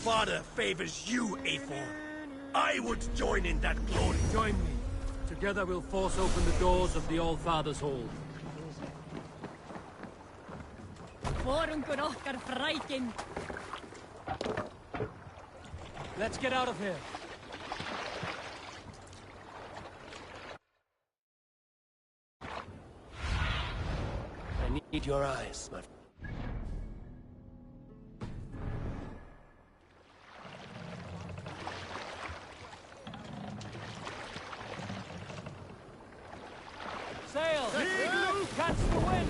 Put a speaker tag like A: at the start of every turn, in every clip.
A: father favors you, Aethor. I would join in that glory.
B: Join me. Together we'll force open the doors of the All-Father's Hall. Let's get out of here.
A: I need your eyes, my friend.
B: Sail! Catch the wind!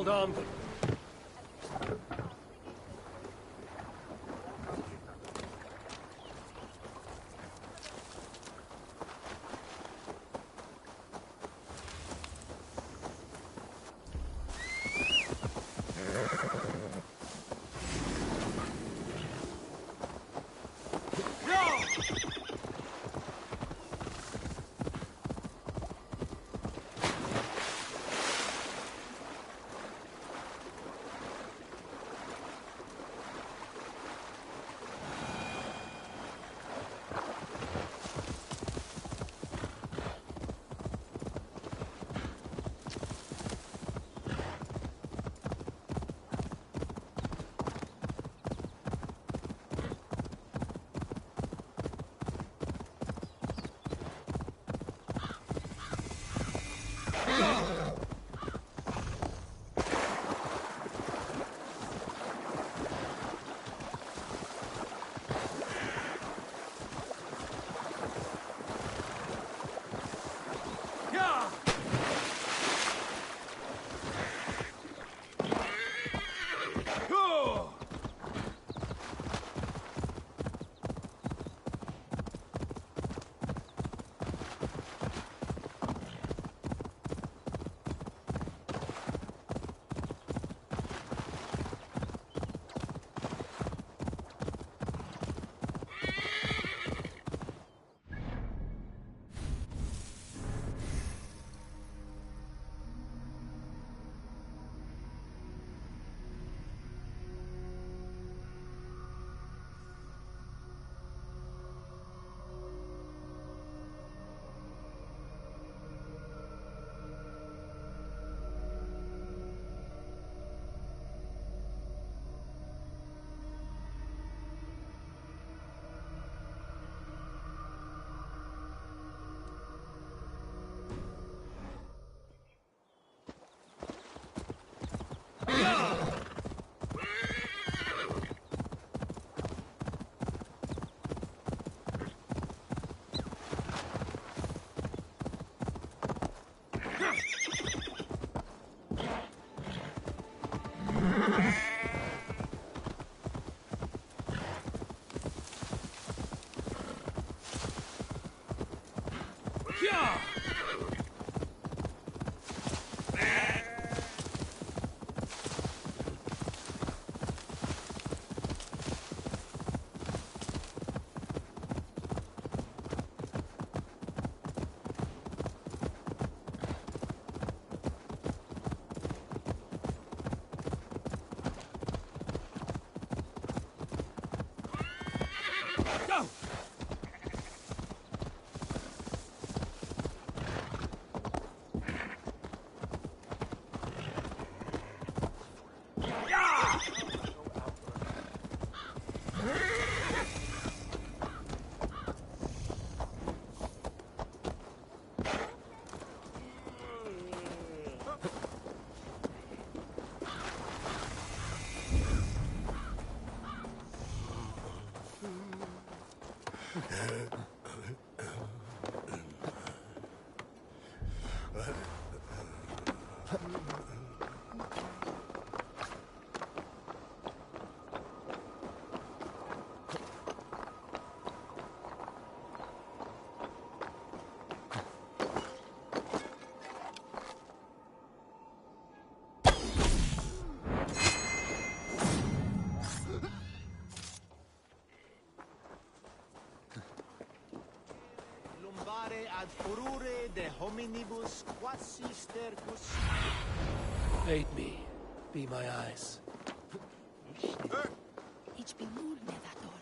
A: Hold on.
C: mare ad furore de hominibus quasi stercus.
B: Aid me. Be my eyes.
D: Ich bin nur Nevadoran.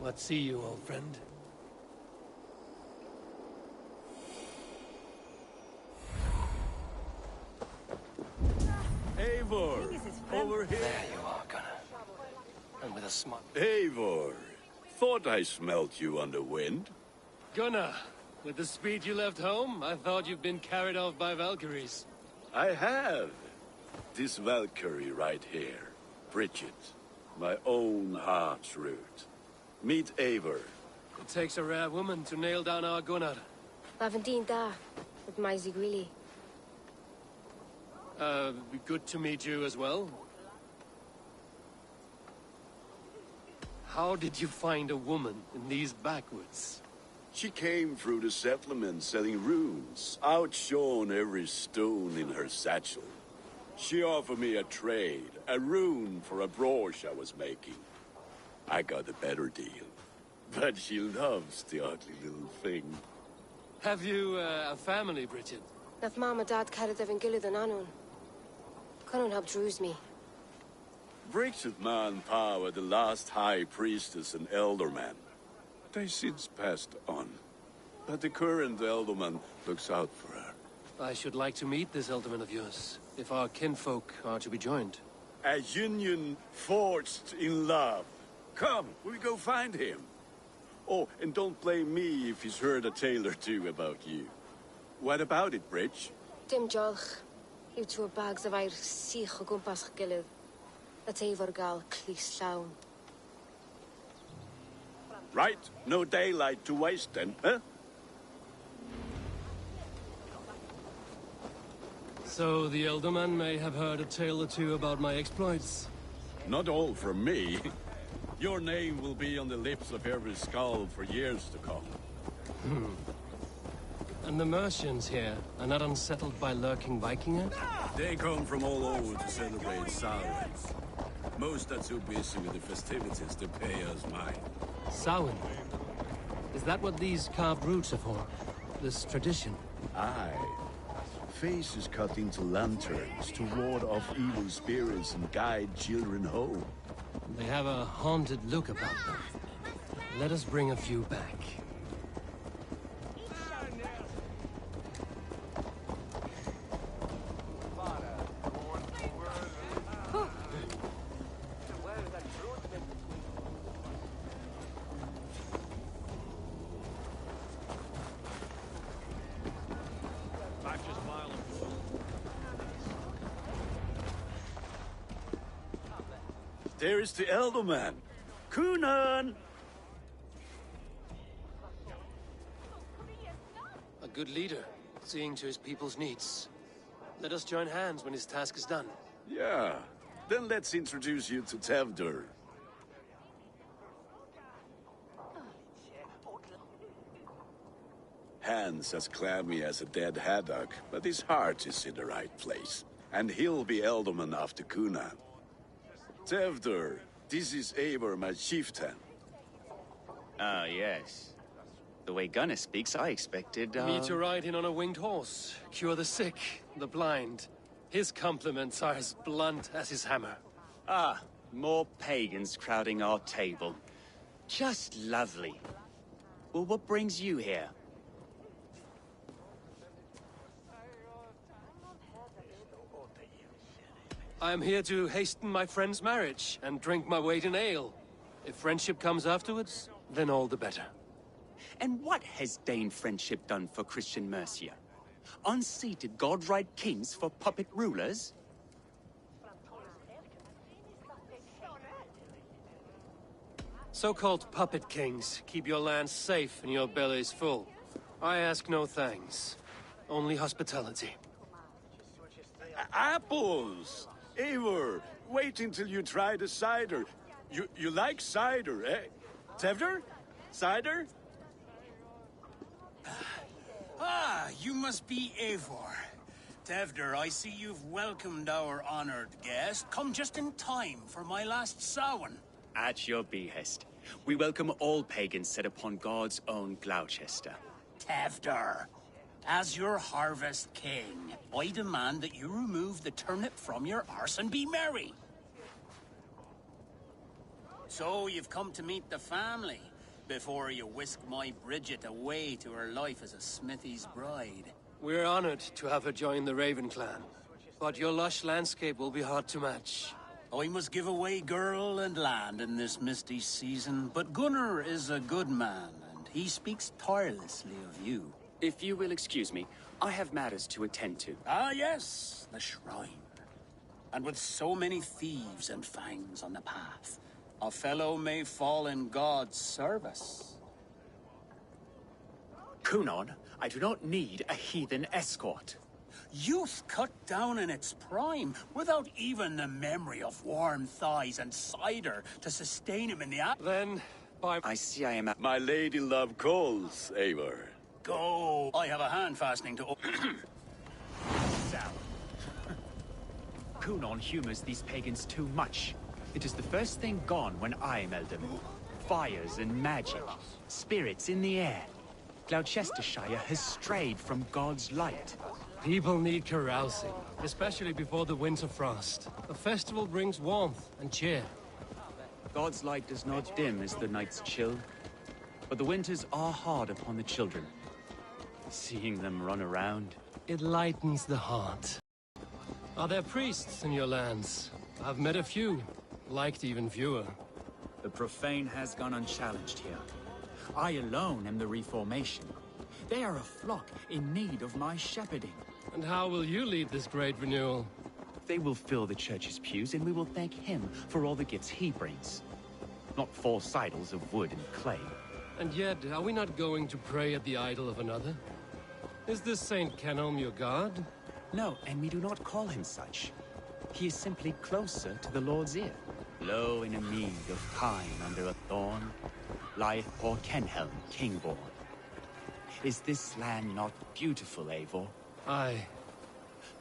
B: What see you, old friend?
A: Eivor! Over here!
B: There you are, Gunnar. And with a smile.
A: Eivor! Thought I smelt you on the wind.
B: Gunnar, with the speed you left home, I thought you'd been carried off by Valkyries.
A: I have. This Valkyrie right here. Bridget. My own heart's root. Meet Eivor.
B: It takes a rare woman to nail down our Gunnar.
E: Lavendine da, with my Zigwili.
B: Good to meet you as well. How did you find a woman in these backwoods?
A: She came through the settlement selling runes, outshone every stone in her satchel. She offered me a trade, a rune for a brooch I was making. I got a better deal. But she loves the ugly little thing.
B: Have you a family, Bridget?
E: Naf mama dad carried evan gilid an anun. Couldn't help druise me.
A: Bridget Man Power, the last high priestess and elderman. They since passed on. But the current elderman looks out for her.
B: I should like to meet this elderman of yours, if our kinfolk are to be joined.
A: A union forged in love. Come, we go find him. Oh, and don't blame me if he's heard a tale or two about you. What about it, Bridge?
E: Dim jolch. You two bags of air sich o gwmpas gilid. A teifor gal clis llawn.
A: Right, no daylight to waste then, huh?
B: So the elderman may have heard a tale or two about my exploits.
A: Not all from me. Your name will be on the lips of every skull for years to come.
B: And the Mercians here are not unsettled by lurking Vikinger?
A: They come from all over to celebrate Samhain. Most are too busy with the festivities to pay us mind.
B: Samhain? Is that what these carved roots are for? This tradition?
A: Aye. Faces cut into lanterns to ward off evil spirits and guide children home.
B: They have a haunted look about them. Let us bring a few back.
A: There is the Elderman. Kunan!
B: A good leader, seeing to his people's needs. Let us join hands when his task is done.
A: Yeah. Then let's introduce you to Tevdur. Hands as clammy as a dead haddock, but his heart is in the right place. And he'll be Elderman after Kunan. Tevdur, this is Eivor, my chieftain.
F: Ah, yes. The way Gunnar speaks, I expected,
B: Me to ride in on a winged horse, cure the sick, the blind. His compliments are as blunt as his hammer.
F: Ah, more pagans crowding our table. Just lovely. Well, what brings you here?
B: I am here to hasten my friend's marriage and drink my weight in ale. If friendship comes afterwards, then all the better.
F: And what has Dane friendship done for Christian Mercia? Unseated god-right kings for puppet rulers?
B: So-called puppet kings keep your lands safe and your bellies full. I ask no thanks, only hospitality.
A: Apples! Eivor, wait until you try the cider. You like cider, eh? Tevder? Cider?
G: Ah, you must be Eivor. Tevder, I see you've welcomed our honored guest. Come just in time for my last Samhain.
F: At your behest. We welcome all pagans set upon God's own Gloucester.
G: Tevder, as your harvest king, I demand that you remove the turnip from your arse and be merry. So you've come to meet the family before you whisk my Bridget away to her life as a smithy's bride.
B: We're honored to have her join the Raven clan. But your lush landscape will be hard to match.
G: I must give away girl and land in this misty season, but Gunnar is a good man, and he speaks tirelessly of you.
F: If you will excuse me, I have matters to attend to.
G: Ah, yes, the shrine. And with so many thieves and fangs on the path, a fellow may fall in God's service.
F: Kunon, I do not need a heathen escort.
G: Youth cut down in its prime, without even the memory of warm thighs and cider to sustain him in the
B: Then, by...
F: I see I am at...
A: My lady love calls, Eivor.
G: Go! I have a hand fastening to open.
F: Sal. Kunon humors these pagans too much. It is the first thing gone when I meld them. Fires and magic, spirits in the air. Gloucestershire has strayed from God's light.
B: People need carousing, especially before the winter frost. A festival brings warmth and cheer.
F: God's light does not dim as the nights chill, but the winters are hard upon the children. Seeing them run around...
B: It lightens the heart. Are there priests in your lands? I've met a few, liked even fewer.
H: The profane has gone unchallenged here. I alone am the Reformation. They are a flock in need of my shepherding.
B: And how will you lead this great renewal?
F: They will fill the church's pews, and we will thank him for all the gifts he brings. Not false idols of wood and clay.
B: And yet, are we not going to pray at the idol of another? Is this Saint Kenelm your god?
F: No, and we do not call him such. He is simply closer to the Lord's ear. Low in a mead of kine under a thorn, lieth poor Kenhelm, king-born. Is this land not beautiful, Eivor?
B: Aye.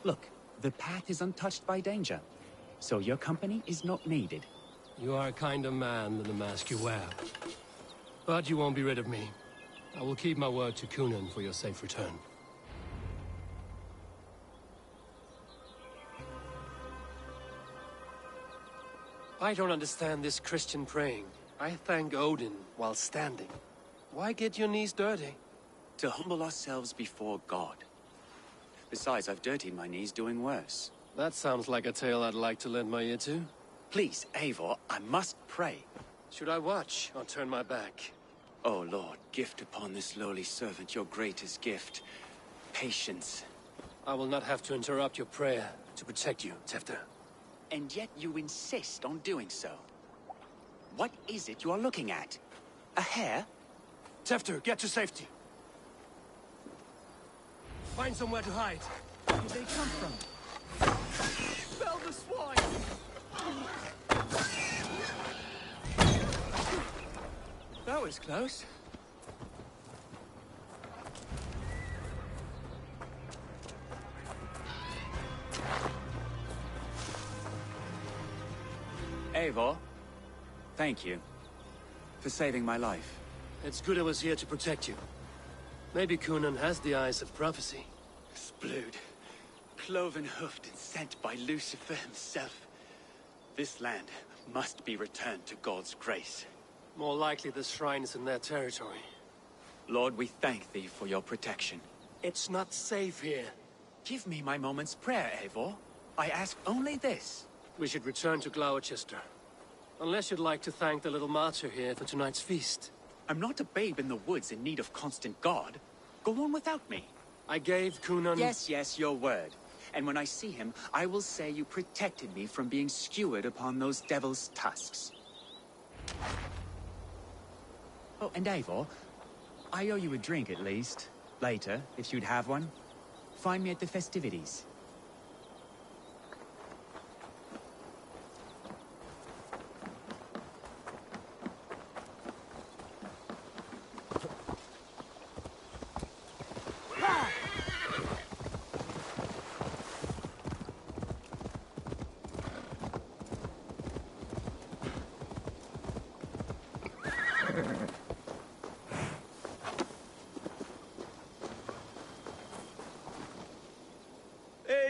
F: Look, the path is untouched by danger, so your company is not needed.
B: You are a kinder man than the mask you wear. But you won't be rid of me. I will keep my word to Kunan for your safe return. I don't understand this Christian praying. I thank Odin while standing. Why get your knees dirty?
F: To humble ourselves before God. Besides, I've dirtied my knees doing worse.
B: That sounds like a tale I'd like to lend my ear to.
F: Please, Eivor, I must pray.
B: Should I watch or turn my back?
F: Oh Lord, gift upon this lowly servant your greatest gift. Patience.
B: I will not have to interrupt your prayer to protect you, Tefter.
F: And yet you insist on doing so. What is it you are looking at? A hare?
B: Tefter, get to safety. Find somewhere to hide.
H: Where did they come from?
B: Fell the swine! That was close.
F: Eivor, thank you for saving my life.
B: It's good I was here to protect you. Maybe Kunan has the eyes of prophecy.
F: Splood, cloven-hoofed and sent by Lucifer himself. This land must be returned to God's grace.
B: More likely the shrine is in their territory.
F: Lord, we thank thee for your protection.
B: It's not safe here.
F: Give me my moment's prayer, Eivor. I ask only this.
B: We should return to Gloucester. Unless you'd like to thank the little martyr here for tonight's feast.
F: I'm not a babe in the woods in need of constant guard. Go on without me.
B: I gave Kunan...
F: Yes, your word. And when I see him, I will say you protected me from being skewered upon those devil's tusks. Oh, and Eivor, I owe you a drink at least. Later, if you'd have one. Find me at the festivities.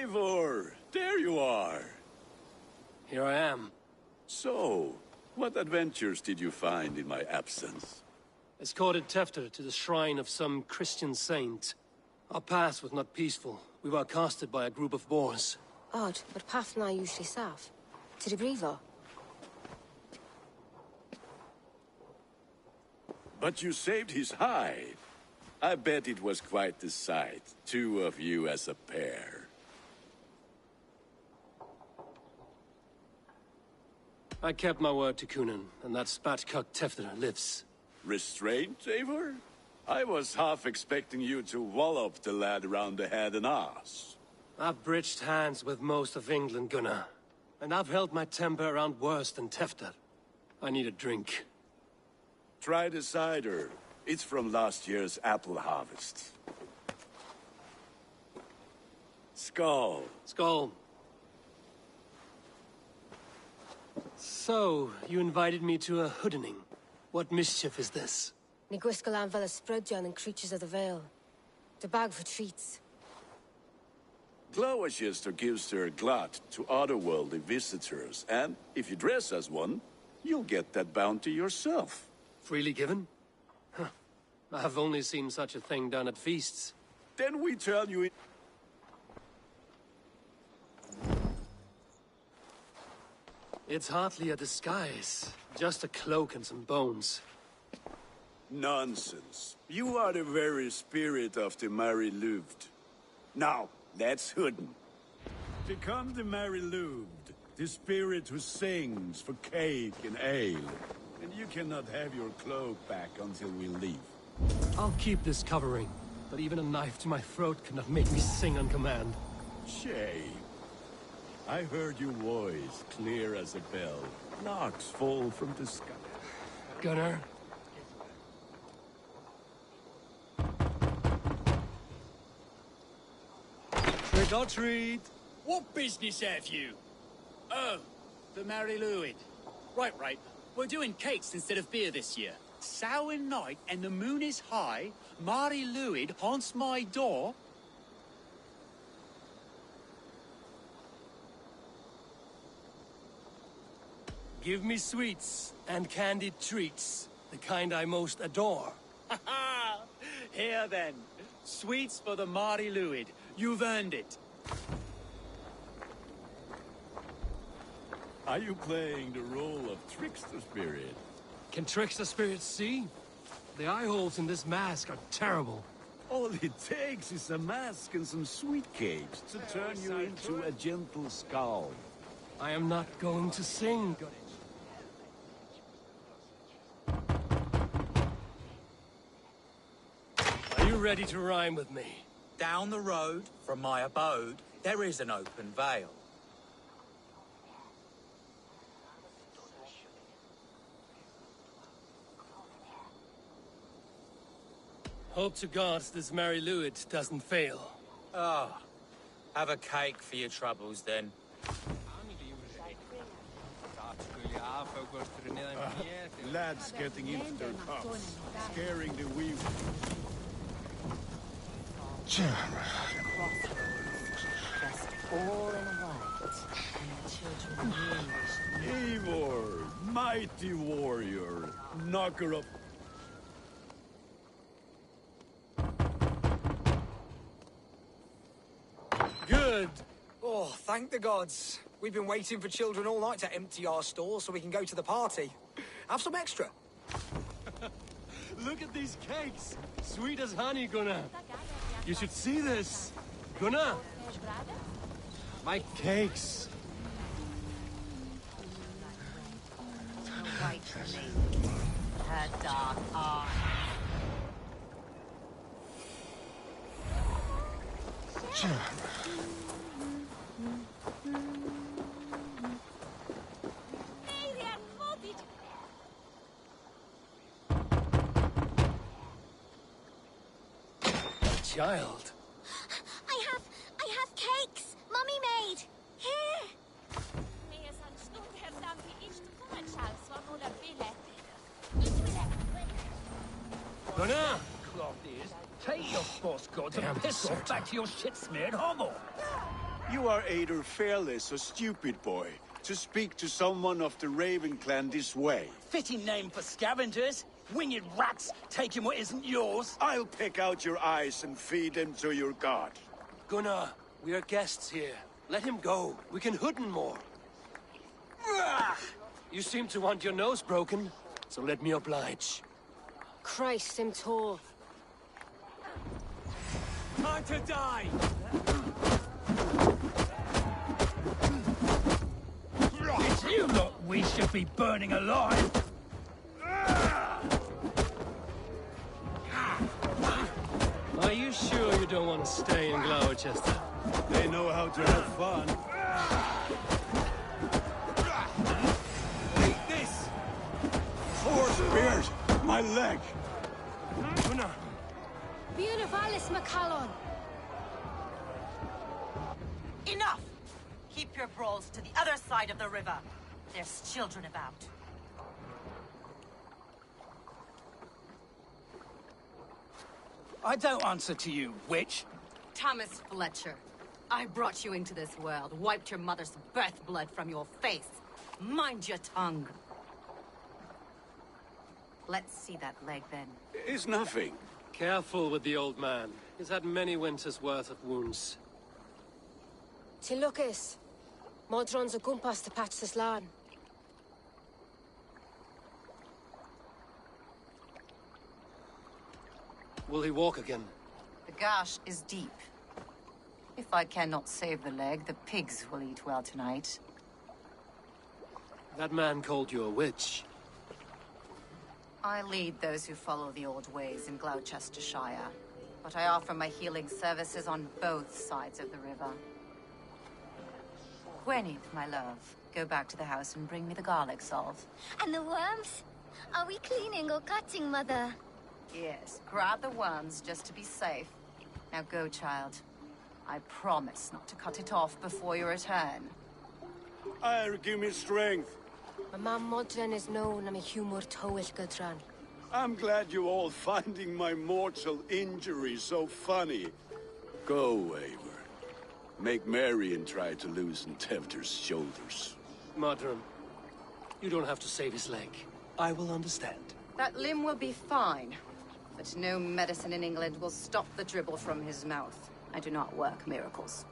A: Eivor! There you are!
B: Here I am.
A: So, what adventures did you find in my absence?
B: Escorted Tefter to the shrine of some Christian saint. Our path was not peaceful. We were accosted by a group of boars.
E: Odd, but path na usually safe. To the Brevo.
A: But you saved his hide. I bet it was quite the sight, two of you as a pair.
B: I kept my word to Kunin, and that spatcuck Tefter lives.
A: Restraint, Eivor? I was half expecting you to wallop the lad around the head and ass.
B: I've bridged hands with most of England, Gunnar. And I've held my temper around worse than Tefter. I need a drink.
A: Try the cider. It's from last year's apple harvest. Skull.
B: Skull. So, you invited me to a hoodening. What mischief is this?
E: Ni gwisgalan fel ysbrydion and creatures of the Vale. The bag for treats.
A: Glowachester gives her glut to otherworldly visitors, and if you dress as one, you'll get that bounty yourself.
B: Freely given? Huh. I've only seen such a thing done at feasts.
A: Then we tell you...
B: It's hardly a disguise. Just a cloak and some bones.
A: Nonsense. You are the very spirit of the Mary Louved. Now, that's Hooden. Become the Mary Louved, the spirit who sings for cake and ale. And you cannot have your cloak back until we leave.
B: I'll keep this covering, but even a knife to my throat cannot make me sing on command.
A: Shame. I heard your voice clear as a bell. Larks fall from the sky.
B: Gunnar? Trick or treat!
H: What business have you? Oh, the Mary Lwyd. Right. We're doing cakes instead of beer this year. Samhain night and the moon is high. Mary Lwyd haunts my door.
B: Give me sweets and candied treats, the kind I most adore.
H: Ha ha! Here then, sweets for the Mary Lwyd. You've earned it.
A: Are you playing the role of trickster spirit?
B: Can trickster spirits see? The eye holes in this mask are terrible.
A: All it takes is a mask and some sweet cakes to turn you into a gentle skull.
B: I am not going to sing. Are you ready to rhyme with me?
I: Down the road from my abode, there is an open vale.
B: Hope to God this Mary Lwyd doesn't fail.
I: Ah, have a cake for your troubles then.
A: Lads getting into their cups, scaring the wee
D: Just all in white, and the children
A: Eivor, mighty warrior, knocker up.
B: Good.
J: Oh, thank the gods. We've been waiting for children all night to empty our stores so we can go to the party. Have some extra.
B: Look at these cakes. Sweet as honey, Gunnar. You should see this. Gunnar. My cakes.
D: white lady, her dark eyes.
B: Child.
K: I have cakes. Mummy made. Here.
B: Gunnar!
L: Take your force gods and piss off back to your shit-smeared hovel.
A: You are either fearless or stupid, boy, to speak to someone of the Raven clan this way.
G: Fitting name for scavengers. Winged rats taking what isn't yours.
A: I'll pick out your eyes and feed them to your god.
B: Gunnar, we are guests here. Let him go. We can hood him more. You seem to want your nose broken, so let me oblige.
E: Christ, him tall.
B: Time to die!
G: It's you lot we should be burning alive.
B: Are you sure you don't want to stay in Gloucester?
A: They know how to have fun.
B: Take this!
A: Four spears! My leg!
B: Gunnar!
E: Bíon Valis Macallon.
D: Enough! Keep your brawls to the other side of the river. There's children about.
G: I don't answer to you, witch.
D: Thomas Fletcher, I brought you into this world, wiped your mother's birth blood from your face. Mind your tongue. Let's see that leg, then.
A: It's nothing.
B: Careful with the old man. He's had many winters' worth of wounds.
E: Tilukis. Modron's a gumpas to patch this land.
B: Will he walk again?
D: The gash is deep. If I cannot save the leg, the pigs will eat well tonight.
B: That man called you a witch.
D: I lead those who follow the old ways in Gloucestershire, but I offer my healing services on both sides of the river. Gwyneth, my love, go back to the house and bring me the garlic salt.
K: And the worms? Are we cleaning or cutting, Mother?
D: Yes, grab the worms just to be safe. Now go, child. I promise not to cut it off before your return.
A: Give me strength.
E: My mam Modron is known am a humor towill Gudran.
A: I'm glad you all finding my mortal injury so funny. Go, Eivor. Make merry and try to loosen Tevder's shoulders.
B: Modron, you don't have to save his leg. I will understand.
D: That limb will be fine, but no medicine in England will stop the dribble from his mouth. I do not work miracles.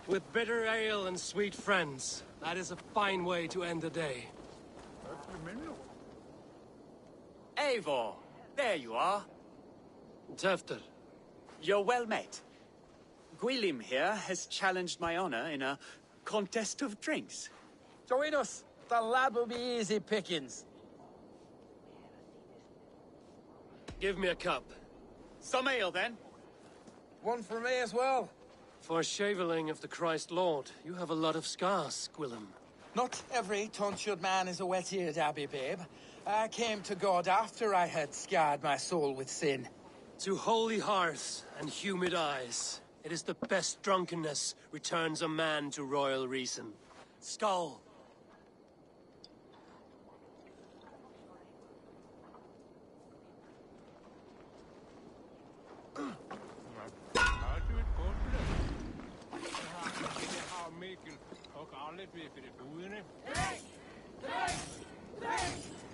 B: With bitter ale and sweet friends, that is a fine way to end the day.
F: Eivor, there you are.
B: Tevder.
F: You're well met. Gwilym here has challenged my honor in a contest of drinks.
C: Join us. The lad will be easy pickings.
B: Give me a cup.
F: Some ale, then.
C: One for me as well.
B: For a shaveling of the Christ Lord, you have a lot of scars, Gwilym.
C: Not every tonsured man is a wet-eared abbey, babe. I came to God after I had scarred my soul with sin.
B: To holy hearths and humid eyes, it is the best drunkenness returns a man to royal reason. Skull.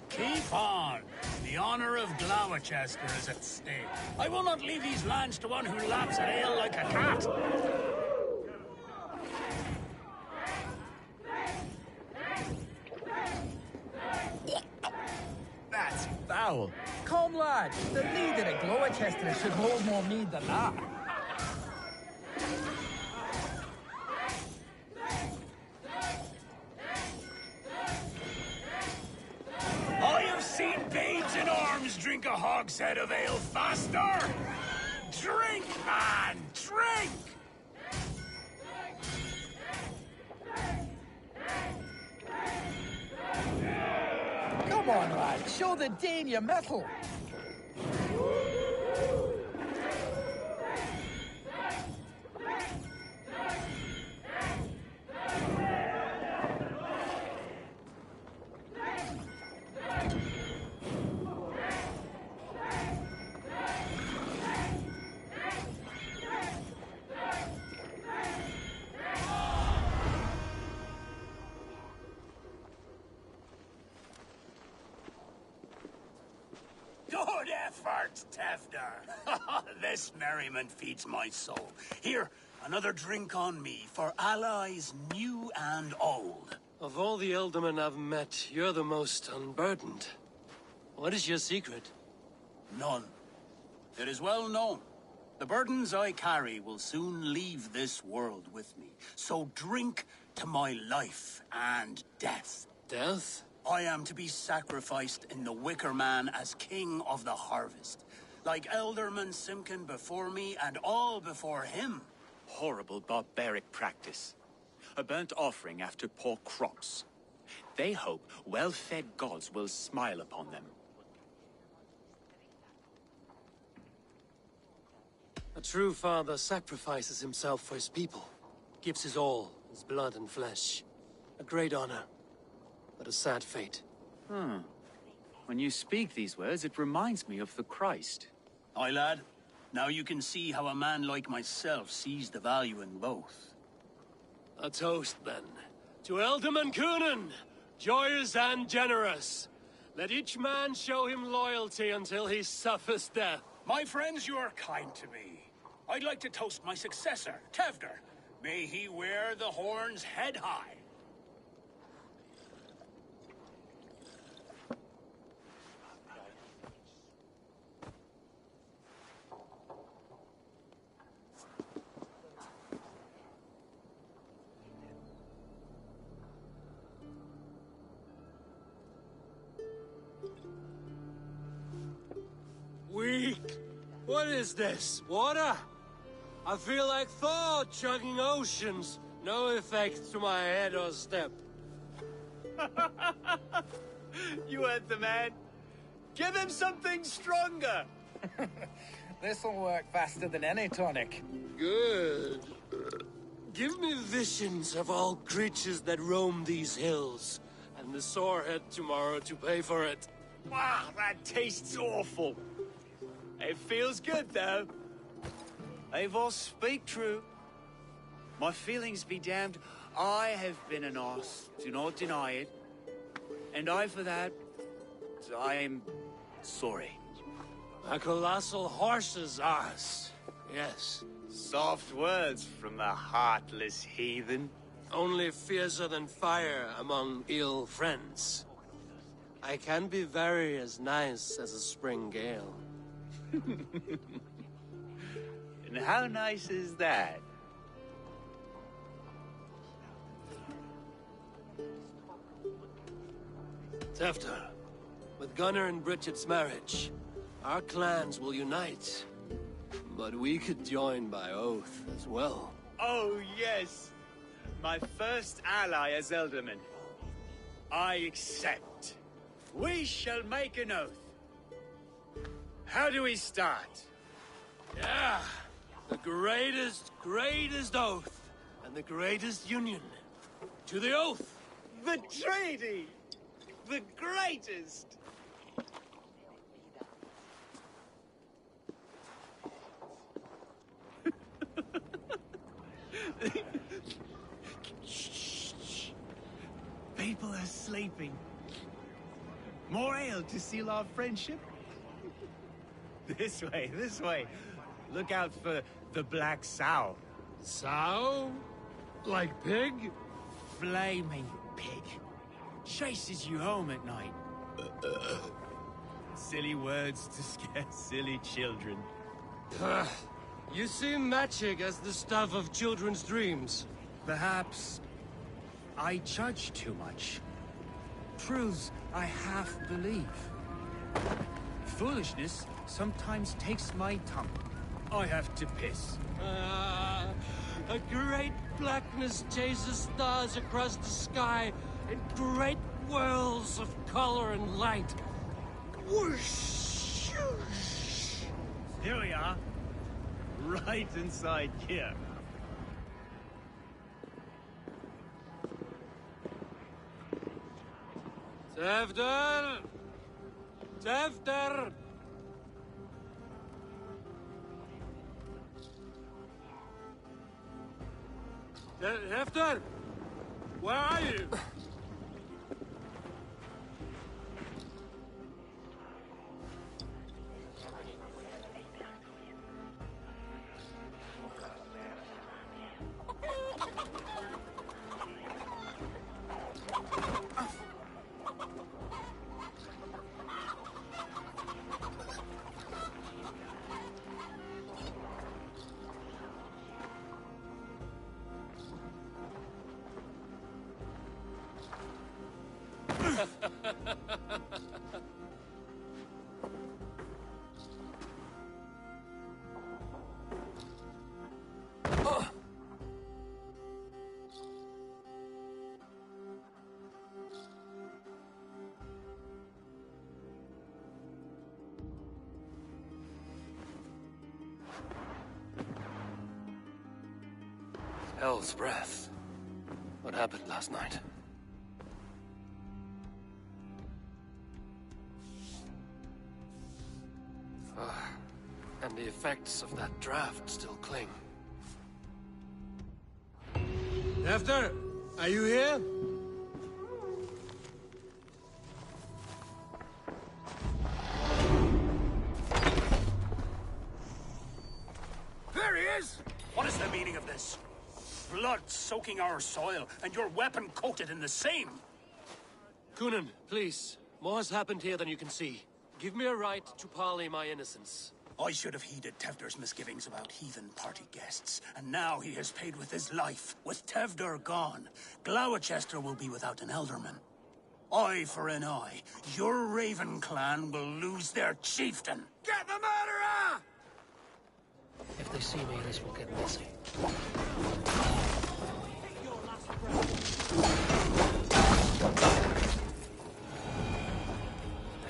G: Keep on. The honor of Gloucester is at stake. I will not leave these lands to one who laps at ale like a cat.
C: That's foul. Come, lad. The leader of Gloucester should hold more mead than that.
G: drunk a hogshead of ale faster? Drink, man! Drink!
C: Come on, lad. Show the Dane your mettle.
G: Good effort, Tefder. This merriment feeds my soul. Here, another drink on me for allies new and old.
B: Of all the Eldermen I've met, you're the most unburdened. What is your secret?
G: None. It is well known. The burdens I carry will soon leave this world with me. So drink to my life and death.
B: Death?
G: I am to be sacrificed in the Wicker Man as king of the harvest. Like Elderman Simkin before me and all before him.
F: Horrible barbaric practice. A burnt offering after poor crops. They hope well-fed gods will smile upon them.
B: A true father sacrifices himself for his people. Gives his all, his blood and flesh. A great honor, but a sad fate.
F: When you speak these words, it reminds me of the Christ.
G: Aye, lad. Now you can see how a man like myself sees the value in both.
B: A toast, then. To Elderman Coonan, joyous and generous. Let each man show him loyalty until he suffers death.
G: My friends, you are kind to me. I'd like to toast my successor, Tevder. May he wear the horns head high.
B: Weak. What is this? Water? I feel like Thor chugging oceans. No effect to my head or step.
F: You heard the man. Give him something stronger.
C: This'll work faster than any tonic.
B: Good. Give me visions of all creatures that roam these hills, and the sorehead tomorrow to pay for it.
F: Wow, that tastes awful. It feels good, though. Eivor, speak true. My feelings be damned. I have been an arse. Do not deny it. And I, for that, I am sorry.
B: A colossal horse's arse. Yes.
F: Soft words from the heartless heathen.
B: Only fiercer than fire among ill friends. I can be very as nice as a spring gale.
F: And how nice is that?
B: Tefter, with Gunnar and Bridget's marriage, our clans will unite. But we could join by oath as well.
F: Oh, yes. My first ally as Elderman. I accept. We shall make an oath. How do we start?
B: Yeah! The greatest oath, and the greatest union. To the oath!
F: The treaty! The greatest! Shh. People are sleeping. More ale to seal our friendship? This way. Look out for the black sow.
B: Sow? Like pig?
F: Flaming pig. Chases you home at night. Silly words to scare silly children.
B: You see magic as the stuff of children's dreams.
F: Perhaps I judge too much. Truths I half believe.
H: Foolishness sometimes takes my tongue. I have to piss.
B: A great blackness chases stars across the sky in great whirls of color and light. Whoosh!
F: Here we are. Right inside here.
B: Tevder! Tevder! Tevder! Where are you?
L: Hell's breath. What happened last night? And the effects of that draft still cling.
B: Tevder, are you here?
G: There he is! What is the meaning of this? Blood soaking our soil, and your weapon coated in the same!
B: Coonan, please. More has happened here than you can see. Give me a right to parley my innocence.
G: I should have heeded Tevder's misgivings about heathen party guests, and now he has paid with his life. With Tevder gone, Gloucester will be without an elderman. Eye for an eye, your Raven clan will lose their chieftain. Get the murderer!
L: If they see me, this will get messy.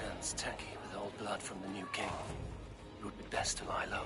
L: Hands tacky with old blood from the new king. It would be best to lie low.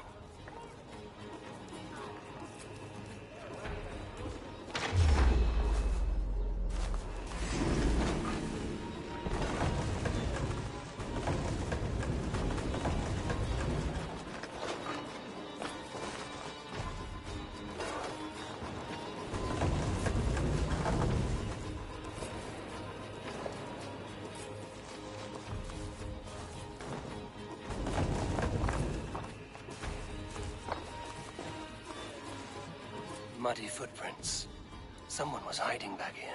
L: Muddy footprints. Someone was hiding back here.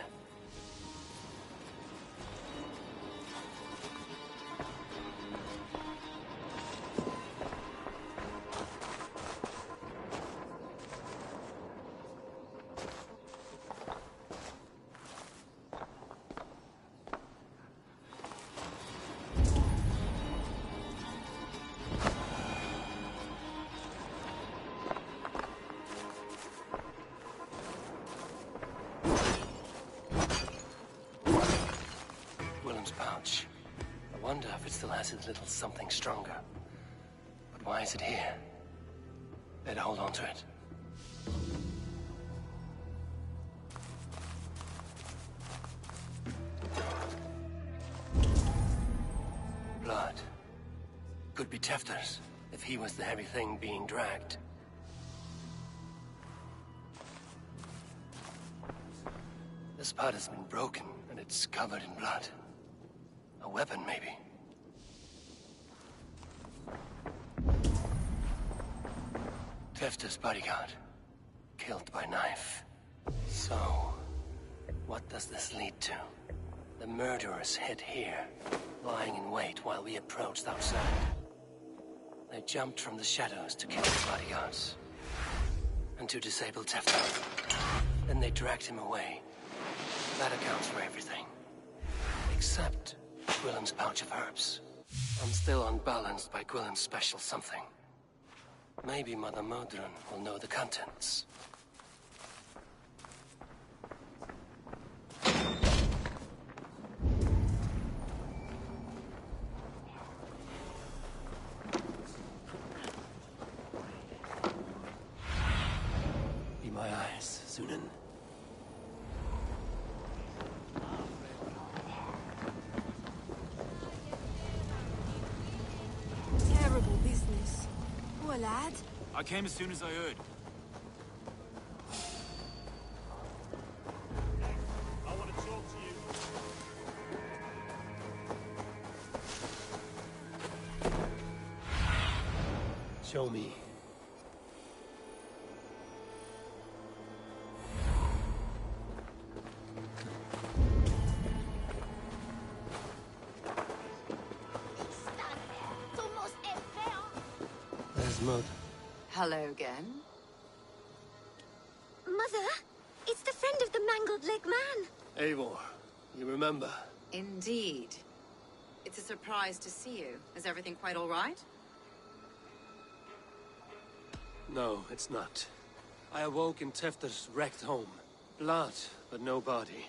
L: Pouch. I wonder if it still has its little something stronger. But why is it here? Better hold on to it. Blood. Could be Tefter's, if he was the heavy thing being dragged. This part has been broken, and it's covered in blood. A weapon, maybe. Tefter's bodyguard. Killed by knife. So, what does this lead to? The murderers hid here, lying in wait while we approached outside. They jumped from the shadows to kill the bodyguards. And to disable Tefter. Then they dragged him away. That accounts for everything. Except Willem's pouch of herbs. I'm still unbalanced by Gwilym's special something. Maybe Mother Modron will know the contents. Be my eyes, Sunan.
E: Terrible business. Poor lad.
M: I came as soon as I heard.
B: I want to talk to you.
L: Show me. There's mud.
D: Hello again.
K: Mother, it's the friend of the mangled leg man.
B: Eivor, you remember?
D: Indeed. It's a surprise to see you. Is everything quite all right?
B: No, it's not. I awoke in Tefter's wrecked home. Blood, but no body.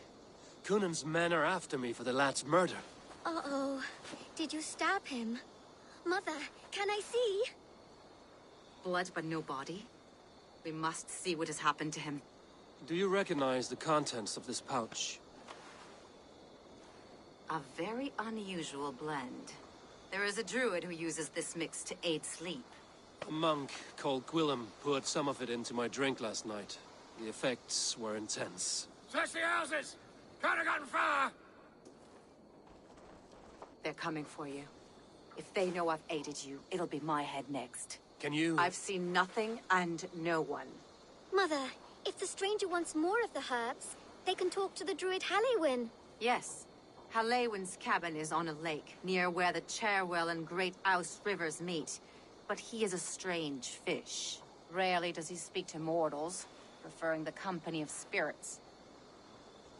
B: Cunan's men are after me for the lad's murder.
K: Uh-oh. Did you stab him? Mother, can I see?
D: Blood, but no body? We must see what has happened to him.
B: Do you recognize the contents of this pouch?
D: A very unusual blend. There is a druid who uses this mix to aid sleep.
B: A monk called Gwilym poured some of it into my drink last night. The effects were intense.
G: Search the houses! Can't have gotten far!
D: They're coming for you. If they know I've aided you, it'll be my head next.
B: Can you...
D: I've seen nothing and no one.
K: Mother, if the stranger wants more of the herbs, they can talk to the druid Halewyn.
D: Yes. Halewyn's cabin is on a lake, near where the Cherwell and Great Ouse rivers meet. But he is a strange fish. Rarely does he speak to mortals, preferring the company of spirits.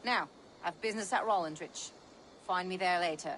D: Now, I've business at Rollendrich. Find me there later.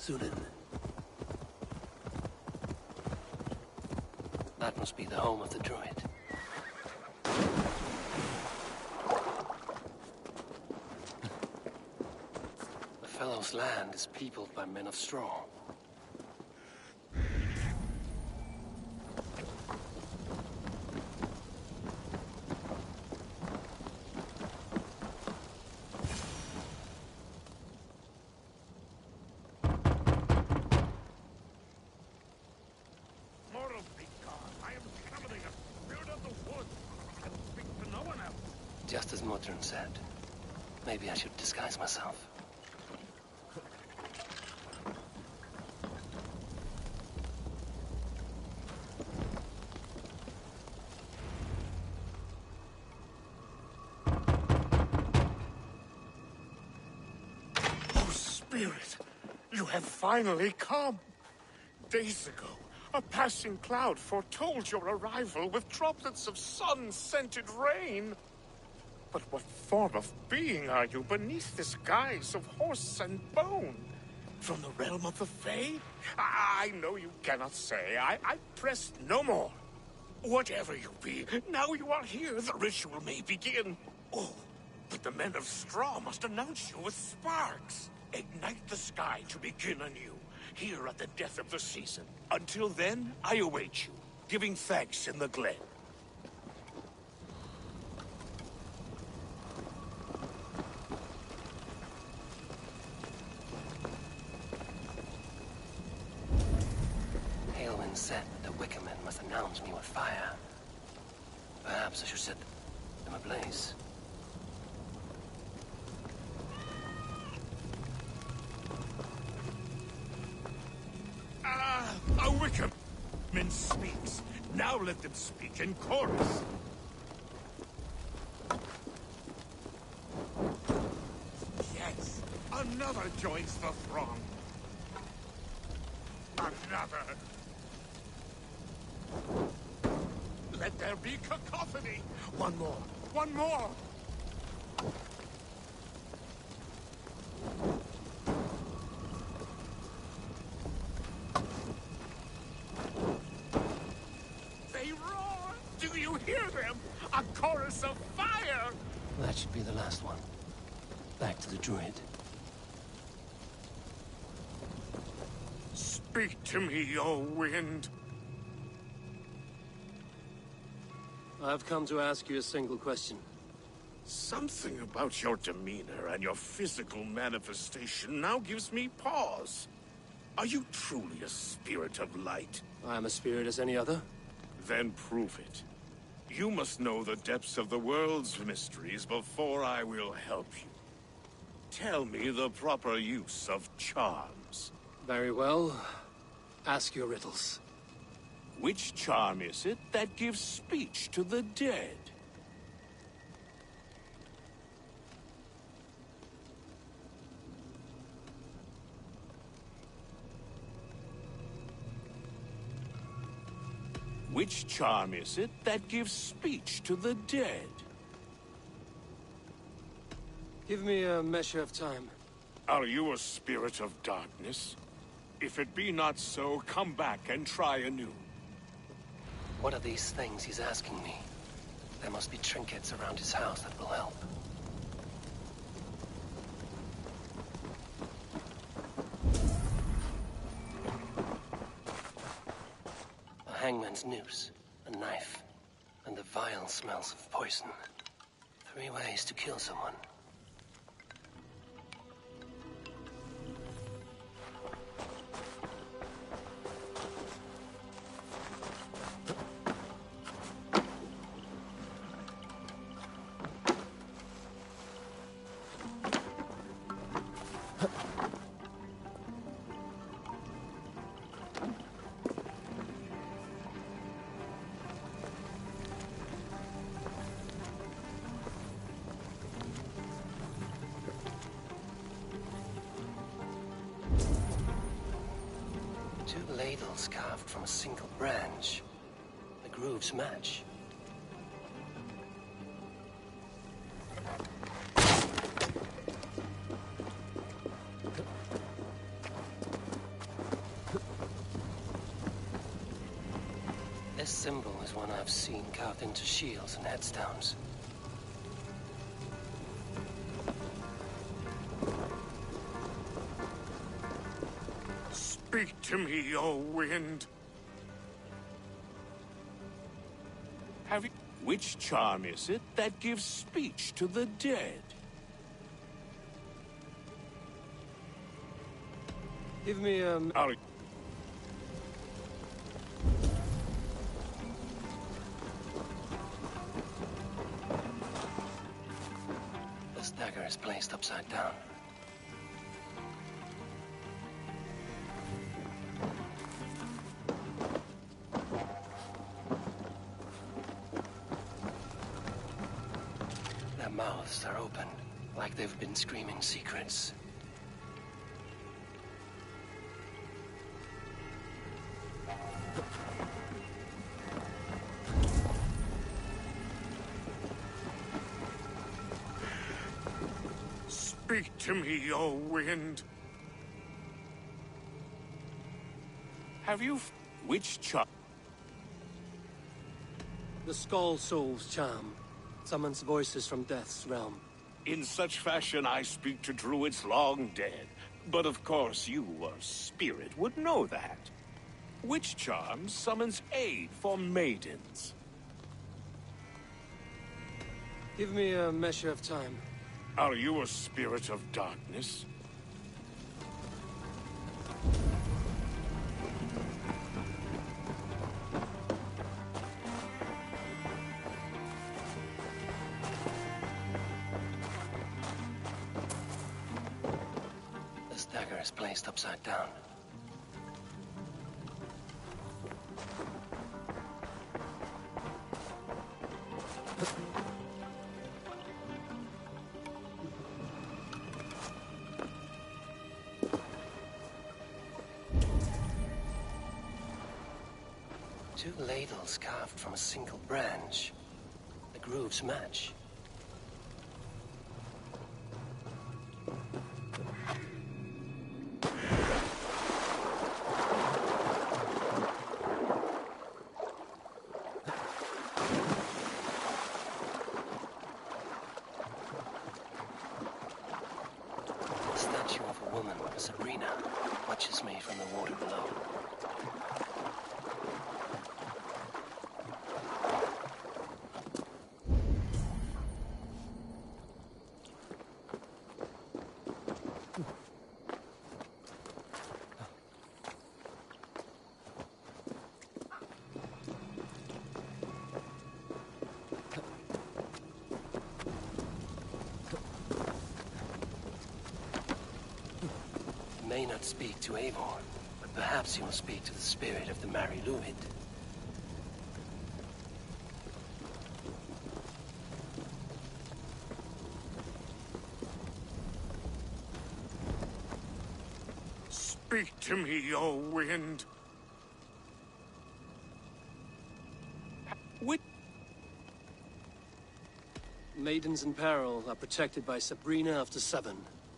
L: Thurin. That must be the home of the druid. The fellow's land is peopled by men of straw. Just as Modron said. Maybe I should disguise myself.
M: Oh, Spirit! You have finally come! Days ago, a passing cloud foretold your arrival with droplets of sun-scented rain. But what form of being are you beneath this guise of horse and bone? From the realm of the Fae? I know you cannot say. I press no more. Whatever you be, now you are here, the ritual may begin. Oh, but the men of straw must announce you with sparks. Ignite the sky to begin anew, here at the death of the season. Until then, I await you, giving thanks in the glen.
L: Said the Wicker Men must announce me with fire. Perhaps I should set them ablaze.
M: A Wicker Man speaks. Now let them speak in chorus. Yes, another joins the throng. Another. Let there be cacophony! One more! One more! They roar! Do you hear them? A chorus of fire!
L: That should be the last one. Back to the druid.
M: Speak to me, O wind!
B: I've come to ask you a single question.
M: Something about your demeanor and your physical manifestation now gives me pause. Are you truly a spirit of light?
B: I am a spirit as any other.
M: Then prove it. You must know the depths of the world's mysteries before I will help you. Tell me the proper use of charms.
B: Very well. Ask your riddles.
M: Which charm is it that gives speech to the dead? Which charm is it that gives speech to the dead?
B: Give me a measure of time.
M: Are you a spirit of darkness? If it be not so, come back and try anew.
L: What are these things he's asking me? There must be trinkets around his house that will help. A hangman's noose, a knife, and the vile smells of poison. 3 ways to kill someone. Ladles carved from a single branch. The grooves match. This symbol is one I've seen carved into shields and headstones.
M: Speak to me, O wind. Which charm is it that gives speech to the dead?
B: Give me,
L: This dagger is placed upside down. Their mouths are open, like they've been screaming secrets.
M: Speak to me, O wind. Which charm?
B: the Skull Soul's charm. Summons voices from Death's realm.
M: In such fashion I speak to druids long dead. But of course you, a spirit, would know that. Which charm summons aid for maidens?
B: Give me a measure of time.
M: Are you a spirit of darkness?
L: This dagger is placed upside down. Two ladles carved from a single branch. The grooves match. The statue of a woman, Sabrina, watches me from the water below. May not speak to Eivor, but perhaps he will speak to the spirit of the Mari Luid.
M: Speak to me, O wind.
B: Maidens in peril are protected by Sabrina of the Seven.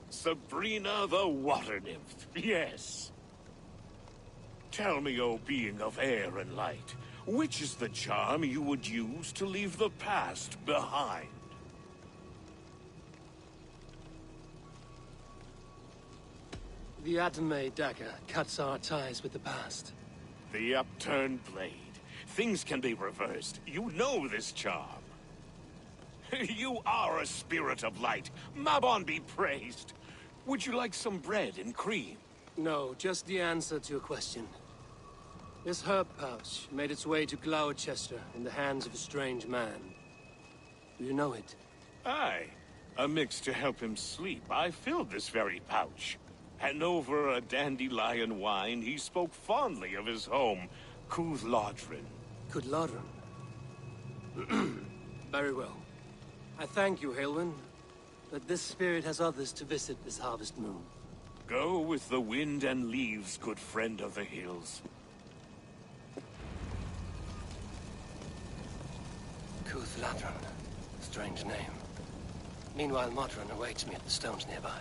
M: Sabrina the Water Nymph, yes. Tell me, O being of air and light, which is the charm you would use to leave the past behind?
B: The Adame dagger cuts our ties with the past.
M: The upturned blade. Things can be reversed. You know this charm. You are a spirit of light. Mabon be praised. Would you like some bread and cream?
B: No, just the answer to a question. This herb pouch made its way to Gloucester in the hands of a strange man. Do you know it?
M: Aye. A mix to help him sleep. I filled this very pouch. And over a dandelion wine, he spoke fondly of his home, Cúthládrin.
B: Cúthládrin? Very well. I thank you, Haelwyn, but this spirit has others to visit this harvest moon.
M: Go with the wind and leaves, good friend of the hills.
L: Cúthládrin. Strange name. Meanwhile, Modron awaits me at the stones nearby.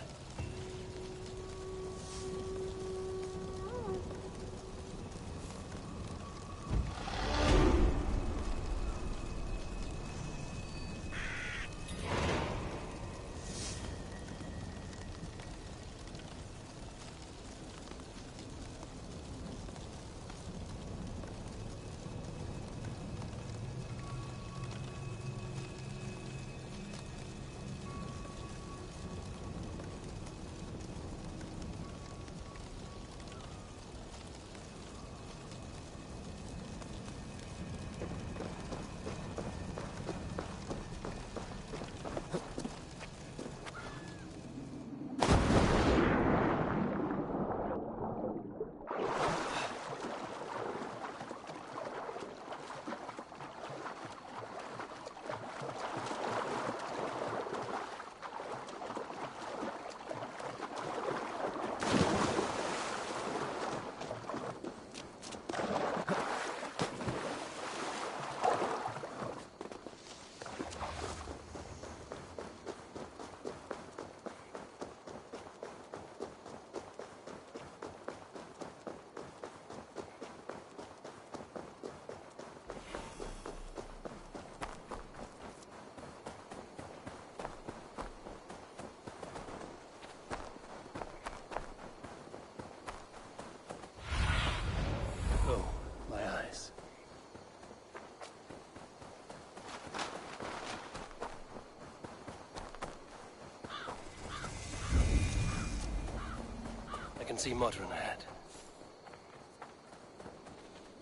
L: can see Modron ahead.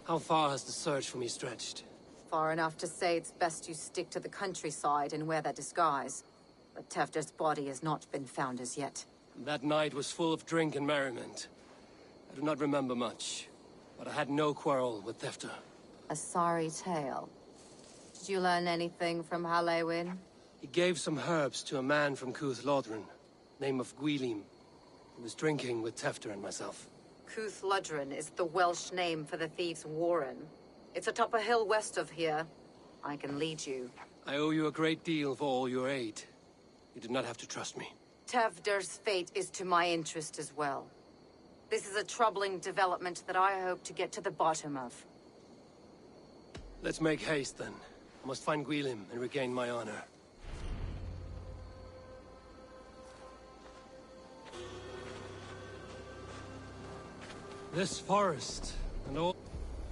B: How far has the search for me stretched?
D: Far enough to say it's best you stick to the countryside and wear that disguise. But Tefder's body has not been found as yet.
B: That night was full of drink and merriment. I do not remember much, but I had no quarrel with Tefder.
D: A sorry tale. Did you learn anything from Halewin?
B: He gave some herbs to a man from Cuth Lodren, name of Gwylim. He was drinking with Tefder and myself.
D: Cuth Lodren is the Welsh name for the thieves' warren. It's atop a hill west of here. I can lead you.
B: I owe you a great deal for all your aid. You did not have to trust me.
D: Tefder's fate is to my interest as well. This is a troubling development that I hope to get to the bottom of.
B: Let's make haste, then. I must find Gwylim and regain my honor. This forest, and all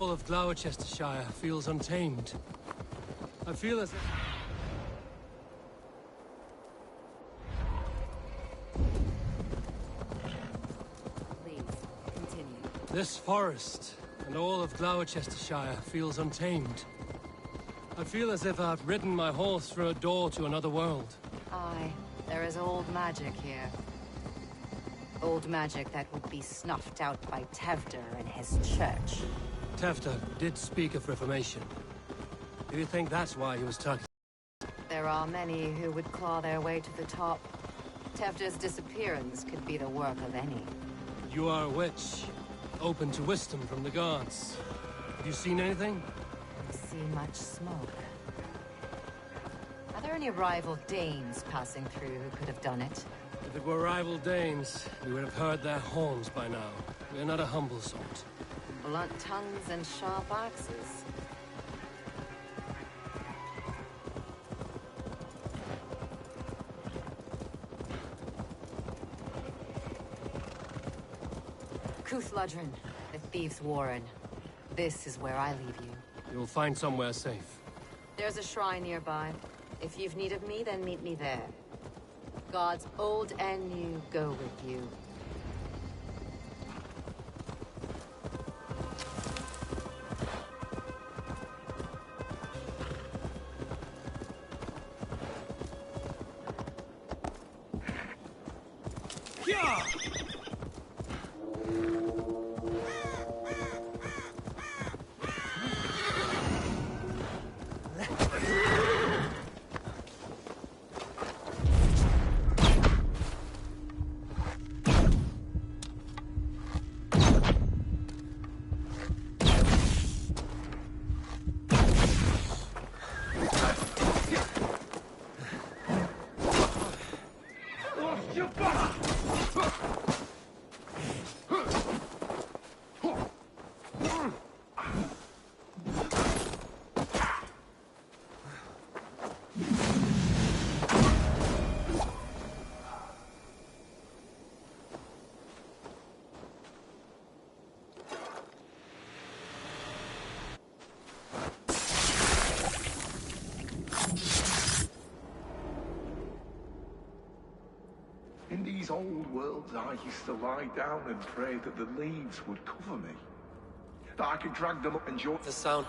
B: of Gloucestershire, feels untamed. I feel as if...
D: Please, continue.
B: This forest, and all of Gloucestershire, feels untamed. I feel as if I've ridden my horse through a door to another world.
D: Aye, there is old magic here. Old magic that would be snuffed out by Tefder and his church.
B: Tefder did speak of reformation. Do you think that's why he was targeted?
D: There are many who would claw their way to the top. Tefder's disappearance could be the work of any.
B: You are a witch, open to wisdom from the gods. Have you seen anything?
D: I see much smoke. Are there any rival Danes passing through who could have done it?
B: If it were rival Danes, we would have heard their horns by now. We are not a humble sort.
D: Blunt tongues and sharp axes. Cuth Lodren, the thieves' warren. This is where I leave you.
B: You will find somewhere safe.
D: There's a shrine nearby. If you've need of me, then meet me there. Gods old and new go with you.
N: In these old worlds, I used to lie down and pray that the leaves would cover me. That I could drag them up and join
B: the sound.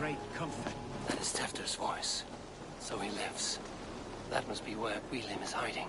H: great comfort.
L: That is Tefter's voice. So he lives. That must be where Gwilym is hiding.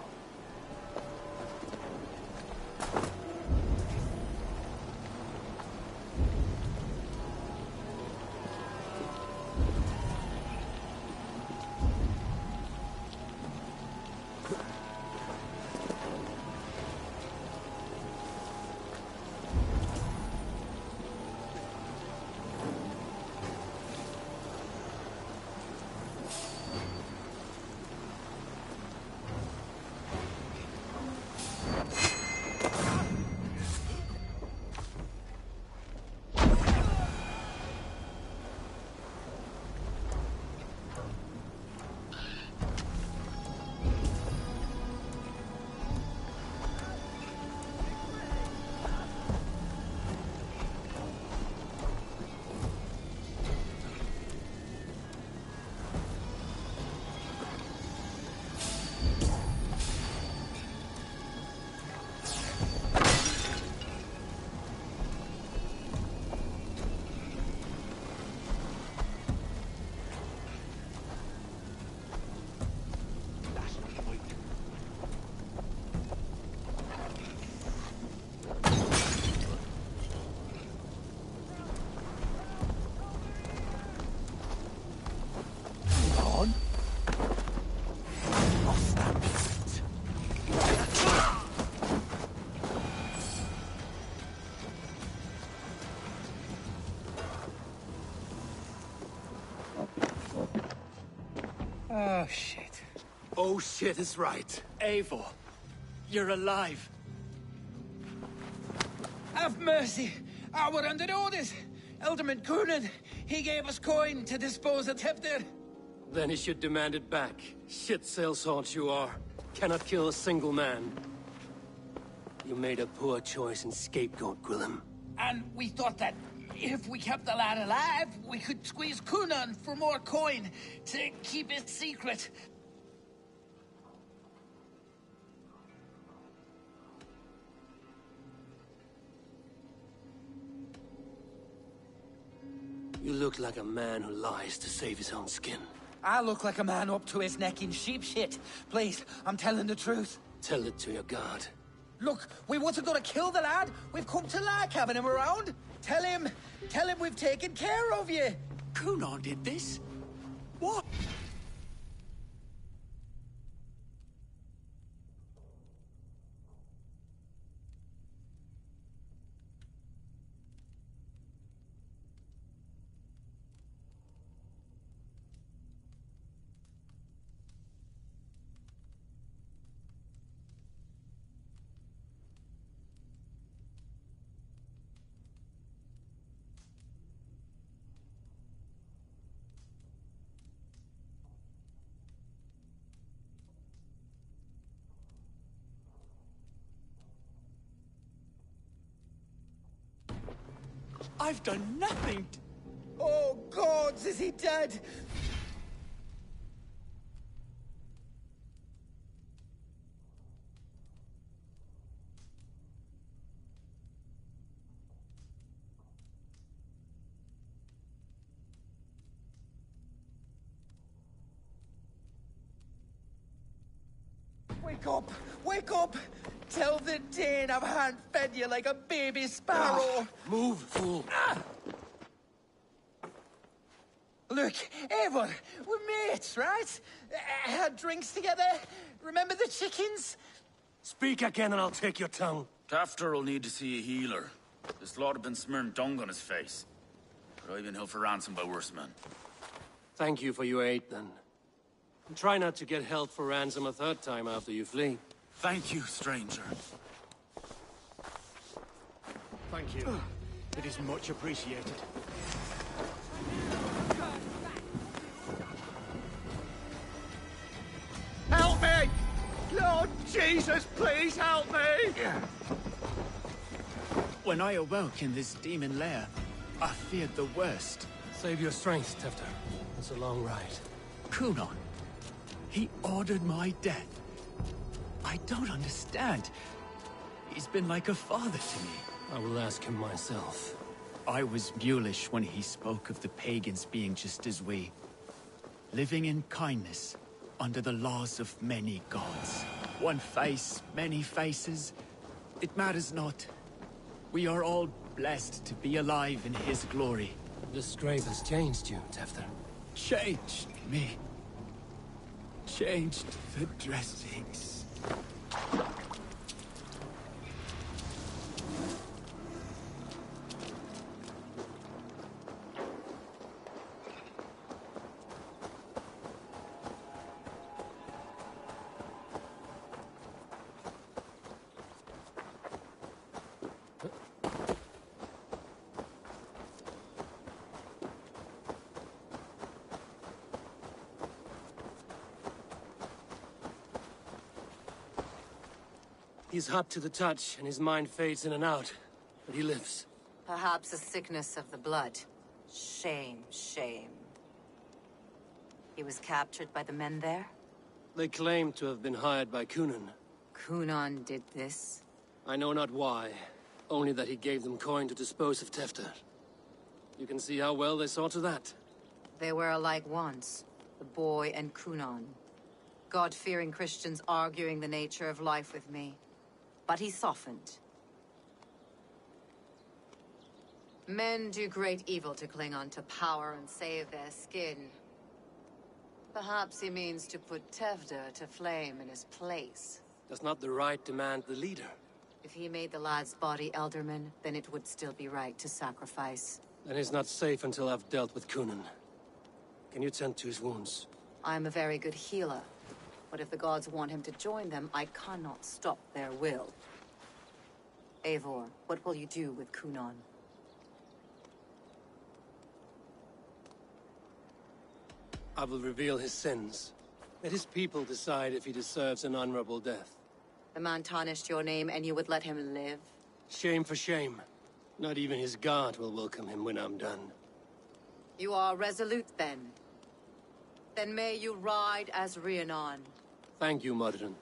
C: Oh, shit.
B: Oh, shit is right.
H: Eivor, you're alive.
C: Have mercy. We're under orders. Alderman Coonan, he gave us coin to dispose of Tefter.
B: Then he should demand it back. Shit sellsword you are. Cannot kill a single man. You made a poor choice in scapegoat, Gwilym.
C: And we thought that if we kept the lad alive, we could squeeze Coonan for more coin to keep it secret.
B: You look like a man who lies to save his own skin.
C: I look like a man up to his neck in sheep shit. Please, I'm telling the truth.
B: Tell it to your god.
C: Look, we wasn't gonna kill the lad. We've come to like having him around. Tell him we've taken care of you.
H: Coonan did this? What? I've done nothing.
C: Oh, gods, is he dead? Wake up! Wake up! Tell the Dane I've hand-fed you like a baby sparrow!
B: Move, fool!
C: Look, Eivor, we're mates, right? Had drinks together. Remember the chickens?
B: Speak again and I'll take your tongue.
O: Tafter will need to see a healer. This lot have been smearing dung on his face. But I've been held for ransom by worse men.
B: Thank you for your aid, then. And try not to get held for ransom a third time after you flee.
O: Thank you, stranger.
H: Thank you. It is much appreciated.
M: Help me! Lord Jesus, please help me!
H: When I awoke in this demon lair, I feared the worst.
B: Save your strength, Tefter. It's a long ride.
H: Coonan. He ordered my death. I don't understand. He's been like a father to me.
B: I will ask him myself.
F: I was mulish when he spoke of the pagans being just as we. Living in kindness, under the laws of many gods. One face, many faces. It matters not. We are all blessed to be alive in his glory.
B: The Strave has changed you, Tefter.
F: Changed me. Changed the dressings.
B: He's hot to the touch, and his mind fades in and out. But he lives.
D: Perhaps a sickness of the blood. Shame, shame. He was captured by the men there?
B: They claim to have been hired by Kunan.
D: Kunan did this?
B: I know not why. Only that he gave them coin to dispose of Tefter. You can see how well they saw to that.
D: They were alike once. The boy and Kunan. God-fearing Christians arguing the nature of life with me. But he softened. Men do great evil to cling on to power and save their skin. Perhaps he means to put Tefder to flame in his place.
B: Does not the right demand the leader?
D: If he made the lad's body Elderman, then it would still be right to sacrifice.
B: Then he's not safe until I've dealt with Kunan. Can you tend to his wounds?
D: I'm a very good healer. But if the gods want him to join them, I cannot stop their will. Eivor, what will you do with Kunan?
B: I will reveal his sins. Let his people decide if he deserves an honorable death.
D: The man tarnished your name and you would let him live?
B: Shame for shame. Not even his guard will welcome him when I'm done.
D: You are resolute then. Then may you ride as Rhiannon.
B: Thank you, Modern.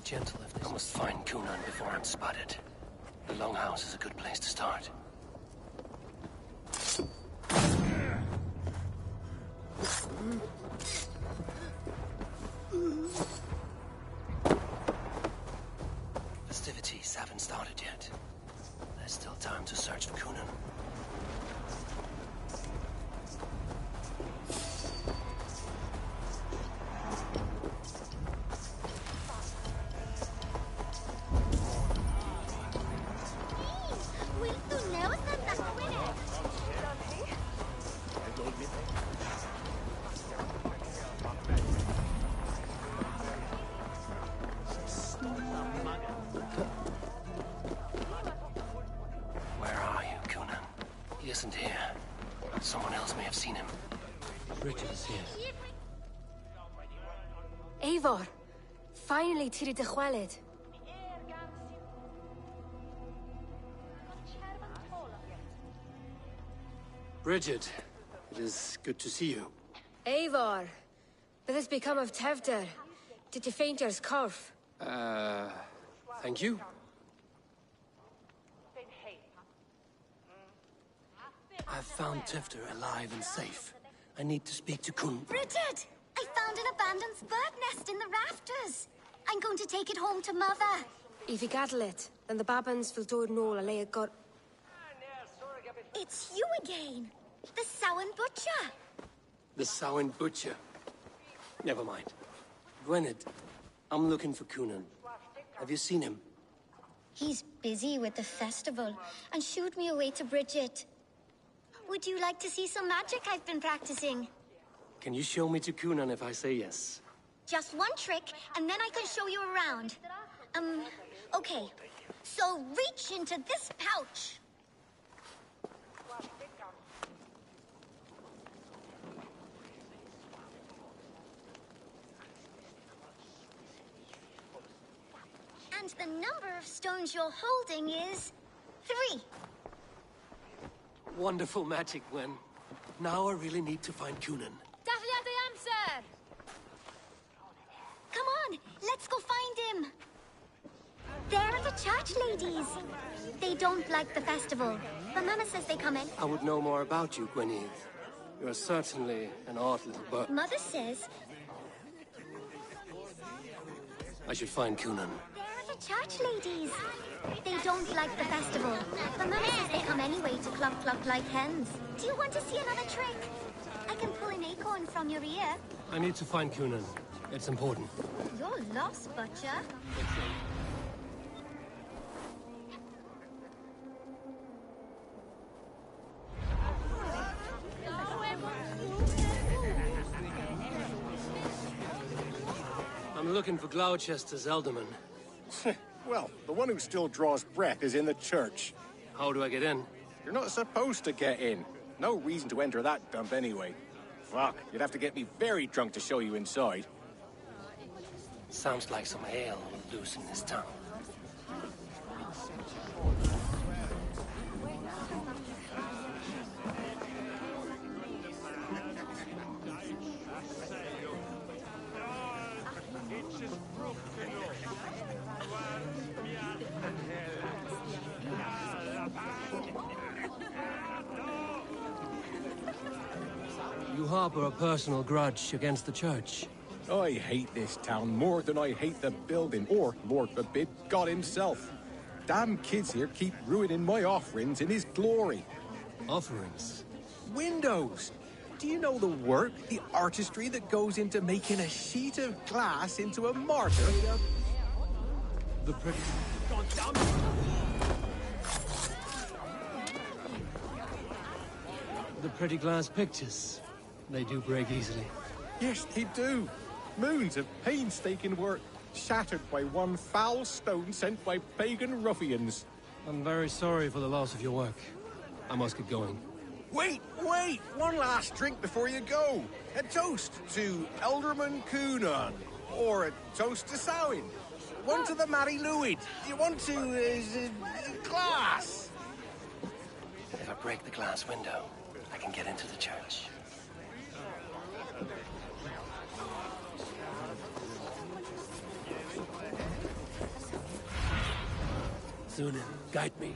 L: Gentle if this. I must find Kunan before I'm spotted. The Longhouse is a good place to start. Festivities haven't started yet. There's still time to search for Kunan.
E: Eivor, finally tiri de chwaled.
B: Bridget, it is good to see you.
E: Eivor, what has become of Tevder? Did you faint your scarf?
B: Thank you. I've found Tefder alive and safe. I need to speak to Kun.
K: Bridget! I found an abandoned bird nest in the rafters. I'm going to take it home to Mother.
E: If you gather it, And the babans will do no a lay got.
K: It's you again! The Samhain Butcher!
L: The Samhain Butcher? Never mind. Gwynedd, I'm looking for Coonan. Have you seen him?
K: He's busy with the festival and shooed me away to Bridget. Would you like to see some magic I've been practicing?
L: Can you show me to Coonan if I say yes?
K: Just one trick, and then I can show you around. Okay. So reach into this pouch. And the number of stones you're holding is 3.
L: Wonderful magic, Gwen. Now I really need to find Coonan.
E: Dafliad the amser!
K: Come on, let's go find him. There are the church ladies. They don't like the festival, but Mama says they come in.
L: I would know more about you, Gwynedd. You are certainly an odd little bird.
K: Mother says
L: I should find Coonan.
K: there are the church ladies. They don't like the festival, but Mama says they come anyway to cluck cluck like hens. Do you want to see another trick? I can pull an acorn from your ear.
L: I need to find Coonan. It's important.
K: You're lost, Butcher.
L: I'm looking for Gloucester's Elderman.
P: Well, the one who still draws breath is in the church.
L: How do I get in?
P: You're not supposed to get in. No reason to enter that dump anyway. Fuck, you'd have to get me very drunk to show you inside.
L: Sounds like some ale will loosen his tongue. You harbor a personal grudge against the church.
P: I hate this town more than I hate the building, or, Lord forbid, God himself. Damn kids here keep ruining my offerings in his glory.
L: Offerings?
P: Windows! Do you know the work, the artistry that goes into making a sheet of glass into a martyr?
L: The pretty... The pretty glass pictures. They do break easily.
P: Yes, they do. Moons of painstaking work, shattered by one foul stone sent by pagan ruffians.
L: I'm very sorry for the loss of your work. I must get going.
P: Wait! One last drink before you go. A toast to Elderman Coonan. Or a toast to Samhain. One to the Mary Louid. You want to, glass?
L: If I break the glass window, I can get into the church. Sunan, guide me.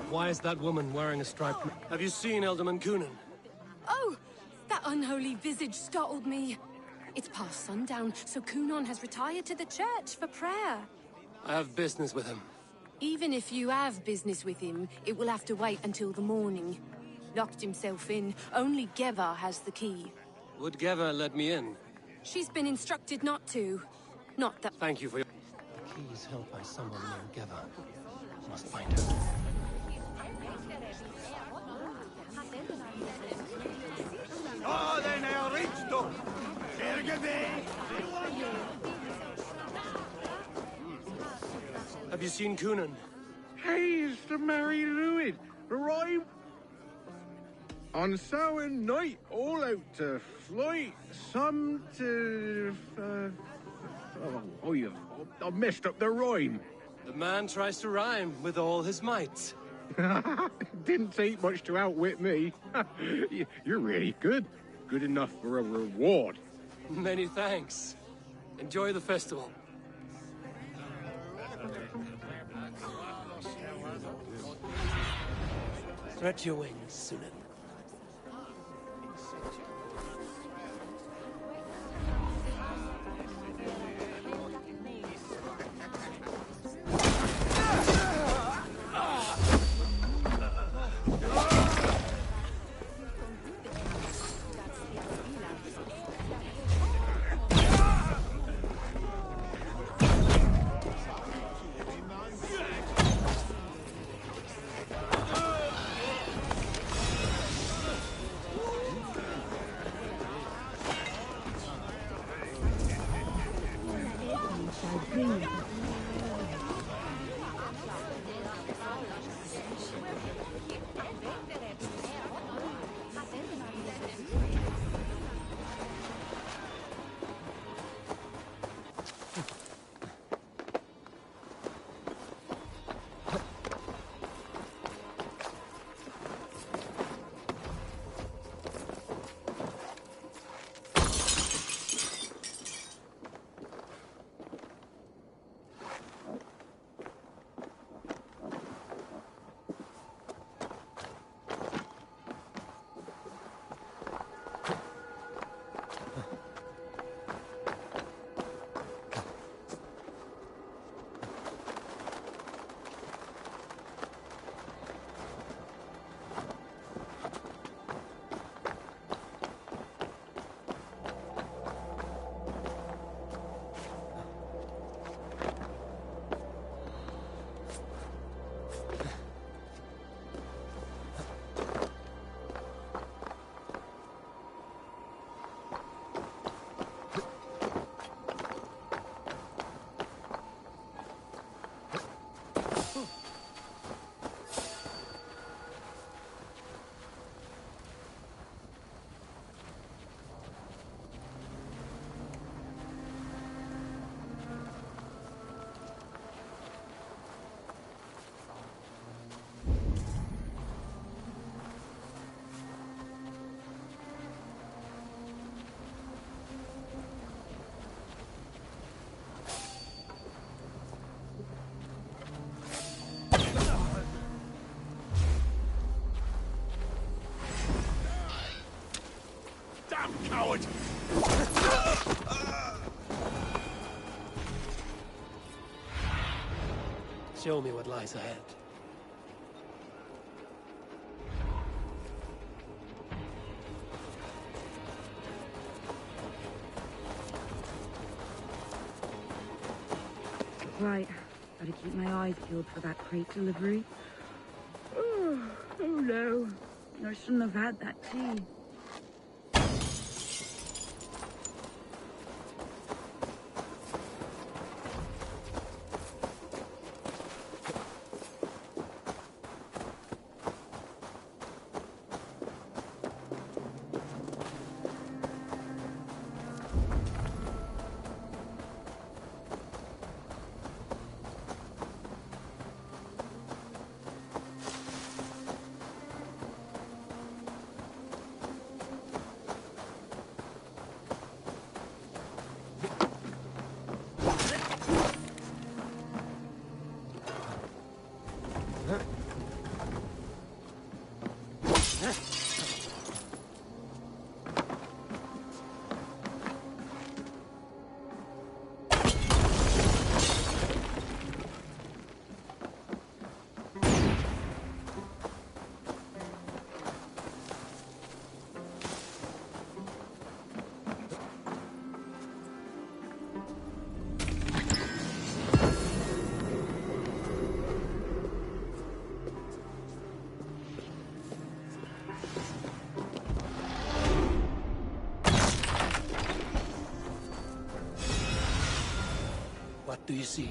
L: Why is that woman wearing a striped... Have you seen Elderman Coonan?
Q: Oh! That unholy visage startled me. It's past sundown, so Coonan has retired to the church for prayer.
L: I have business with him.
Q: Even if you have business with him, it will have to wait until the morning. Locked himself in. Only Geva has the key.
L: Would Geva let me in?
Q: She's been instructed not to. Not that...
L: Thank you for your... The key is held by someone near Geva. Must find her.
M: Oh, they now reached them.
L: Have you seen Coonan?
N: Hey, it's the Mary Louid. Arrived on Samhain night, all out to flight. Some to... I've messed up the rhyme.
L: The man tries to rhyme with all his might.
N: Didn't take much to outwit me. You're really good. Good enough for a reward.
L: Many thanks. Enjoy the festival. Stretch your wings, Sunan.
A: Coward!
B: Show me what lies ahead.
R: Right. Gotta keep my eyes peeled for that crate delivery. Oh no. I shouldn't have had that tea.
B: What do you see?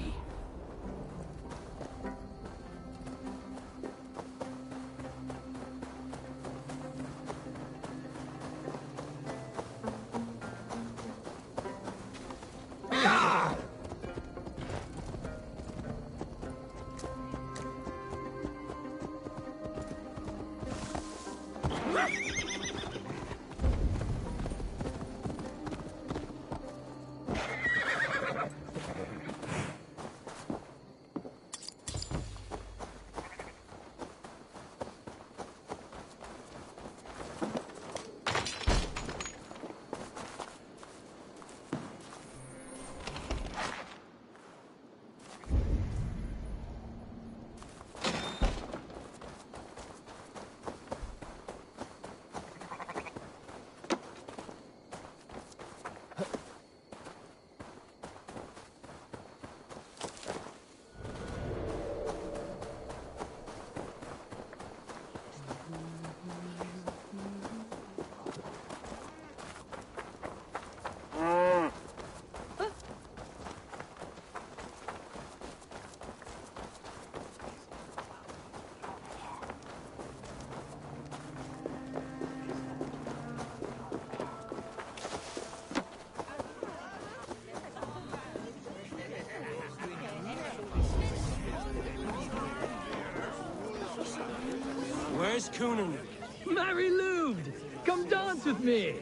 B: Where's Coonan?
S: Mary Lubed! Come dance with me!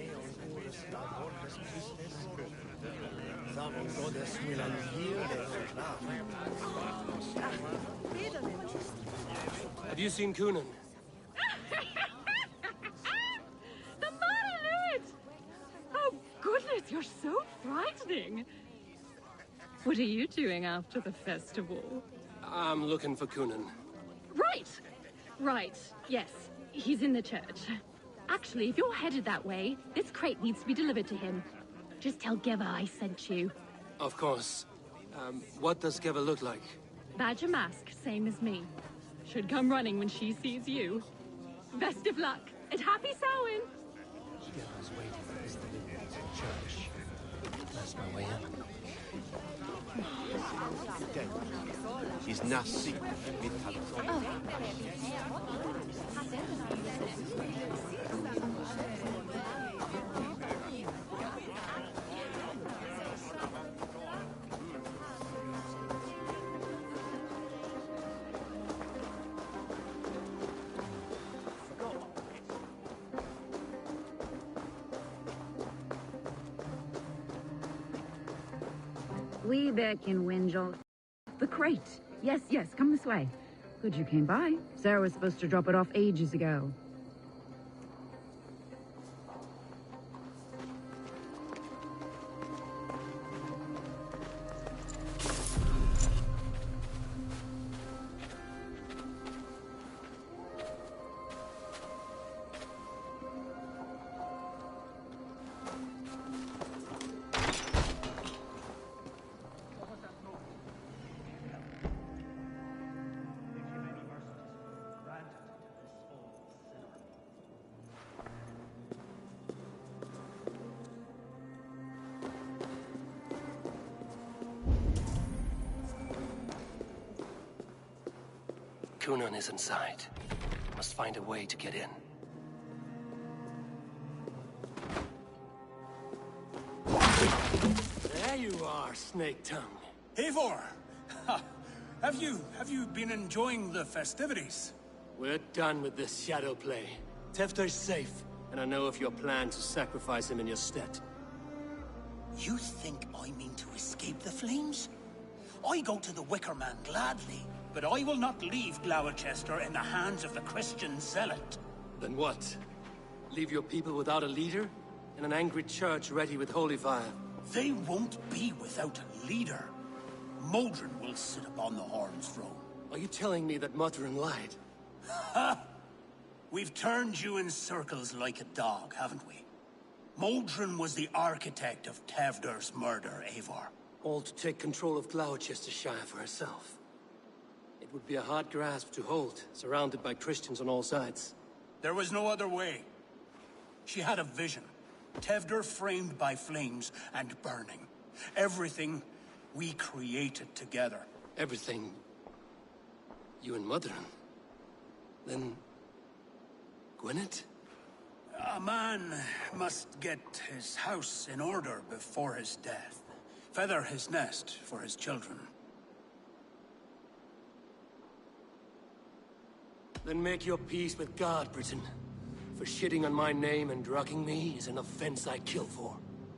B: Have you seen Coonan?
R: The Mary! Oh, goodness, you're so frightening. What are you doing after the festival?
B: I'm looking for Coonan.
R: Right. Yes, he's in the church. Actually, if you're headed that way, this crate needs to be delivered to him. Just tell Geva I sent you.
B: Of course. What does Geva look like?
R: Badger mask, same as me. Should come running when she sees you. Best of luck, and happy Samhain!
L: Geva's waiting for his delivery to the church. That's my way in.
T: He's nasty.
R: We back in Winjal. The crate. Yes, come this way. Good you came by. Sarah was supposed to drop it off ages ago.
L: Coonan is inside. Must find a way to get in.
B: There you are, Snake Tongue.
G: Eivor! Have you been enjoying the festivities?
B: We're done with this shadow play. Tefter's safe, and I know of your plan to sacrifice him in your stead.
G: You think I mean to escape the flames? I go to the Wicker Man gladly, but I will not leave Gloucester in the hands of the Christian zealot.
B: Then what? Leave your people without a leader? And an angry church ready with holy fire?
G: They won't be without a leader. Modron will sit upon the Horn's throne.
B: Are you telling me that Modron lied?
G: Ha! We've turned you in circles like a dog, haven't we? Modron was the architect of Tevder's murder, Eivor.
B: All to take control of Gloucestershire for herself. It would be a hard grasp to hold, surrounded by Christians on all sides.
G: There was no other way. She had a vision. Tevder framed by flames and burning. Everything we created together.
B: Everything? You and Modron? Then... Gwynedd?
G: A man must get his house in order before his death. Feather his nest for his children.
B: Then make your peace with God, Britain. For shitting on my name and drugging me is an offense I kill for.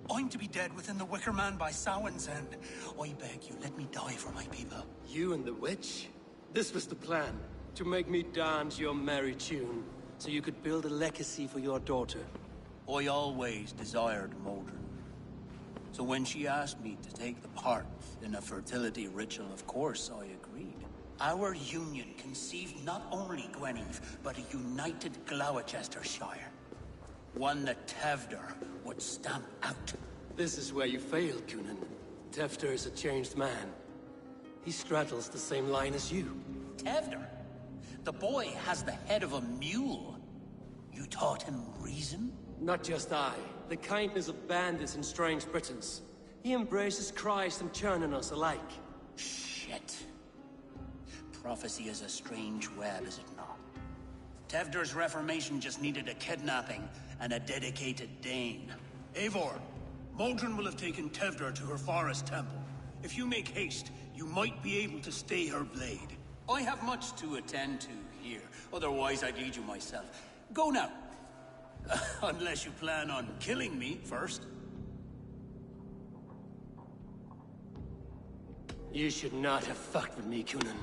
G: I'm to be dead within the Wicker Man by Samhain's end. I beg you, let me die for my people.
B: You and the witch? This was the plan. To make me dance your merry tune, so you could build a legacy for your daughter.
G: I always desired Modron. So when she asked me to take the part in a fertility ritual, of course I agreed. Our union conceived not only Gweneve, but a united Gloucestershire. One that Tevder would stamp out.
B: This is where you failed, Coonan. Tefter is a changed man. He straddles the same line as you.
G: Tevder? The boy has the head of a mule. You taught him reason?
B: Not just I. The kindness of bandits and strange Britons. He embraces Christ and churning us alike.
G: Shit. Prophecy is a strange web, is it not? Tevder's reformation just needed a kidnapping and a dedicated Dane. Eivor, Modron will have taken Tevder to her forest temple. If you make haste, you might be able to stay her blade. I have much to attend to here. Otherwise, I'd lead you myself. Go now. Unless you plan on killing me first.
B: You should not have fucked with me, Coonan.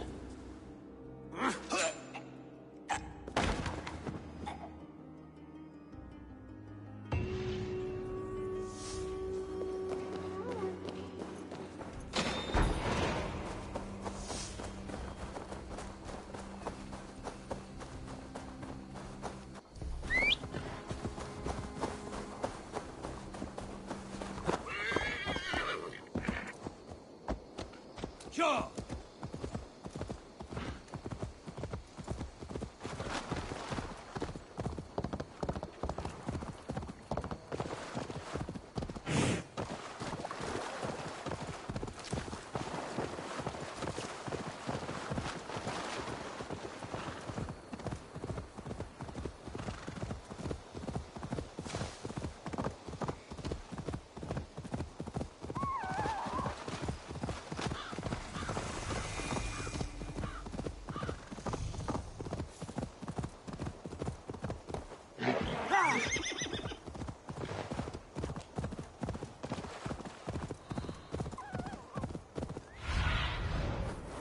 G: Sure.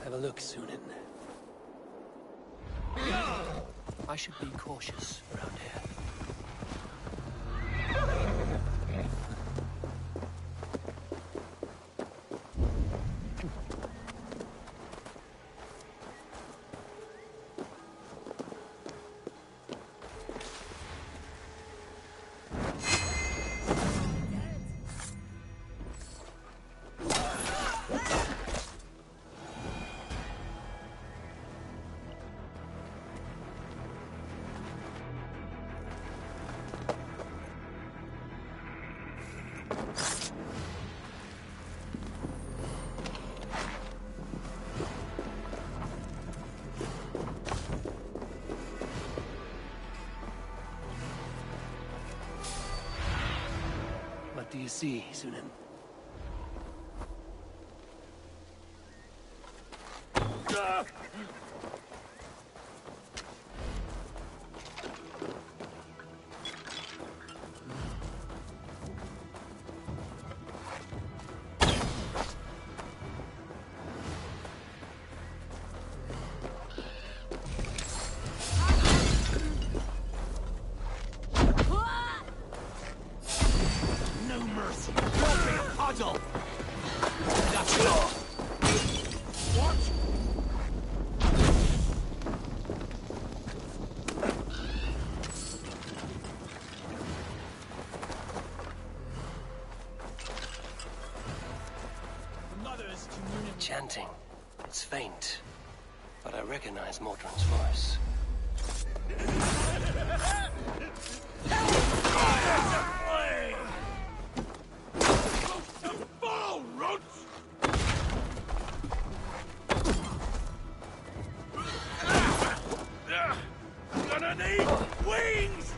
B: Have a look, Sunan.
L: I should be cautious around here.
B: What do you see, Sunan?
G: No mercy. Don't be a puddle. That's it. What?
L: Chanting. It's faint, but I recognize Mordrin's voice.
G: Follow, Runts! Gonna need wings!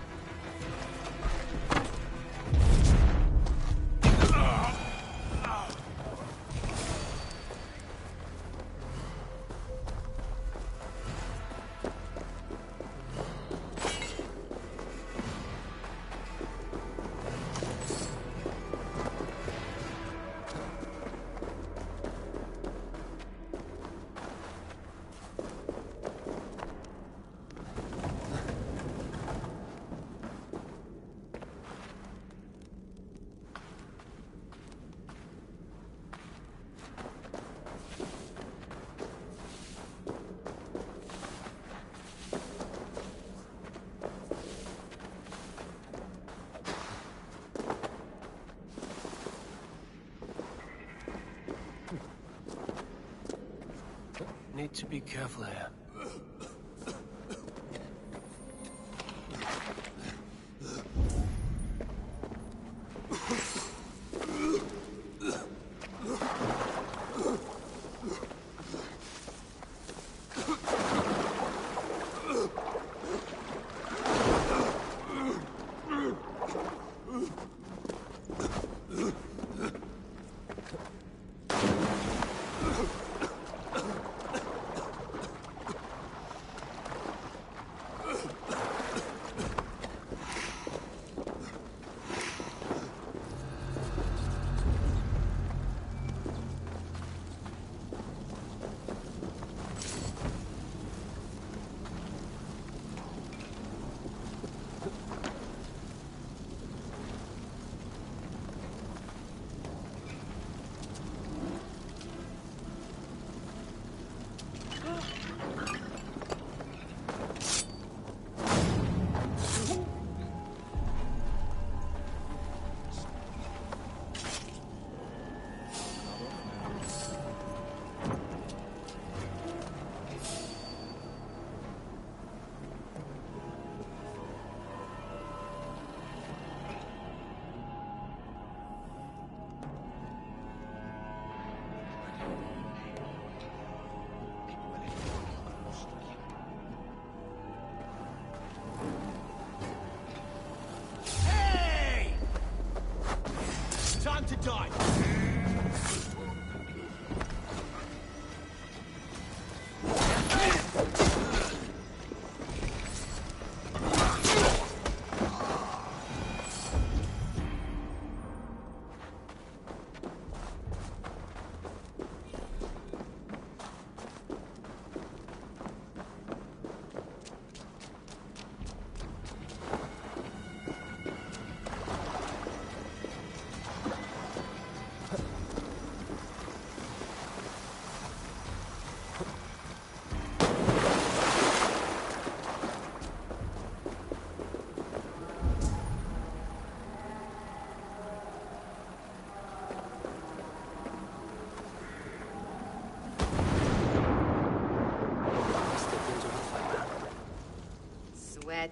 L: Need to be careful here.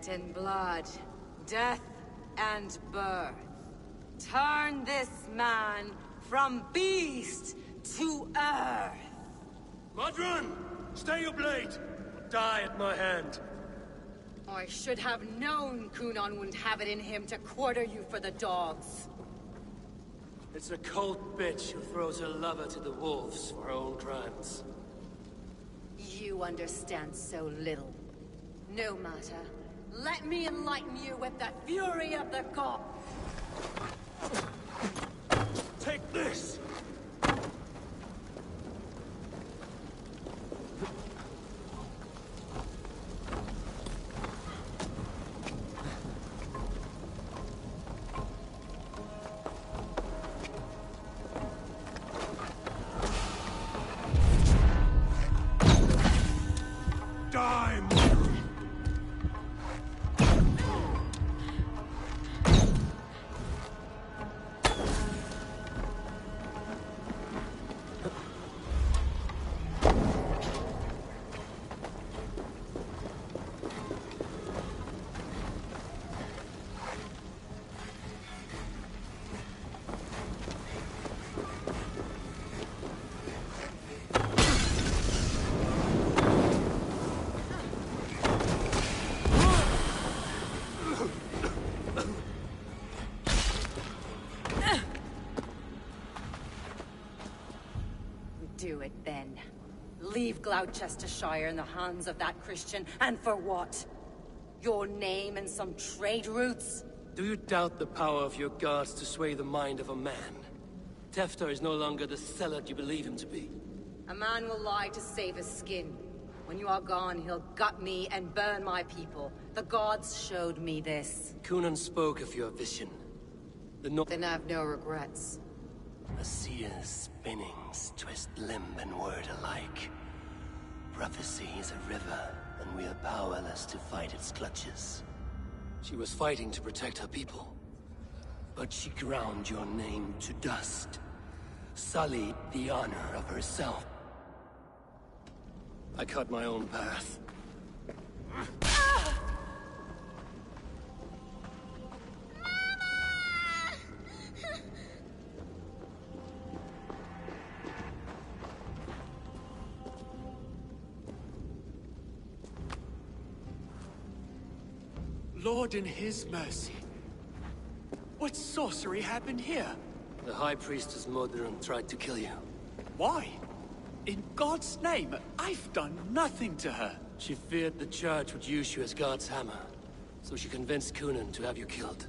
D: Sweat and blood, death and birth. Turn this man from beast to earth.
B: Modron! Stay your blade! Die at my hand.
D: I should have known Kunon wouldn't have it in him to quarter you for the dogs.
B: It's a cold bitch who throws her lover to the wolves for her own crimes.
D: You understand so little. No matter. Let me enlighten you with the fury of the god.
B: Take this!
D: Do it then. Leave Gloucestershire in the hands of that Christian, and for what? Your name and some trade routes?
B: Do you doubt the power of your guards to sway the mind of a man? Tefter is no longer the zealot you believe him to be.
D: A man will lie to save his skin. When you are gone, he'll gut me and burn my people. The gods showed me this.
B: Kunon spoke of your vision.
D: Then I have no regrets.
L: A seer's spinnings twist limb and word alike. Prophecy is a river, and we are powerless to fight its clutches.
B: She was fighting to protect her people.
L: But she ground your name to dust. Sullied the honor of herself.
B: I cut my own path.
H: Lord in his mercy. What sorcery happened here?
B: The High Priestess Modron tried to kill you.
H: Why? In God's name, I've done nothing to her.
B: She feared the Church would use you as God's hammer, so she convinced Kunon to have you killed.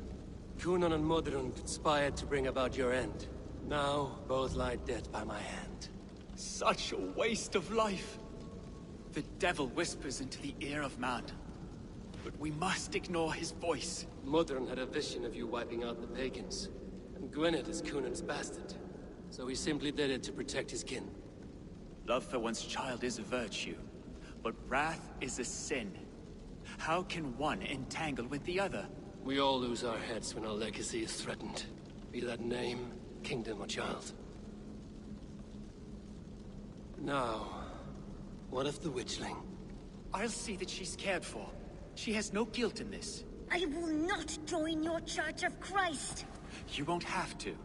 B: Kunon and Modron conspired to bring about your end. Now, both lie dead by my hand.
H: Such a waste of life. The devil whispers into the ear of man. But we must ignore his voice.
B: Modron had a vision of you wiping out the pagans. And Gwynedd is Kunon's bastard. So he simply did it to protect his kin.
H: Love for one's child is a virtue, but wrath is a sin. How can one entangle with the other?
B: We all lose our heads when our legacy is threatened. Be that name, kingdom, or child. Now, what of the witchling?
H: I'll see that she's cared for. She has no guilt in this.
K: I will not join your Church of Christ.
H: You won't have to.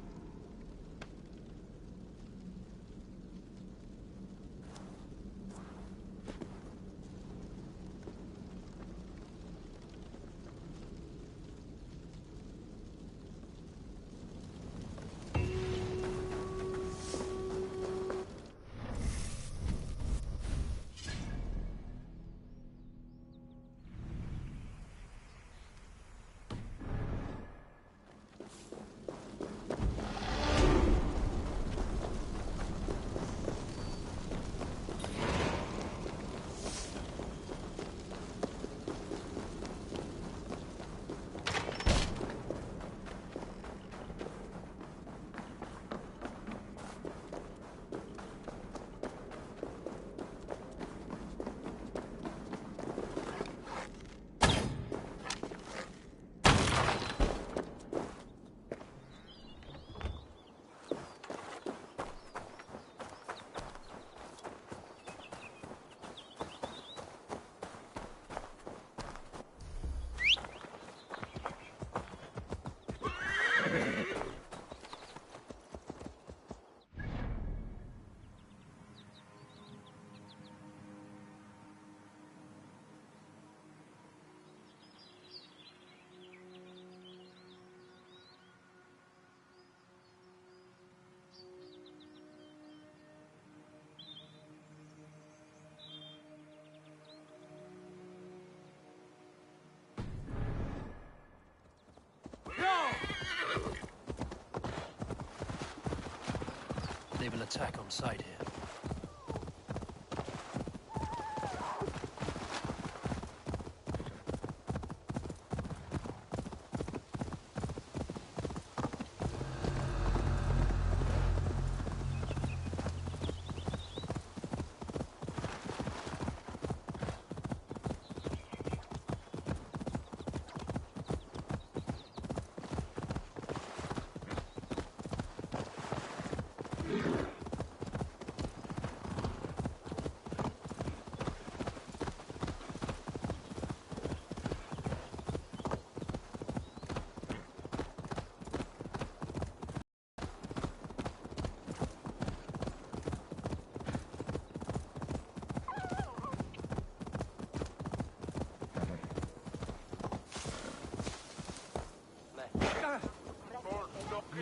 L: will attack on sight here.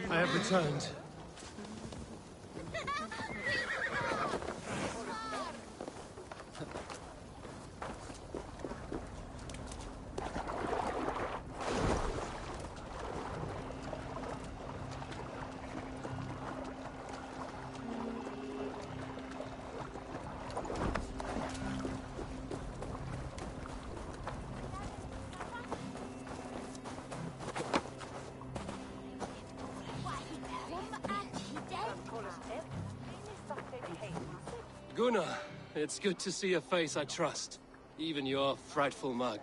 B: I have returned. Gunnar, it's good to see a face I trust. Even your frightful mug.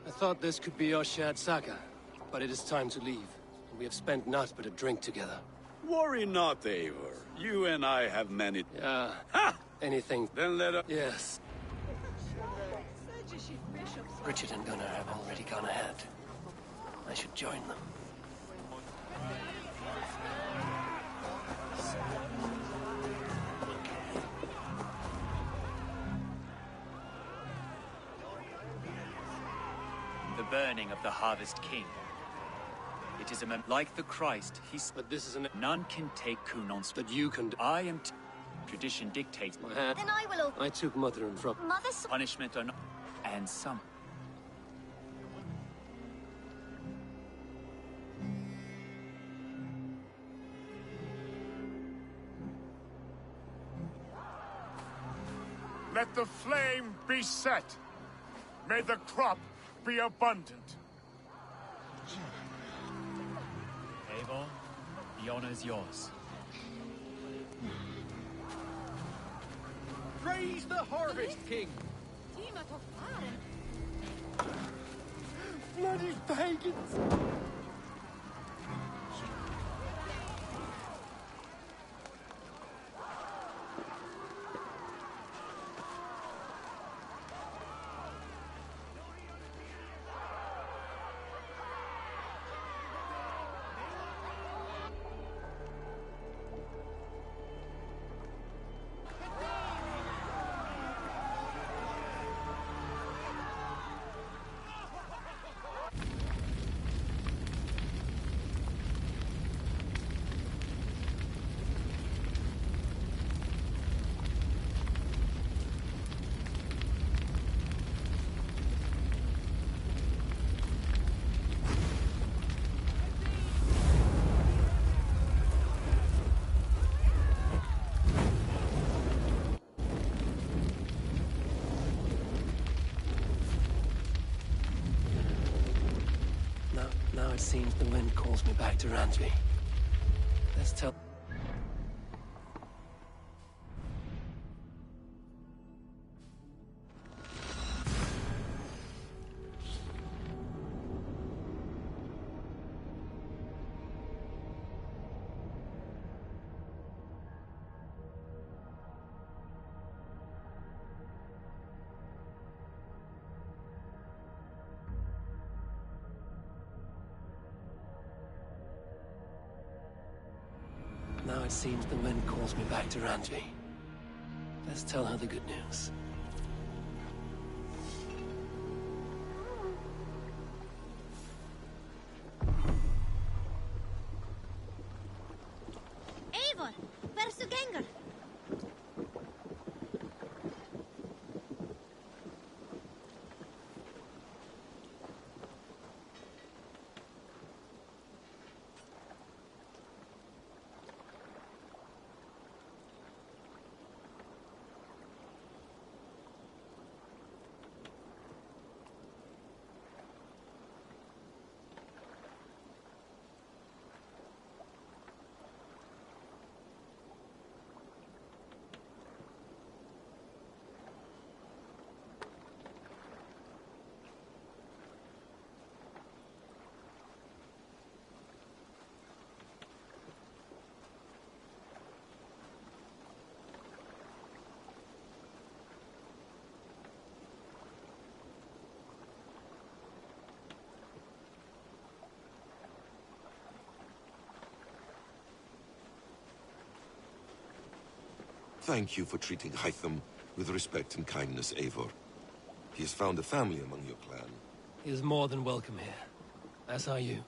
B: I thought this could be your shared saga, but it is time to leave. We have spent naught but a drink together.
A: Worry not, Eivor. You and I have many...
B: Yeah.
A: Ha!
B: Anything...
A: Then let us...
B: Yes. Richard and Gunnar have already gone ahead. I should join them.
F: The burning of the Harvest King. It is like the Christ,
B: But this is an...
F: None can take Cunon's...
B: That you can...
F: I am... Tradition dictates...
B: My hand...
K: Then I will...
B: I took Mother and from...
K: Mother's...
F: Punishment or not... And some...
M: Let the flame be set. May the crop be abundant.
F: Eivor, the honor is yours.
J: Praise the Harvest King!
M: Bloody pagans!
B: Now it seems the wind calls me back to Ransby. Let's tell... Now it seems the wind calls me back to Ransby. Let's tell her the good news.
K: Eivor, where's the Gengar?
U: thank you for treating Hytham with respect and kindness, Eivor. He has found a family among your clan.
B: He is more than welcome here. As are you.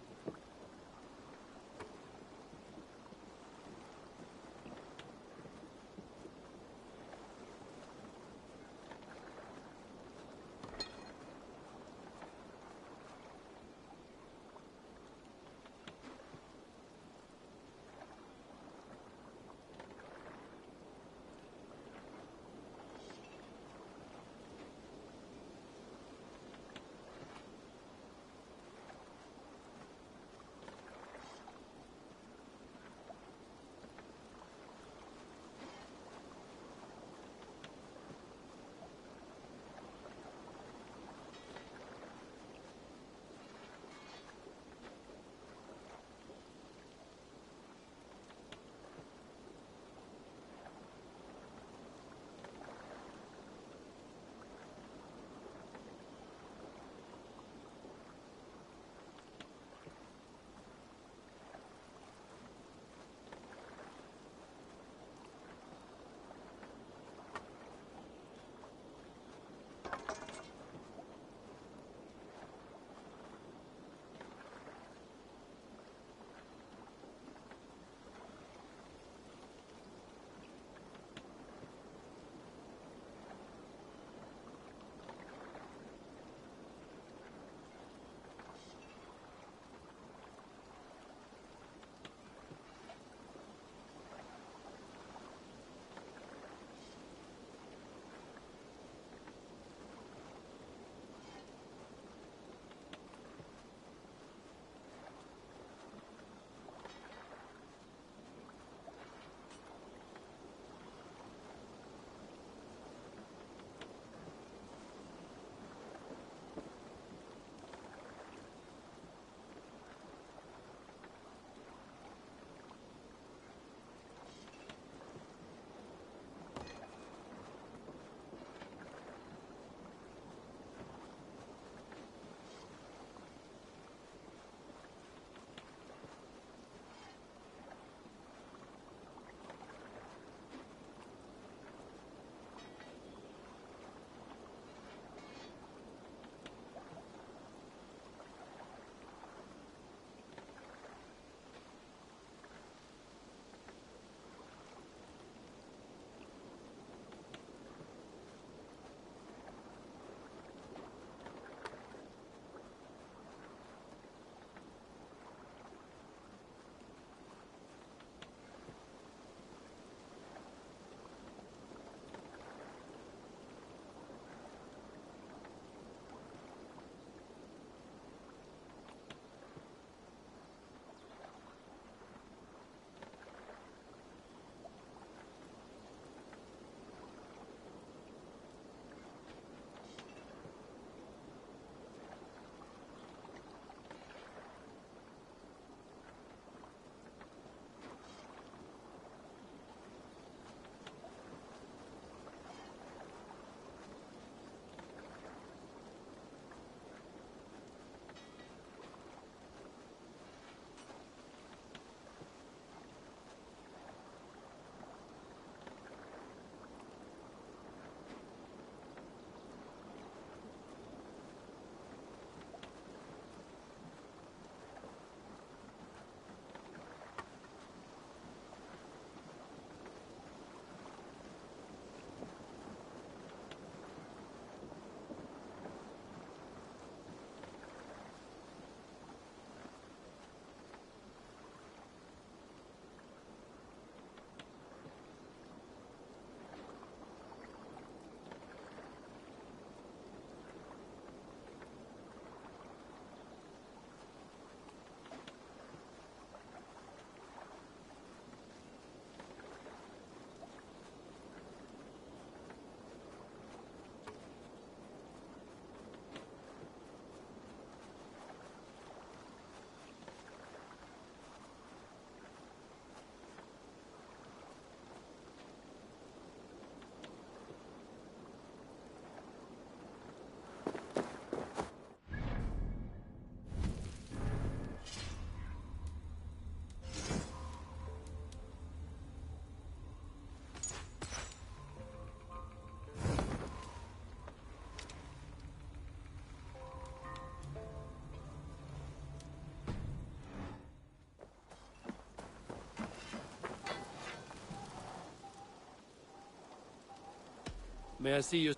B: May I see you?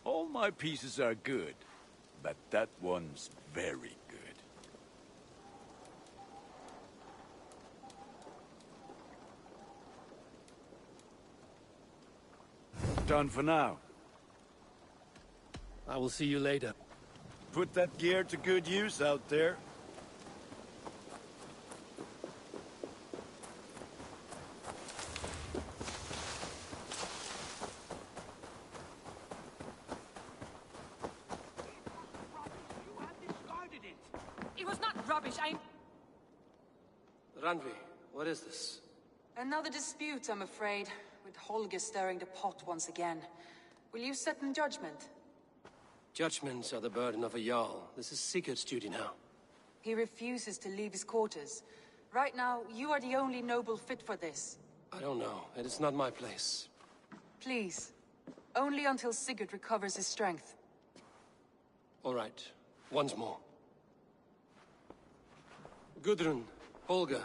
A: All my pieces are good, but that one's very good. Done for now.
B: I will see you later.
A: Put that gear to good use out there.
I: It was not rubbish,
B: Randvi, what is this?
V: Another dispute, I'm afraid, with Holger stirring the pot once again. Will you sit in judgment?
B: Judgments are the burden of a Jarl. This is Sigurd's duty now.
V: He refuses to leave his quarters. Right now, you are the only noble fit for this.
B: I don't know. It is not my place.
V: Please. Only until Sigurd recovers his strength.
B: All right. Once more. Gudrun, Holger,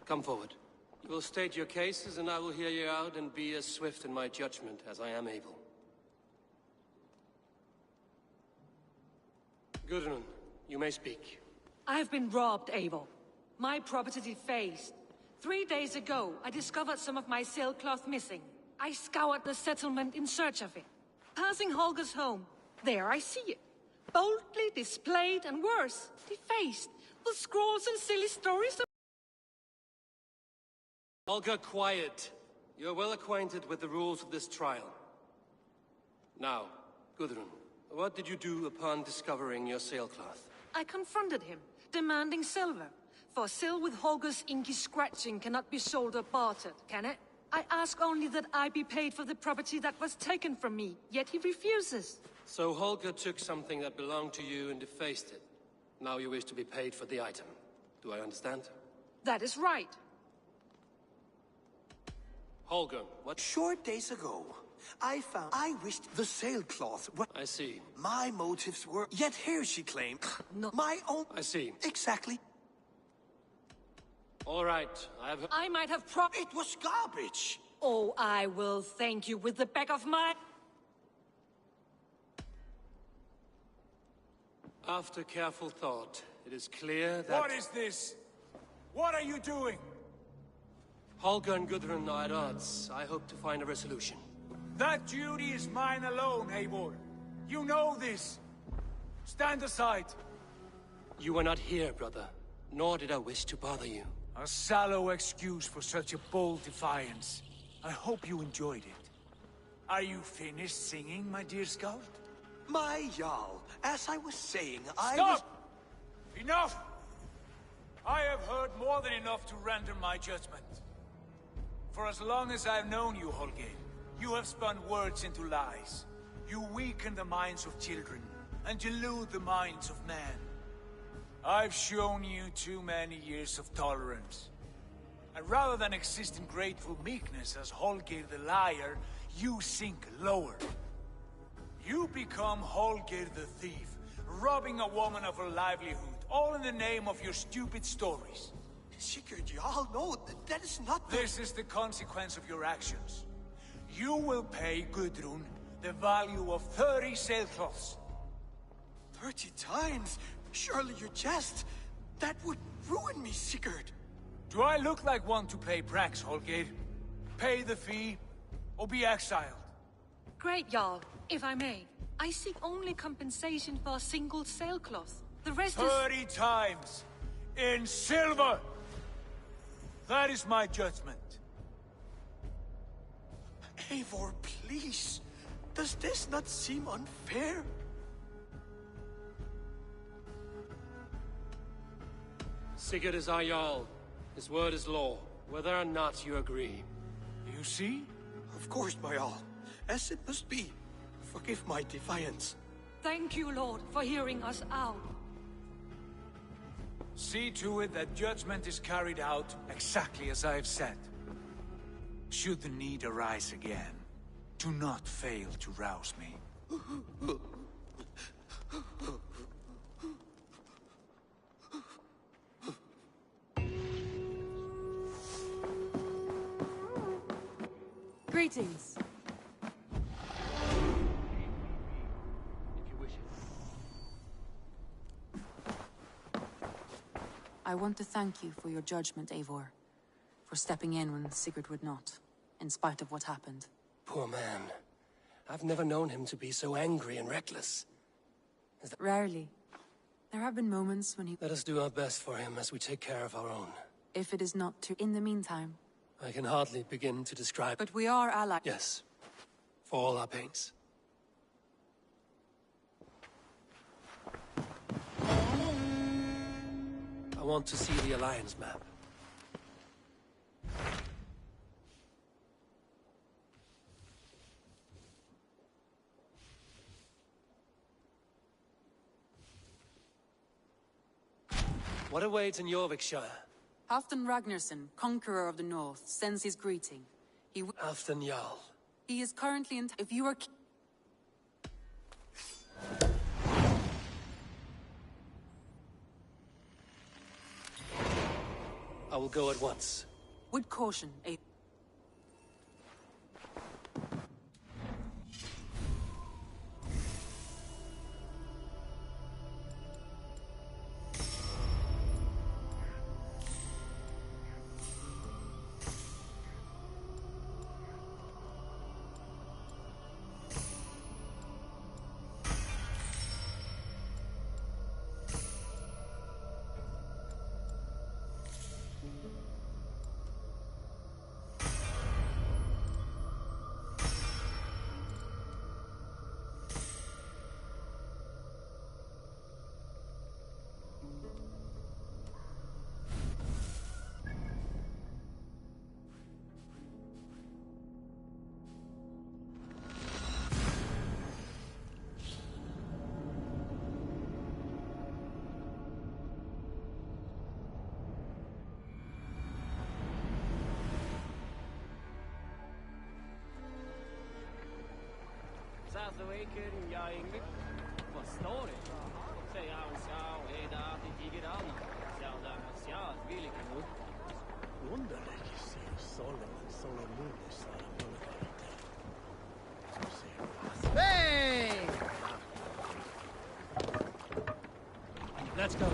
B: come forward. You will state your cases, and I will hear you out and be as swift in my judgment as I am able. Gudrun, you may speak.
I: I have been robbed, Eivor. My property defaced. 3 days ago, I discovered some of my sailcloth missing. I scoured the settlement in search of it. Passing Holger's home, there I see it. Boldly displayed and worse, defaced, with scrolls and silly stories.
B: Holger, quiet. You're well acquainted with the rules of this trial. Now, Gudrun, what did you do upon discovering your sailcloth?
I: I confronted him, demanding silver. For sil with Holger's inky scratching cannot be sold or bartered, can it? I ask only that I be paid for the property that was taken from me, yet he refuses.
B: So Holger took something that belonged to you and defaced it. Now you wish to be paid for the item. Do I understand?
I: That is right.
B: Holger, what?
W: Short days ago, I wished the sailcloth.
B: I see.
W: My motives were... Yet here she claimed...
I: No.
W: My own...
B: I see.
W: Exactly.
B: All right,
I: I might have
W: It was garbage!
I: Oh, I will thank you with the back of my...
B: After careful thought, it is clear that...
X: What is this? What are you doing?
B: Holger and Gudrun are at odds. I hope to find a resolution.
X: That duty is mine alone, Eivor. You know this. Stand aside.
B: You were not here, brother. Nor did I wish to bother you.
X: A sallow excuse for such a bold defiance. I hope you enjoyed it. Are you finished singing, my dear Scout?
W: My Jarl, as I was saying,
X: Stop! Enough! I have heard more than enough to render my judgment. For as long as I've known you, Holger, you have spun words into lies. You weaken the minds of children, and delude the minds of men. I've shown you too many years of tolerance. And rather than exist in grateful meekness as Holger the liar, you sink lower. You become Holger the thief, robbing a woman of her livelihood, all in the name of your stupid stories.
W: Sigurd, Jarl, no, that is not the...
X: This is the consequence of your actions. You will pay Gudrun the value of 30 sailcloths.
W: 30 times? Surely you jest. That would ruin me, Sigurd.
X: Do I look like one to play pranks, Holger? Pay the fee, or be exiled.
I: Great, Jarl. If I may, I seek only compensation for a single sailcloth. The rest
X: 30 times! In silver! That is my judgment.
W: Eivor, please. Does this not seem unfair?
B: Sigurd is our Jarl. His word is law, whether or not you agree.
X: You see?
W: Of course, my Jarl. As it must be. Forgive my defiance.
I: Thank you, Lord, for hearing us out.
X: See to it that judgment is carried out exactly as I have said. Should the need arise again, do not fail to rouse me.
I: Greetings.
V: I want to thank you for your judgment, Eivor. For stepping in when Sigurd would not, in spite of what happened.
B: Poor man. I've never known him to be so angry and reckless.
V: Rarely. There have been moments when he...
B: Let us do our best for him as we take care of our own.
V: If it is not too... In the meantime...
B: I can hardly begin to describe...
V: But we are allies.
B: Yes. For all our pains. I want to see the Alliance map. What awaits in Jorvikshire?
V: Halfdan Ragnarsson, conqueror of the north, sends his greeting.
B: Halfdan Jarl.
V: He is currently in... If you are...
B: I will go at once.
V: With caution,
I: Hey!
B: Let's go.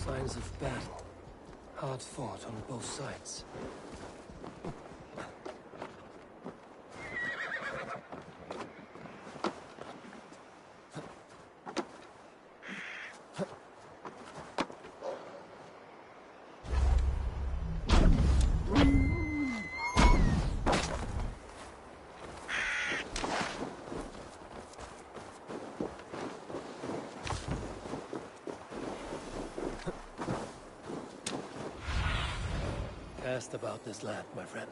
B: Signs of battle. Hard fought on both sides. best about this land, my friend.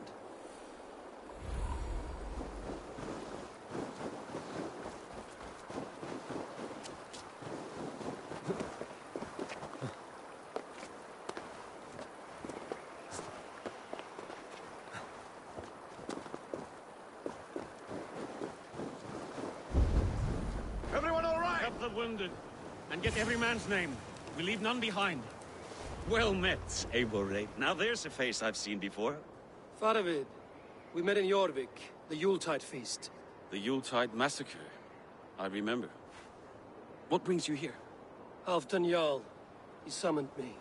C: Everyone all right? Help the wounded, and get every man's name. We leave none behind.
E: Well met, Eivor. Now there's a face I've seen before.
B: Faravid, we met in Jorvik, the Yuletide feast.
E: The Yuletide massacre. I remember. What brings you here?
B: Halfdan Jarl. He summoned me.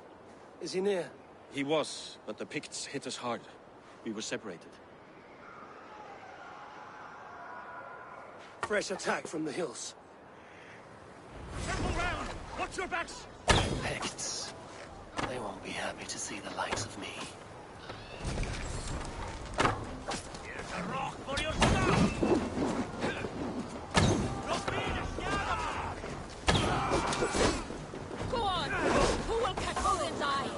B: Is he near?
E: He was, but the Picts hit us hard. We were separated.
B: Fresh attack from the hills.
C: Circle round! Watch your backs!
L: Picts. They won't be happy to see the likes of me.
C: Here's a rock for your stuff!
I: Go on! Who will catch Odin's eye?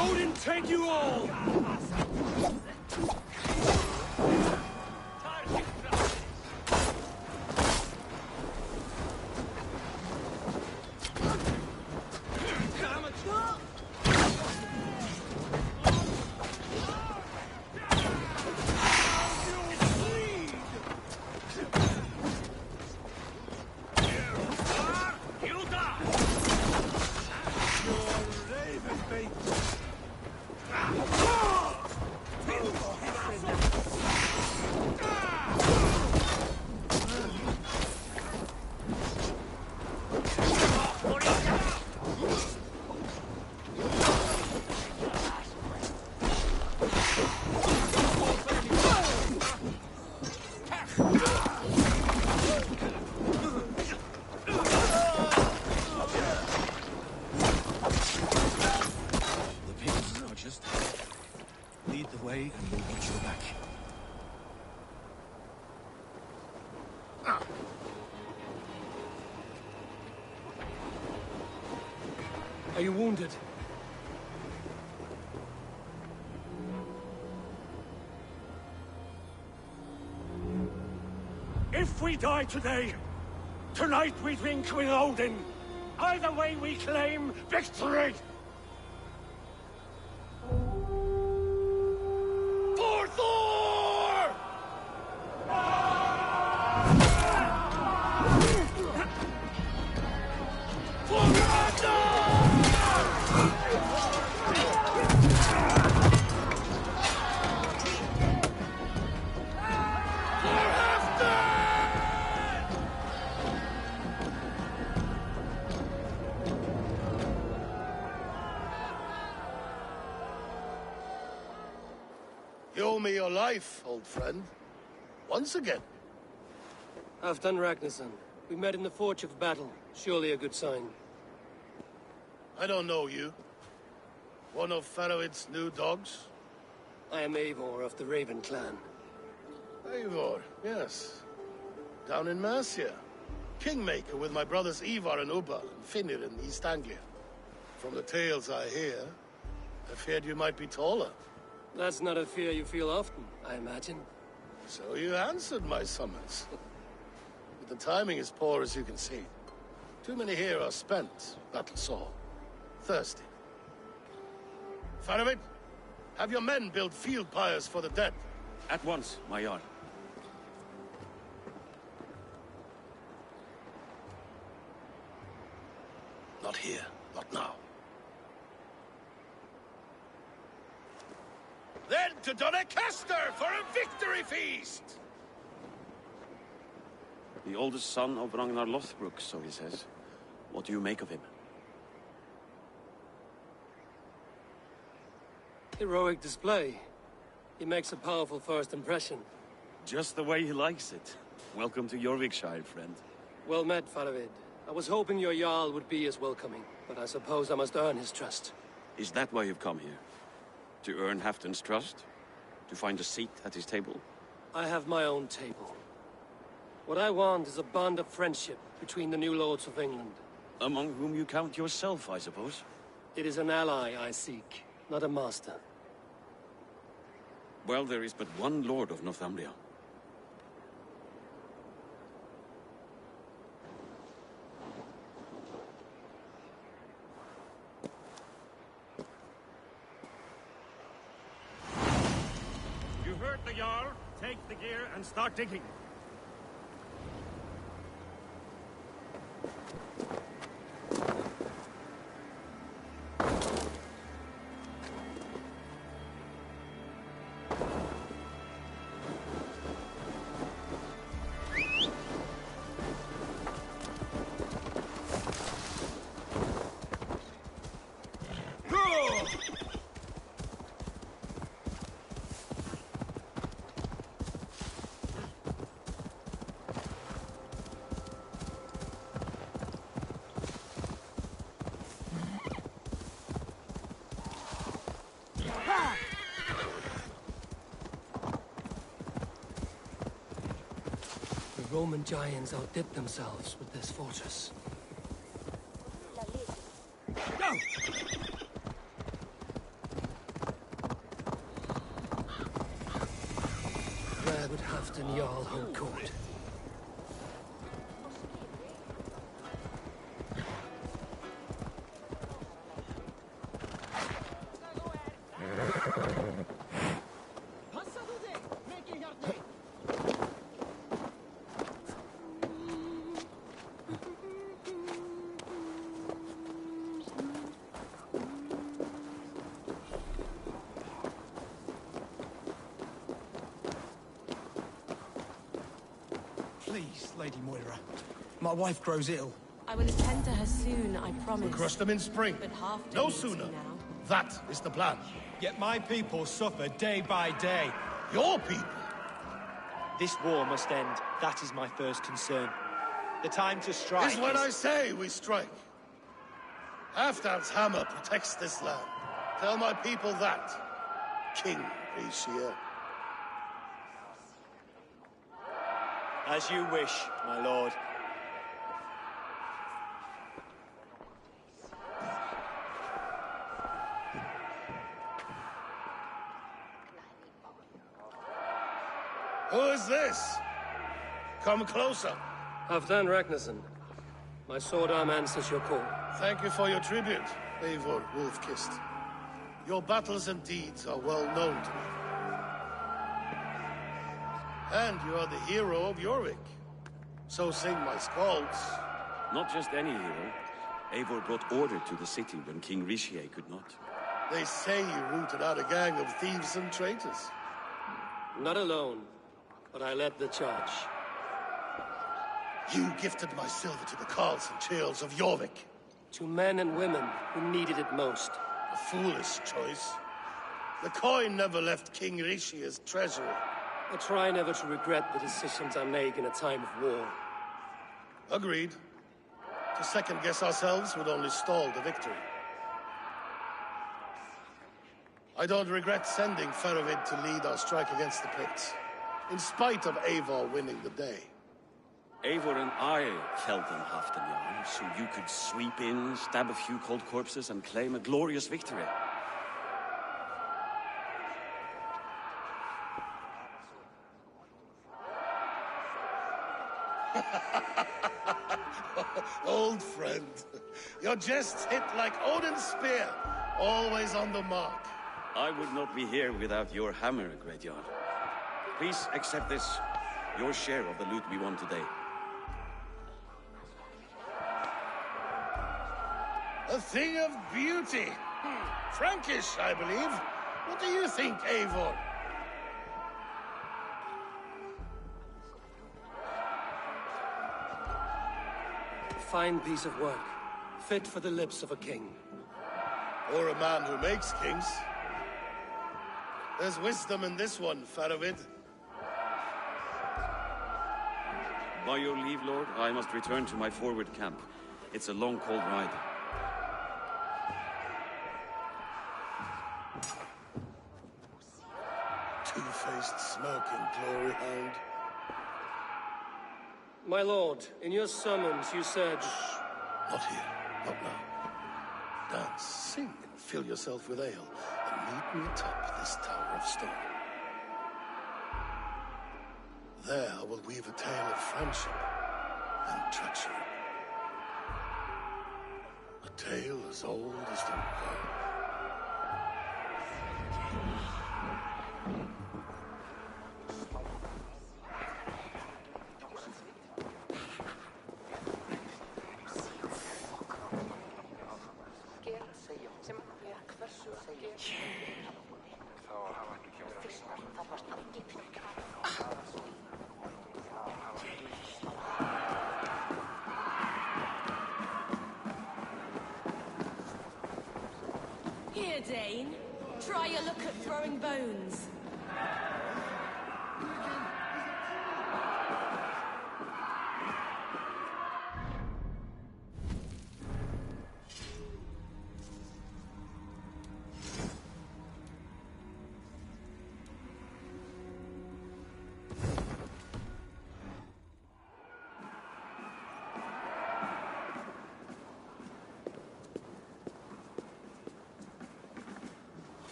C: Odin take you all!
B: Are you wounded?
C: If we die today, tonight we drink with Odin. Either way we claim victory! For Thor! For Ragnar!
O: You owe me your life, old friend. Once again.
B: Halfdan Ragnarsson. We met in the Forge of Battle. Surely a good sign.
O: I don't know you. One of Faroid's new dogs?
B: I am Eivor of the Raven clan.
O: Eivor, yes. Down in Mercia. Kingmaker with my brothers Ivar and Ubba and Finnr in East Anglia. From the tales I hear, I feared you might be taller.
B: That's not a fear you feel often, I imagine.
O: So you answered my summons. But the timing is poor, as you can see. Too many here are spent, battle sore, thirsty. Faramir, have your men build field pyres for the dead.
E: At once, my Jarl.
O: Not here, not now. Then to Doncaster for a victory feast!
E: The oldest son of Ragnar Lothbrok, so he says. What do you make of him?
B: Heroic display. He makes a powerful first impression.
E: Just the way he likes it. Welcome to Jorvikshire, friend.
B: Well met, Faravid. I was hoping your Jarl would be as welcoming, but I suppose I must earn his trust.
E: Is that why you've come here? To earn Halfdan's trust? To find a seat at his table?
B: I have my own table. What I want is a bond of friendship between the new lords of England.
E: Among whom you count yourself, I suppose?
B: It is an ally I seek, not a master.
E: Well, there is but one Lord of Northumbria.
C: You heard the Jarl. Take the gear and start digging.
B: The Roman giants outdid themselves with this fortress. Where would Halfdan Jarl hold court?
J: Please, Lady Moira. My wife grows ill.
N: I will attend to her soon, I promise.
O: We crush them in spring.
N: But half
O: No sooner.
N: now.
O: That is the plan.
P: Yet my people suffer day by day.
O: Your people?
P: This war must end. That is my first concern. The time to strike
O: Is when I say we strike. Halfdan's hammer protects this land. Tell my people that, King Rishia.
P: As you wish, my lord.
O: Who is this? Come closer.
B: Halfdan Ragnarsson. My sword arm answers your call.
O: Thank you for your tribute, Eivor Wolf-Kissed. Your battles and deeds are well known to me. And you are the hero of Jorvik. So sing my skalds.
E: Not just any hero. Eivor brought order to the city when King Rishie could not.
O: They say you rooted out a gang of thieves and traitors.
B: Not alone, but I led the charge.
O: You gifted my silver to the carls and churls of Jorvik.
B: To men and women who needed it most.
O: A foolish choice. The coin never left King Rishia's treasury.
B: I try never to regret the decisions I make in a time of war.
O: Agreed. To second-guess ourselves would only stall the victory. I don't regret sending Faravid to lead our strike against the Picts, in spite of Eivor winning the day.
E: Eivor and I felled them Halfdan Jarl, so you could sweep in, stab a few cold corpses, and claim a glorious victory.
O: Old friend, your jests hit like Odin's spear, always on the mark.
E: I would not be here without your hammer, Great Jarl. Please accept this, your share of the loot we won today.
O: A thing of beauty. Frankish, I believe. What do you think, Eivor?
B: Fine piece of work. Fit for the lips of a king.
O: Or a man who makes kings. There's wisdom in this one, Faravid.
E: By your leave, Lord, I must return to my forward camp. It's a long, cold ride.
O: Two-faced smirking glory hound.
B: My lord, in your summons you said...
O: Not here. Not now. Dance, sing, and fill yourself with ale, and meet me atop this tower of stone. There I will weave a tale of friendship and treachery. A tale as old as the world.
N: Here, Dane. Try your luck at throwing bones.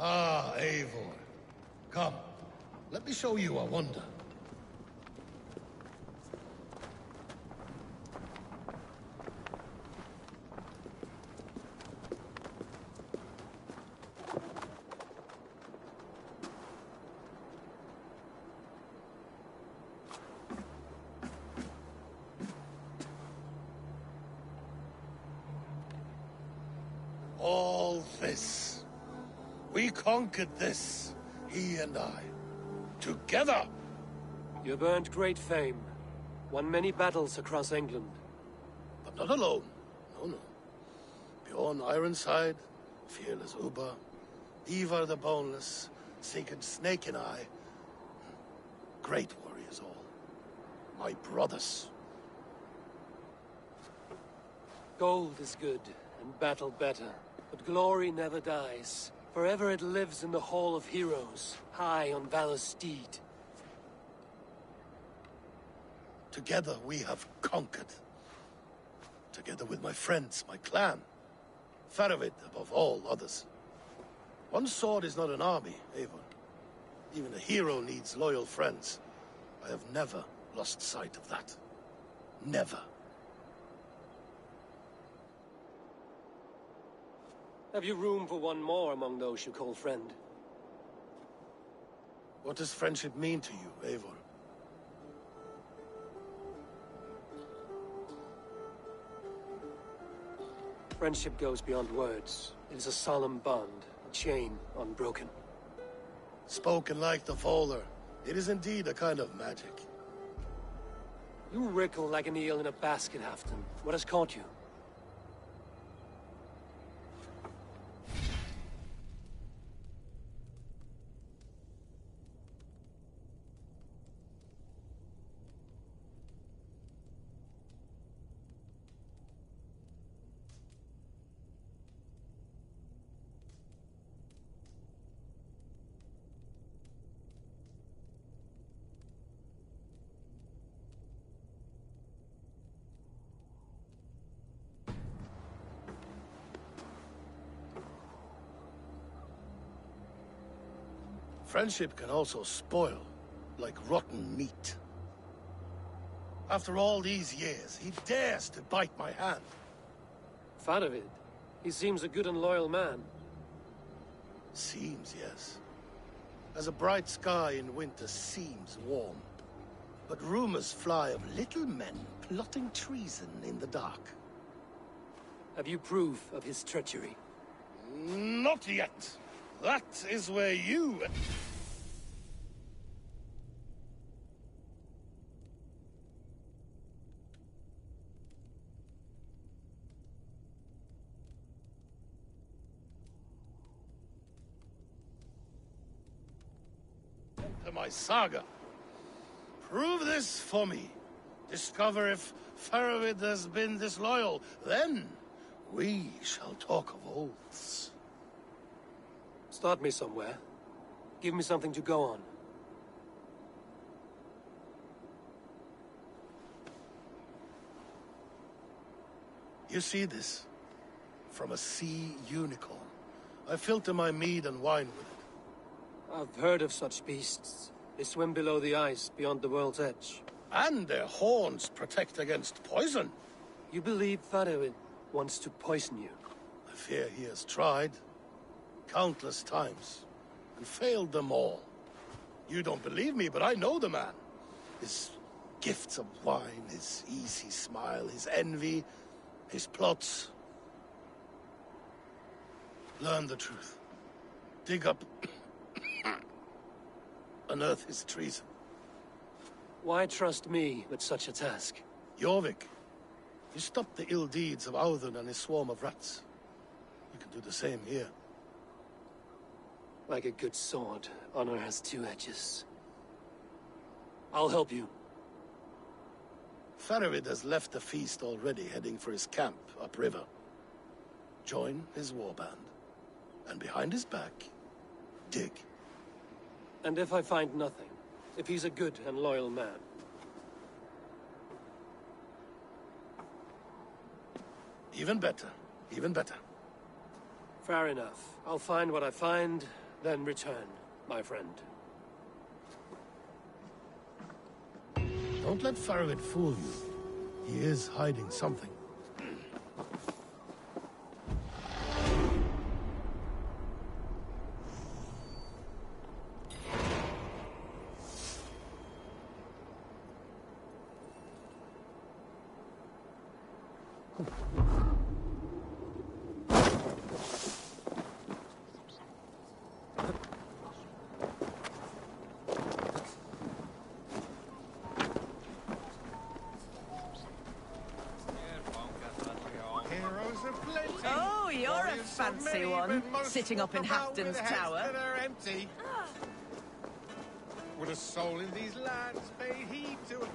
O: Ah, Eivor. Come, let me show you a wonder. All this. We conquered this, he and I. Together!
B: You've earned great fame. Won many battles across England.
O: But not alone. No, no. Bjorn Ironside, fearless Uber, Ivar the Boneless, Sigurd Snake and I. Great warriors all. My brothers.
B: Gold is good, and battle better. But glory never dies. Forever it lives in the Hall of Heroes, high on Valor's steed.
O: Together we have conquered. Together with my friends, my clan. Faravid above all others. One sword is not an army, Eivor. Even a hero needs loyal friends. I have never lost sight of that. Never.
B: Have you room for one more among those you call friend?
O: What does friendship mean to you, Eivor?
B: Friendship goes beyond words. It is a solemn bond, a chain unbroken.
O: Spoken like the Volar, it is indeed a kind of magic.
B: You wriggle like an eel in a basket, Halfton. What has caught you?
O: Friendship can also spoil, like rotten meat. After all these years, he dares to bite my hand.
B: Faravid? He seems a good and loyal man.
O: Seems, yes. As a bright sky in winter seems warm. But rumors fly of little men plotting treason in the dark.
B: Have you proof of his treachery?
O: Not yet. That is where you... to my saga. Prove this for me. Discover if Faravid has been disloyal. Then we shall talk of oaths.
B: Start me somewhere. Give me something to go on.
O: You see this? From a sea unicorn. I filter my mead and wine with it.
B: I've heard of such beasts. They swim below the ice, beyond the world's edge.
O: And their horns protect against poison.
B: You believe Faravid wants to poison you?
O: I fear he has tried. Countless times. And failed them all. You don't believe me, but I know the man. His gifts of wine, his easy smile, his envy, his plots. Learn the truth. Dig up... unearth his treason.
B: Why trust me with such a task?
O: Jorvik, you stopped the ill deeds of Audun and his swarm of rats. You can do the same here.
B: Like a good sword, honor has two edges. I'll help you.
O: Faravid has left the feast already, heading for his camp upriver. Join his warband. And behind his back, dig.
B: And if I find nothing? If he's a good and loyal man?
O: Even better. Even better.
B: Fair enough. I'll find what I find, then return, my friend.
O: Don't let Faravid fool you. He is hiding something.
Q: Oh, you're a fancy one, sitting up in Hafton's tower.
R: Empty. Would a soul in these lands pay heed to it?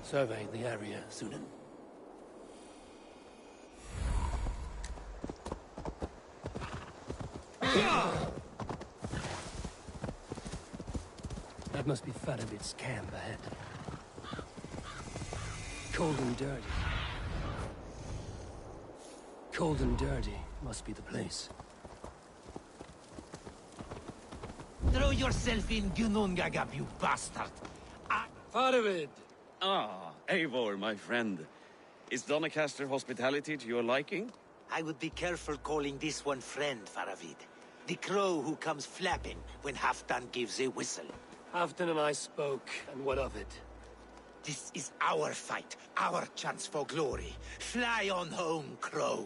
B: Survey the area, Sunan. That must be Faravid's camp ahead. Cold and dirty. Cold and dirty must be the place.
D: Throw yourself in Gunungagap, you bastard!
B: Faravid!
E: Ah, Eivor, my friend. Is Doncaster hospitality to your liking?
D: I would be careful calling this one friend, Faravid. The crow who comes flapping when Halfdan gives a whistle.
B: Halfdan and I spoke, and what of it?
D: This is our fight, our chance for glory. Fly on home, crow.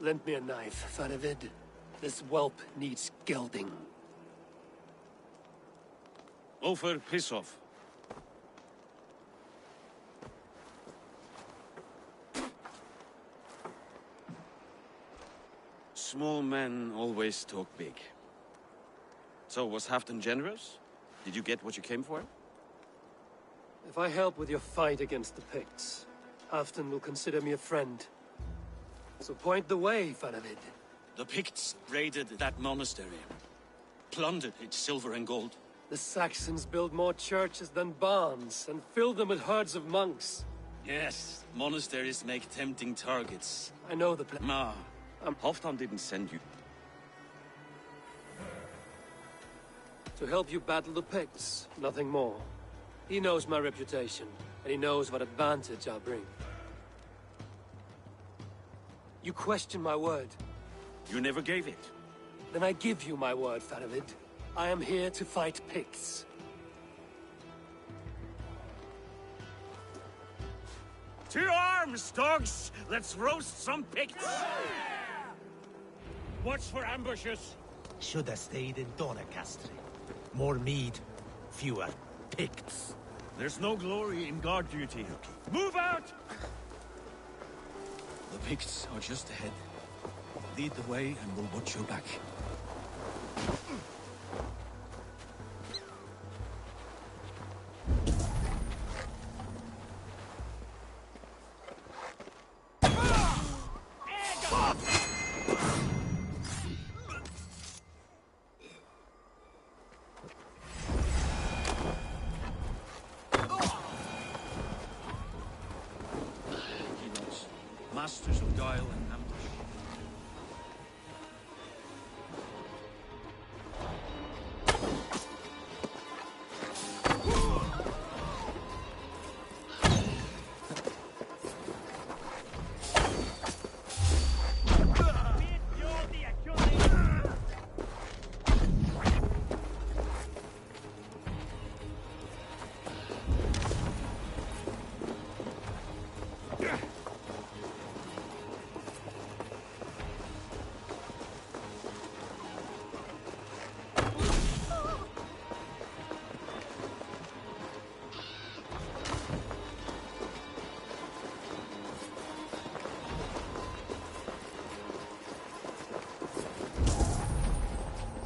B: Lend me a knife, Faravid. This whelp needs gelding.
E: Ofer, piss off. Small men always talk big. So, was Halfdan generous? Did you get what you came for?
B: If I help with your fight against the Picts, Halfdan will consider me a friend. So point the way, Faravid.
E: The Picts raided that monastery. Plundered its silver and gold.
B: The Saxons build more churches than barns, and fill them with herds of monks.
E: Yes, monasteries make tempting targets.
B: I know the plan.
E: Nah, Halfdan didn't send you.
B: To help you battle the Picts, nothing more. He knows my reputation, and he knows what advantage I'll bring. You question my word.
E: You never gave it.
B: Then I give you my word, Faravid. I am here to fight Picts.
C: To arms, dogs! Let's roast some Picts! Watch for ambushes.
D: Should have stayed in Doncaster. More mead, fewer Picts.
E: There's no glory in guard duty.
C: Move out!
E: The Picts are just ahead. Lead the way and we'll watch your back. Masters of guile and ambush.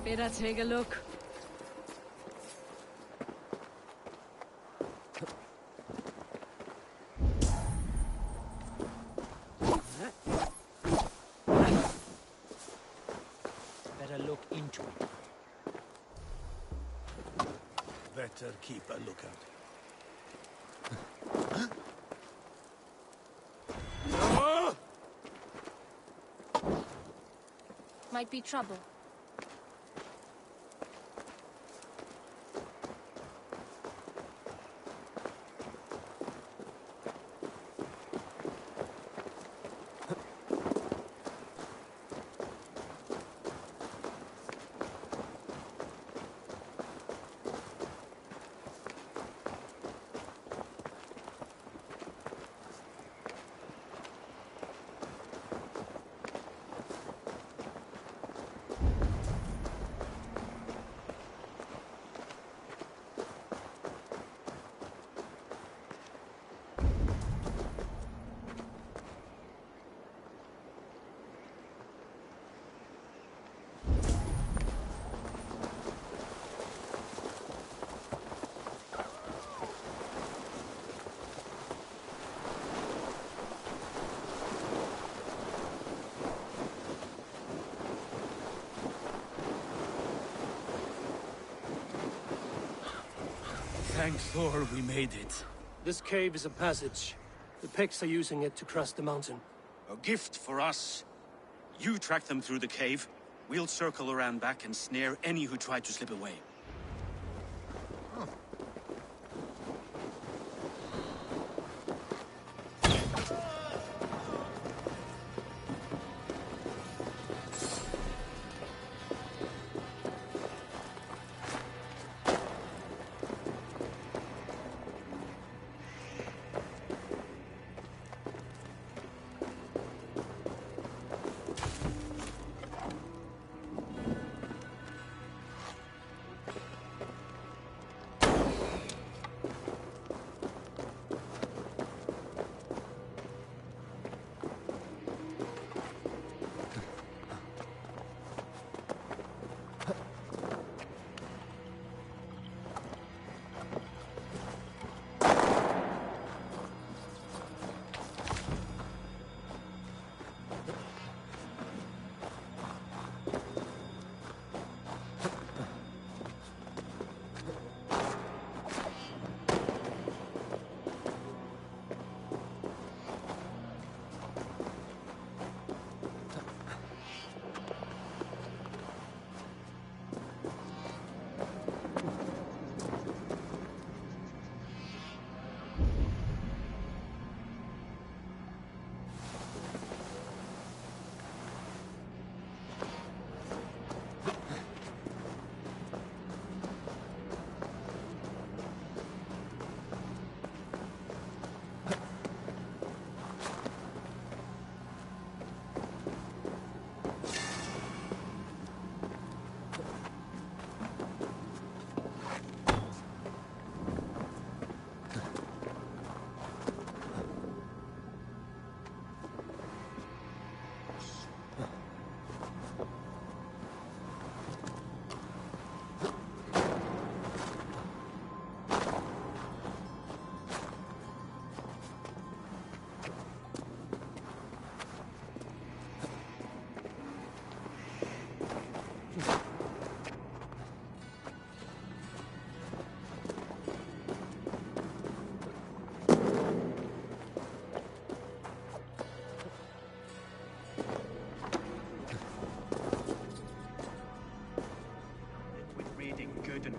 I: Better take a look.
D: Better look into it.
C: Better keep a lookout.
K: Might be trouble.
C: Thank Thor we made it.
B: This cave is a passage. The Picts are using it to cross the mountain.
E: A gift for us. You track them through the cave. We'll circle around back and snare any who try to slip away.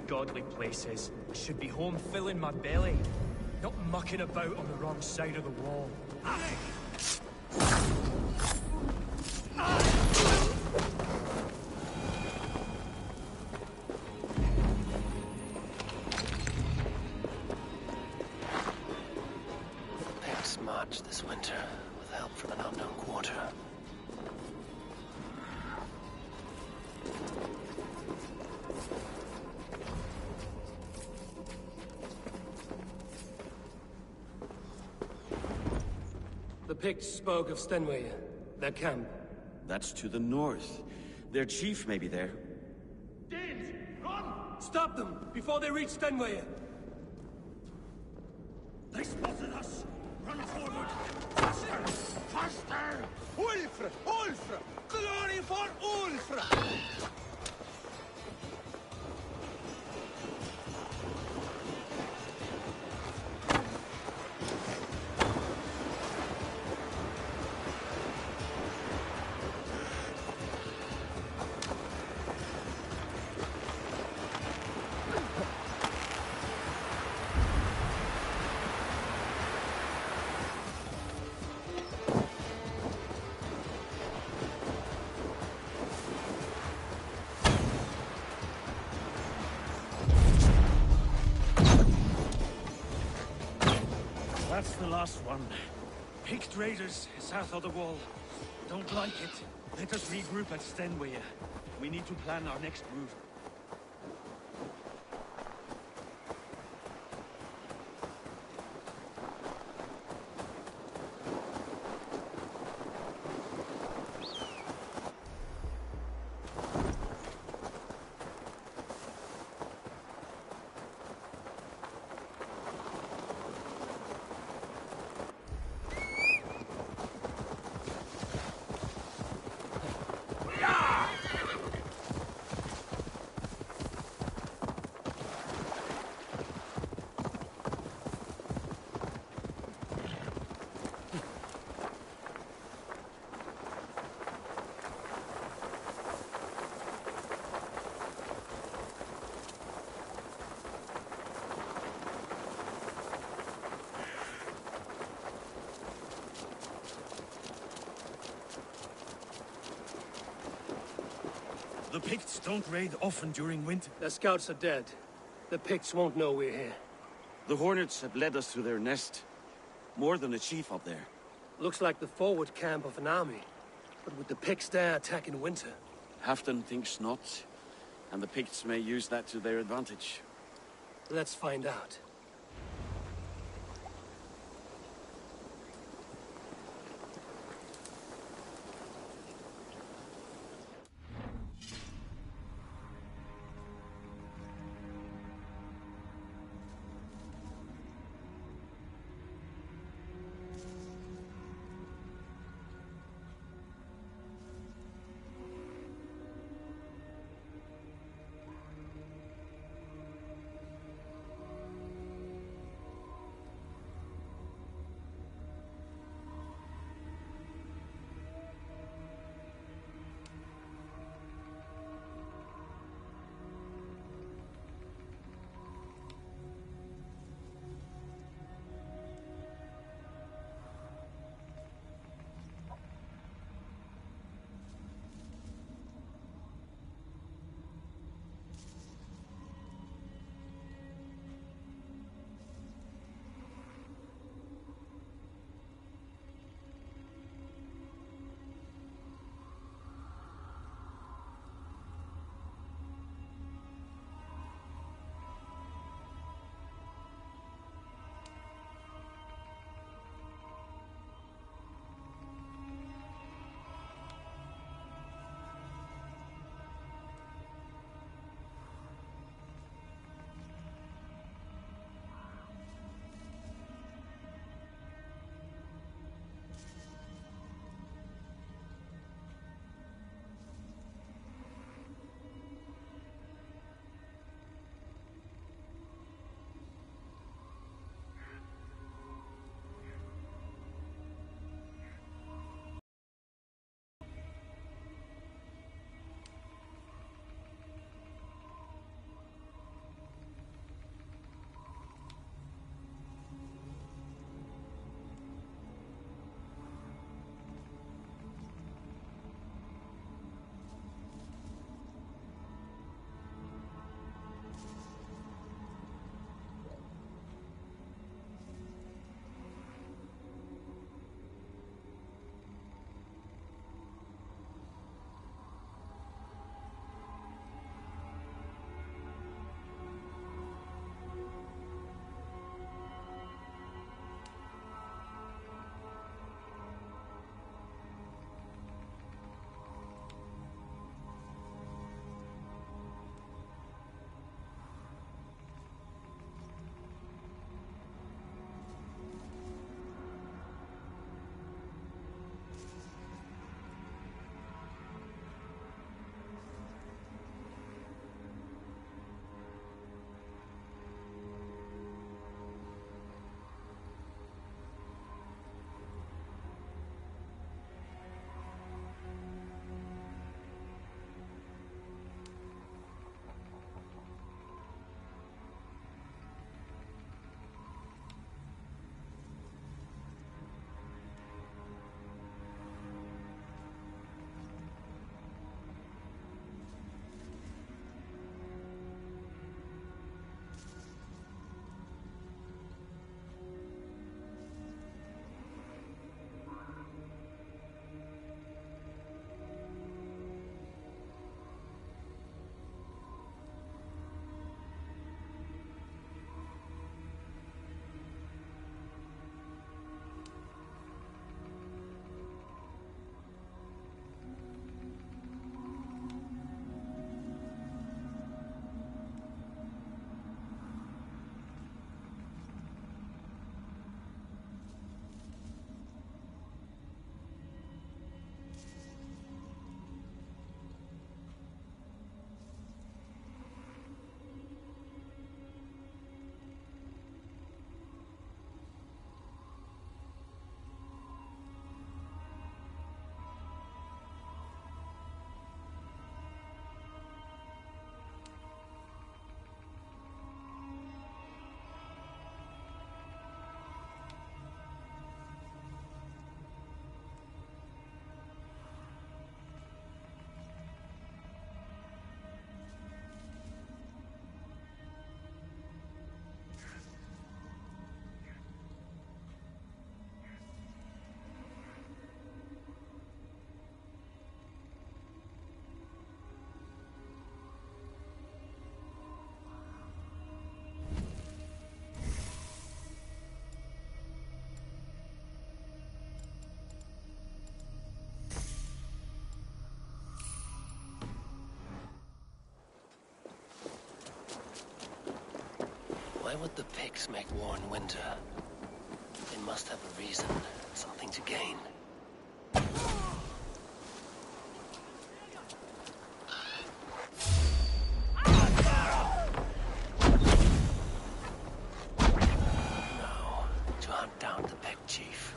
P: Godly places. I should be home filling my belly, not mucking about on the wrong side of the wall.
L: Picts march this winter with help from an unknown quarter.
B: The Picts spoke of Stenway, their camp.
E: That's to the north. Their chief may be there.
B: Danes, run! Stop them before they reach Stenway.
C: They spotted us! Run forward! Faster! Faster! Ulfr! Ulfr! Glory for Ulfr! That's the last one. Picked raiders south of the wall. Don't like it. Let us regroup at Stenway. We need to plan our next move. The Picts don't raid often during winter.
B: Their scouts are dead. The Picts won't know we're here.
E: The Hornets have led us to their nest. More than a chief up there.
B: Looks like the forward camp of an army. But would the Picts dare attack in winter?
E: Halfdan thinks not. And the Picts may use that to their advantage.
B: Let's find out.
L: Why would the Picts make war in winter? They must have a reason, something to gain. Now, to hunt down the Pict chief.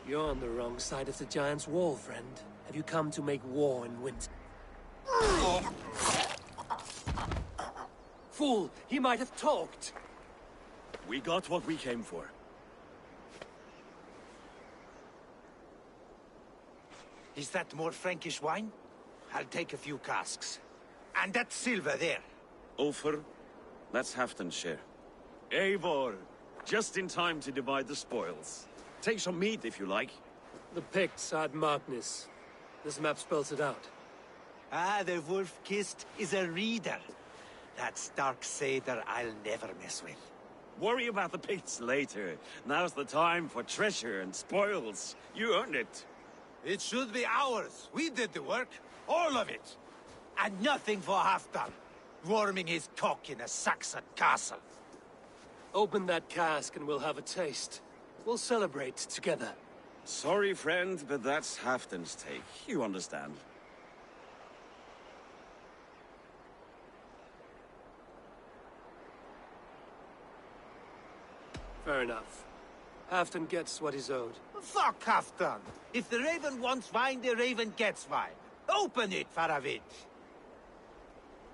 B: You're on the wrong side of the Giant's Wall, friend. Have you come to make war in winter? fool! He might have talked!
E: We got what we came for.
D: Is that more Frankish wine? I'll take a few casks. And that silver there.
E: Ulfr, that's Halfdan's share. Eivor, just in time to divide the spoils. Take some meat if you like.
B: The Picts had Magnus. This map spells it out.
D: Ah, the wolf-kissed is a reader. That stark satyr I'll never mess with.
E: Worry about the Picts later. Now's the time for treasure and spoils. You earned it.
D: It should be ours. We did the work. All of it. And nothing for Halfdan, warming his cock in a Saxon castle.
B: Open that cask and we'll have a taste. We'll celebrate together.
E: Sorry, friend, but that's Halfdan's take. You understand.
B: Fair enough. Halfdan gets what he's owed.
D: Fuck Halfdan! If the Raven wants wine, the Raven gets wine. Open it, Faravid!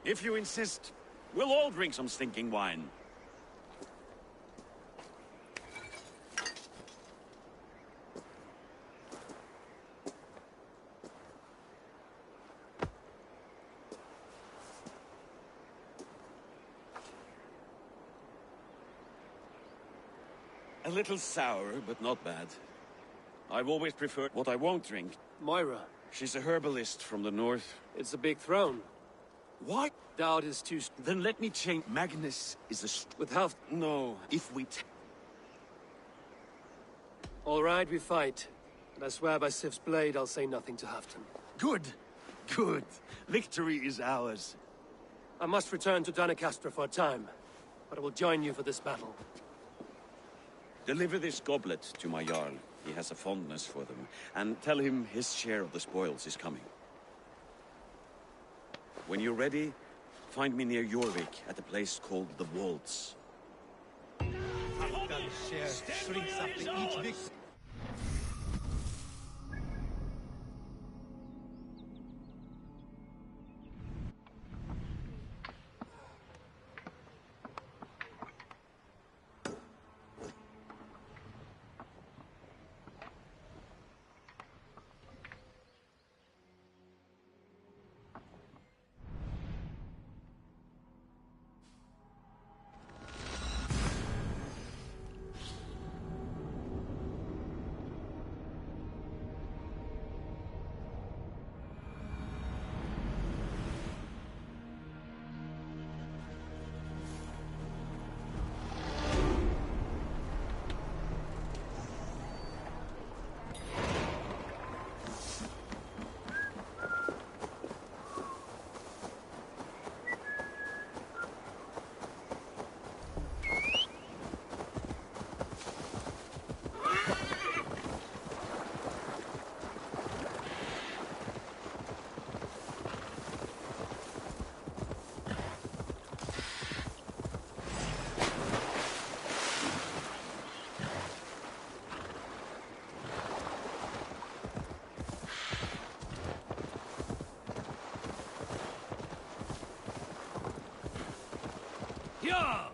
E: If you insist, we'll all drink some stinking wine. A little sour, but not bad. I've always preferred what I won't drink.
B: Moira.
E: She's a herbalist from the north.
B: It's a big throne.
E: What?
B: Doubt is too...
E: Then let me change. Magnus is a...
B: With Half...
E: No, if we...
B: All right, we fight. And I swear by Sif's blade, I'll say nothing to Halfdan.
E: Good. Good. Victory is ours.
B: I must return to Doncaster for a time, but I will join you for this battle.
E: Deliver this goblet to my Jarl. He has a fondness for them. And tell him his share of the spoils is coming. When you're ready, find me near Jorvik at a place called the Waltz.
R: Halfdan's share shrinks after each victory.
B: Yeah!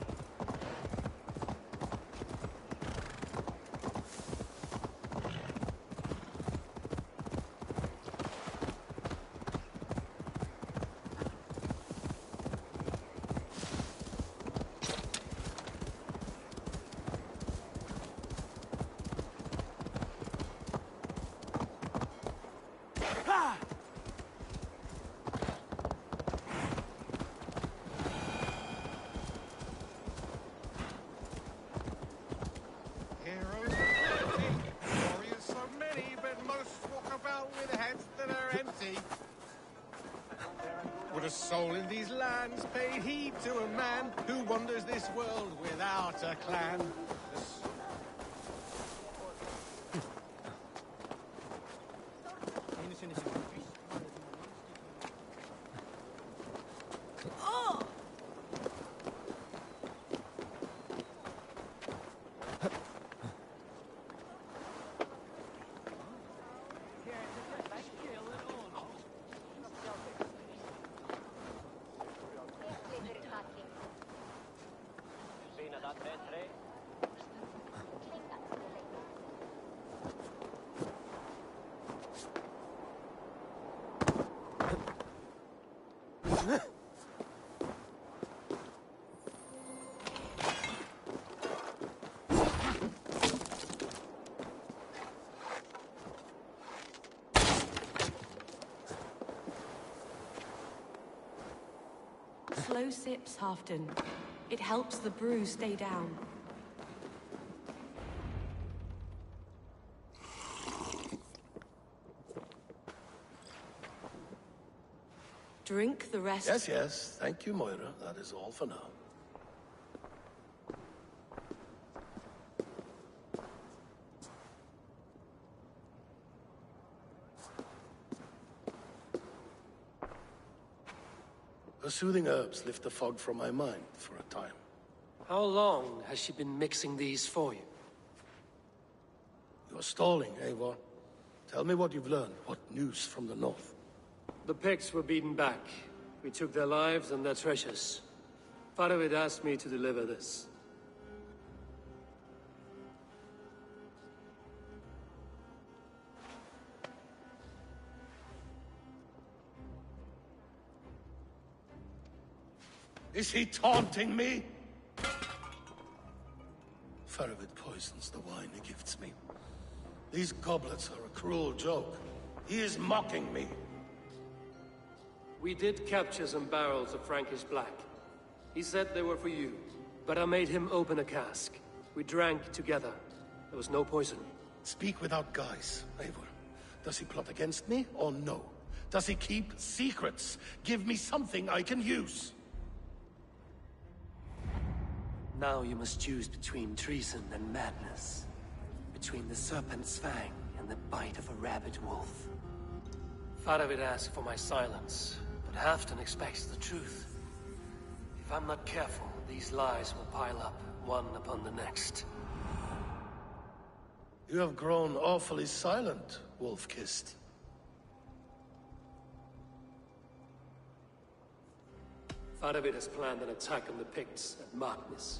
R: Would a soul in these lands pay heed to a man who wanders this world without a clan?
N: Slow sips, Halfdan. It helps the brew stay down. Drink the rest.
O: Yes, yes. Thank you, Moira. That is all for now. Her soothing herbs lift the fog from my mind for a time.
B: How long has she been mixing these for you?
O: You're stalling, Eivor. Tell me what you've learned. What news from the north?
B: The Picts were beaten back. We took their lives and their treasures. Faravid asked me to deliver this.
O: Is he taunting me? Faravid poisons the wine he gifts me. These goblets are a cruel joke. He is mocking me.
B: We did capture some barrels of Frankish black. He said they were for you, but I made him open a cask. We drank together. There was no poison.
O: Speak without guise, Eivor. Does he plot against me, or no? Does he keep secrets? Give me something I can use.
B: Now you must choose between treason and madness. Between the serpent's fang and the bite of a rabid wolf. Faravid asked for my silence, but Halfdan expects the truth. If I'm not careful, these lies will pile up, one upon the next.
O: You have grown awfully silent, wolf-kissed.
B: Faravid has planned an attack on the Picts at Markness.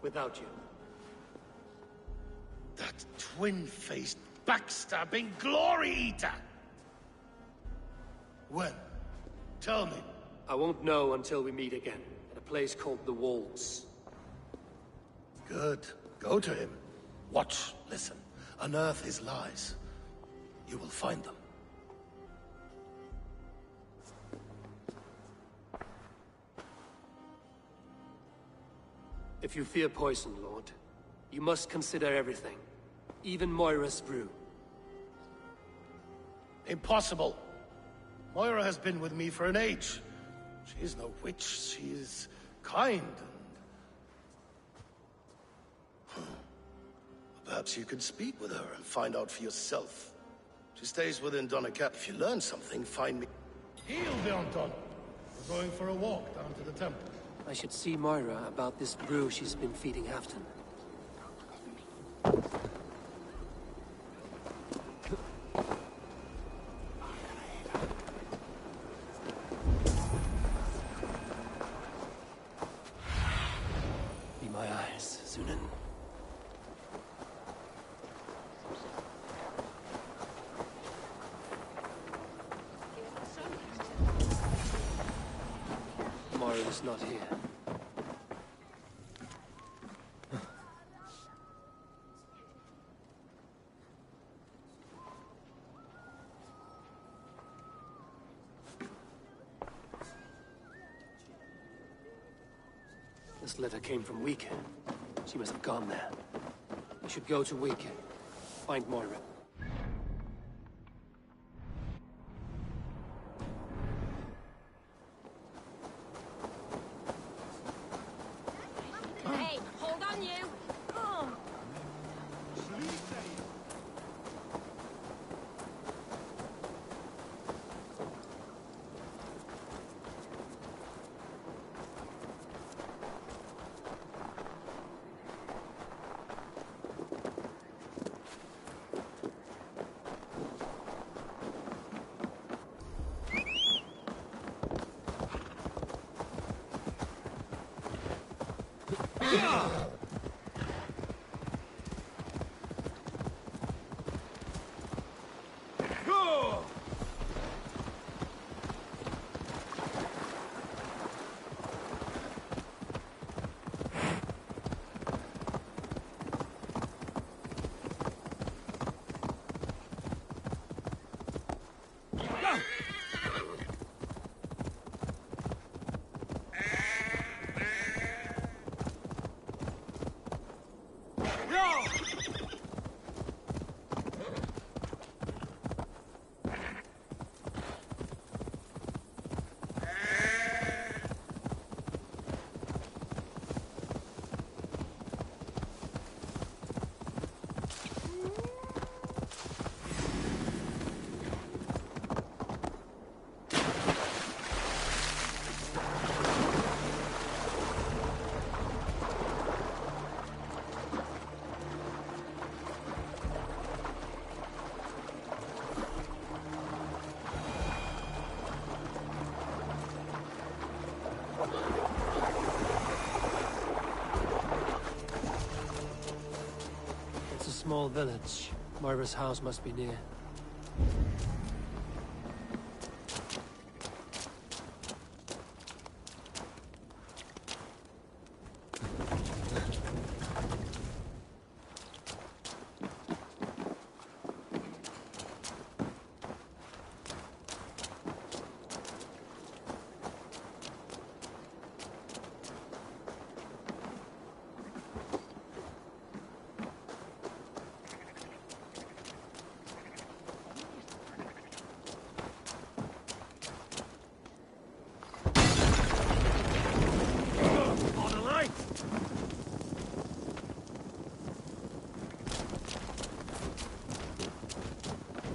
B: Without you.
O: That twin-faced, backstabbing glory-eater! When? Tell me.
B: I won't know until we meet again, at a place called the Walls.
O: Good. Go to him. Watch, listen. Unearth his lies. You will find them.
B: If you fear poison, Lord, you must consider everything. Even Moira's brew.
O: Impossible. Moira has been with me for an age. She is no witch. She is kind and... Perhaps you could speak with her and find out for yourself. She stays within Donnercap. If you learn something, find me. Heal, Bjornton. We're going for a walk down to the temple.
B: I should see Moira about this brew she's been feeding Halfdan. Be my eyes, Sunan. Moira's not here. This letter came from Wike. She must have gone there. We should go to Wike. Find Moira.
N: Hey, hold on you! Oh.
B: village. Moira's house must be near.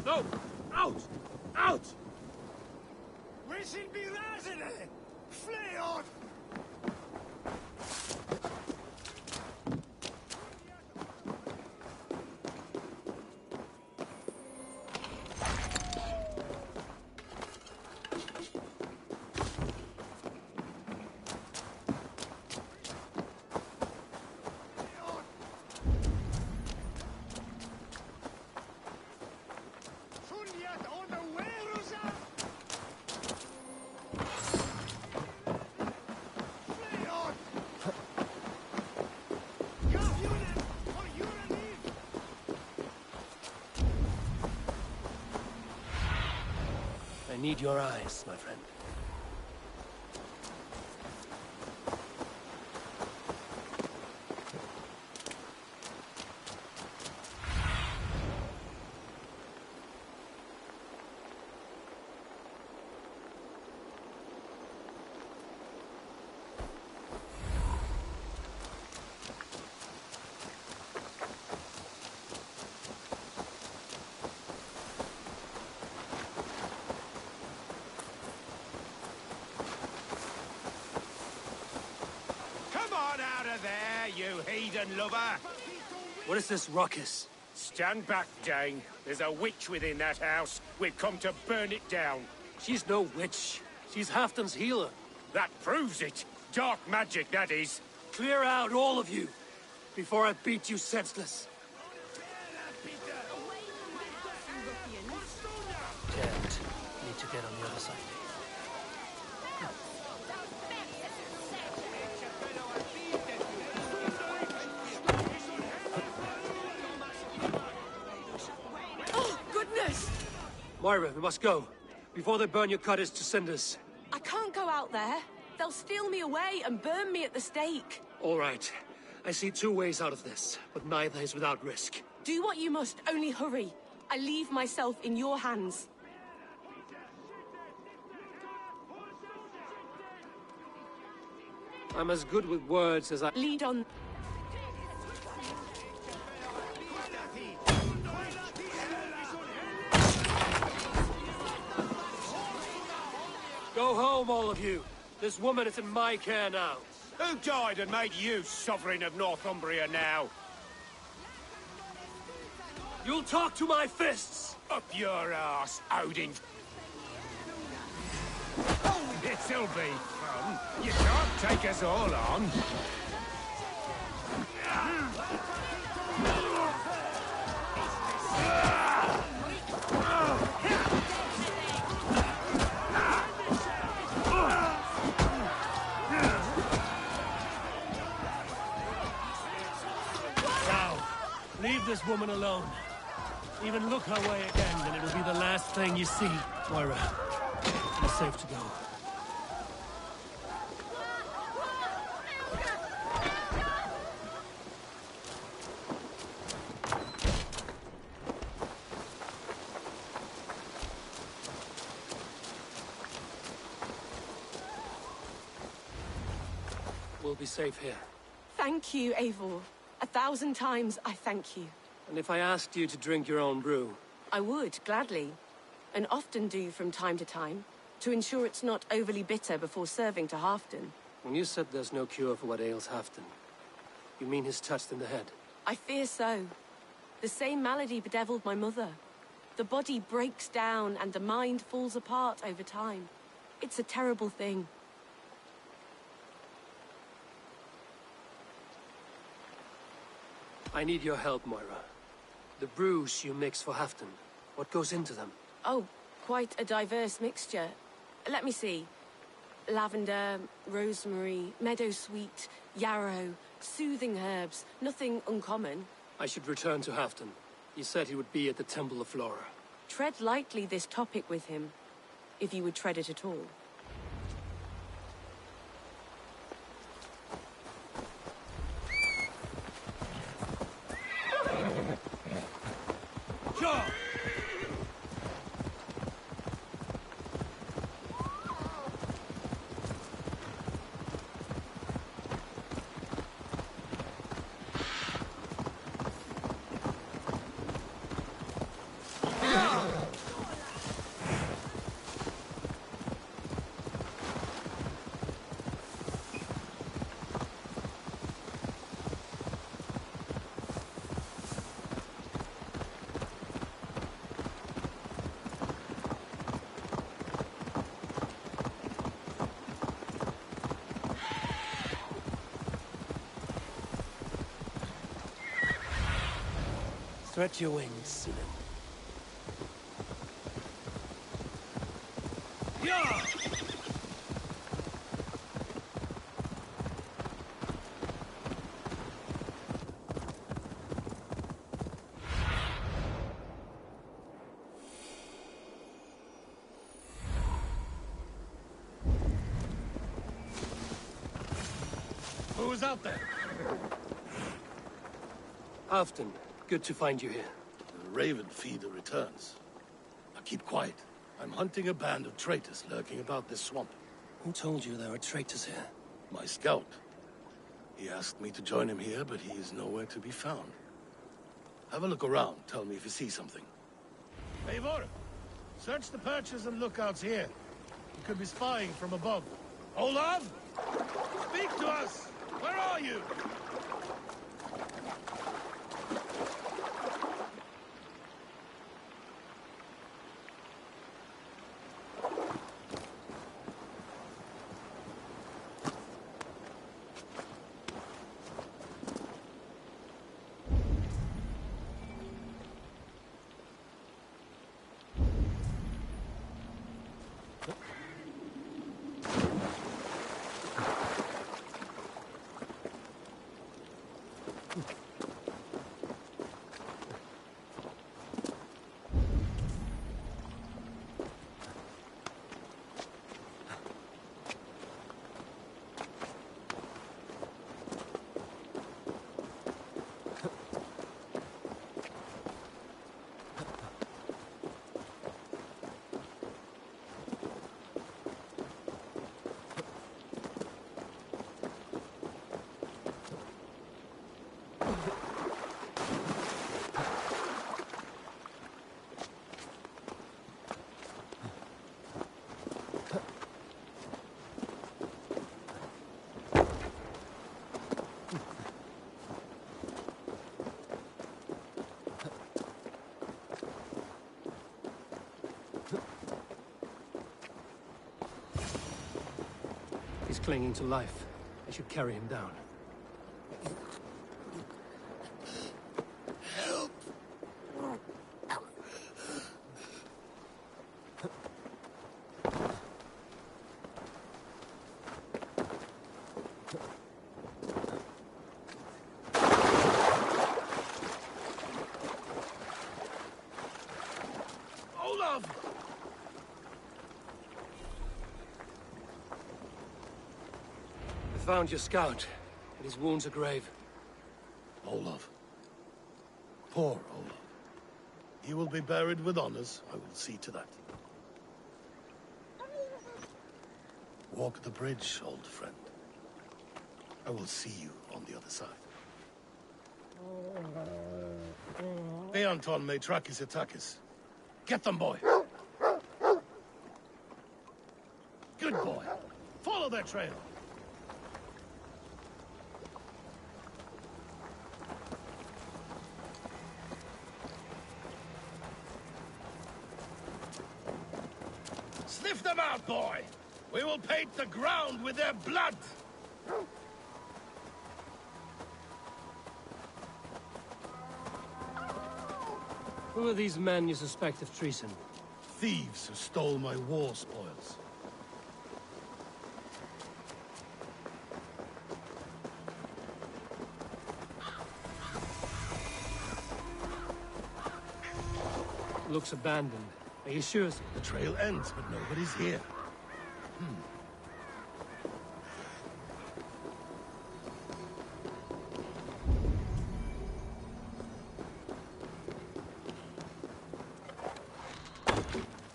C: No! Out! Out! We should be resident! Flee on!
B: I need your eyes, my friend.
C: You heathen lover!
B: What is this ruckus?
C: Stand back, Dane. There's a witch within that house. We've come to burn it down.
B: She's no witch. She's Halfdan's healer.
C: That proves it. Dark magic, that is.
B: Clear out, all of you, before I beat you senseless. Can't. Need to get on the other side. Moira, we must go. Before they burn your cutters to cinders.
N: I can't go out there. They'll steal me away and burn me at the stake.
B: All right. I see two ways out of this, but neither is without risk.
N: Do what you must, only hurry. I leave myself in your hands.
B: I'm as good with words as I...
N: Lead on.
B: Go home, all of you. This woman is in my care now.
C: Who died and made you sovereign of Northumbria now?
B: You'll talk to my fists!
C: Up your ass, Odin! This'll be fun. You can't take us all on.
B: Leave this woman alone. Even look her way again, and it'll be the last thing you see. Moira, you're safe to go. We'll be safe here.
N: Thank you, Eivor. 1,000 times I thank you.
B: And if I asked you to drink your own brew?
N: I would, gladly. And often do from time to time, to ensure it's not overly bitter before serving to Halfdan.
B: When you said there's no cure for what ails Halfdan, you mean he's touched in the head?
N: I fear so. The same malady bedeviled my mother. The body breaks down and the mind falls apart over time. It's a terrible thing.
B: I need your help, Moira. The brews you mix for Halfdan, what goes into them?
N: Oh, quite a diverse mixture. Let me see. Lavender, rosemary, meadowsweet, yarrow, soothing herbs, nothing uncommon.
B: I should return to Halfdan. He said he would be at the Temple of Flora.
N: Tread lightly this topic with him, if you would tread it at all.
C: Sure.
B: Stretch your wings, Sinan.
C: Yeah!
O: Who's out there?
B: Halfdan, good to find you here.
O: The Raven Feeder returns. Now keep quiet. I'm hunting a band of traitors lurking about this swamp.
B: Who told you there were traitors here?
O: My scout. He asked me to join him here, but he is nowhere to be found. Have a look around. Tell me if you see something. Eivor, search the perches and lookouts here. He could be spying from above. Olav! Speak to us! Where are you?
B: He's clinging to life. I should carry him down.
W: Help!
O: Olav!
B: I found your scout, and his wounds are grave.
O: Olav. Poor Olav. He will be buried with honors. I will see to that. Walk the bridge, old friend. I will see you on the other side. Beanton Maitrakis Atakis. Get them, boy! Good boy. Follow their trail. Sniff them out, boy! We will paint the ground with their blood!
B: Who are these men you suspect of treason?
O: Thieves who stole my war spoils.
B: Looks abandoned. Are you sure?
O: The trail ends, but nobody's here.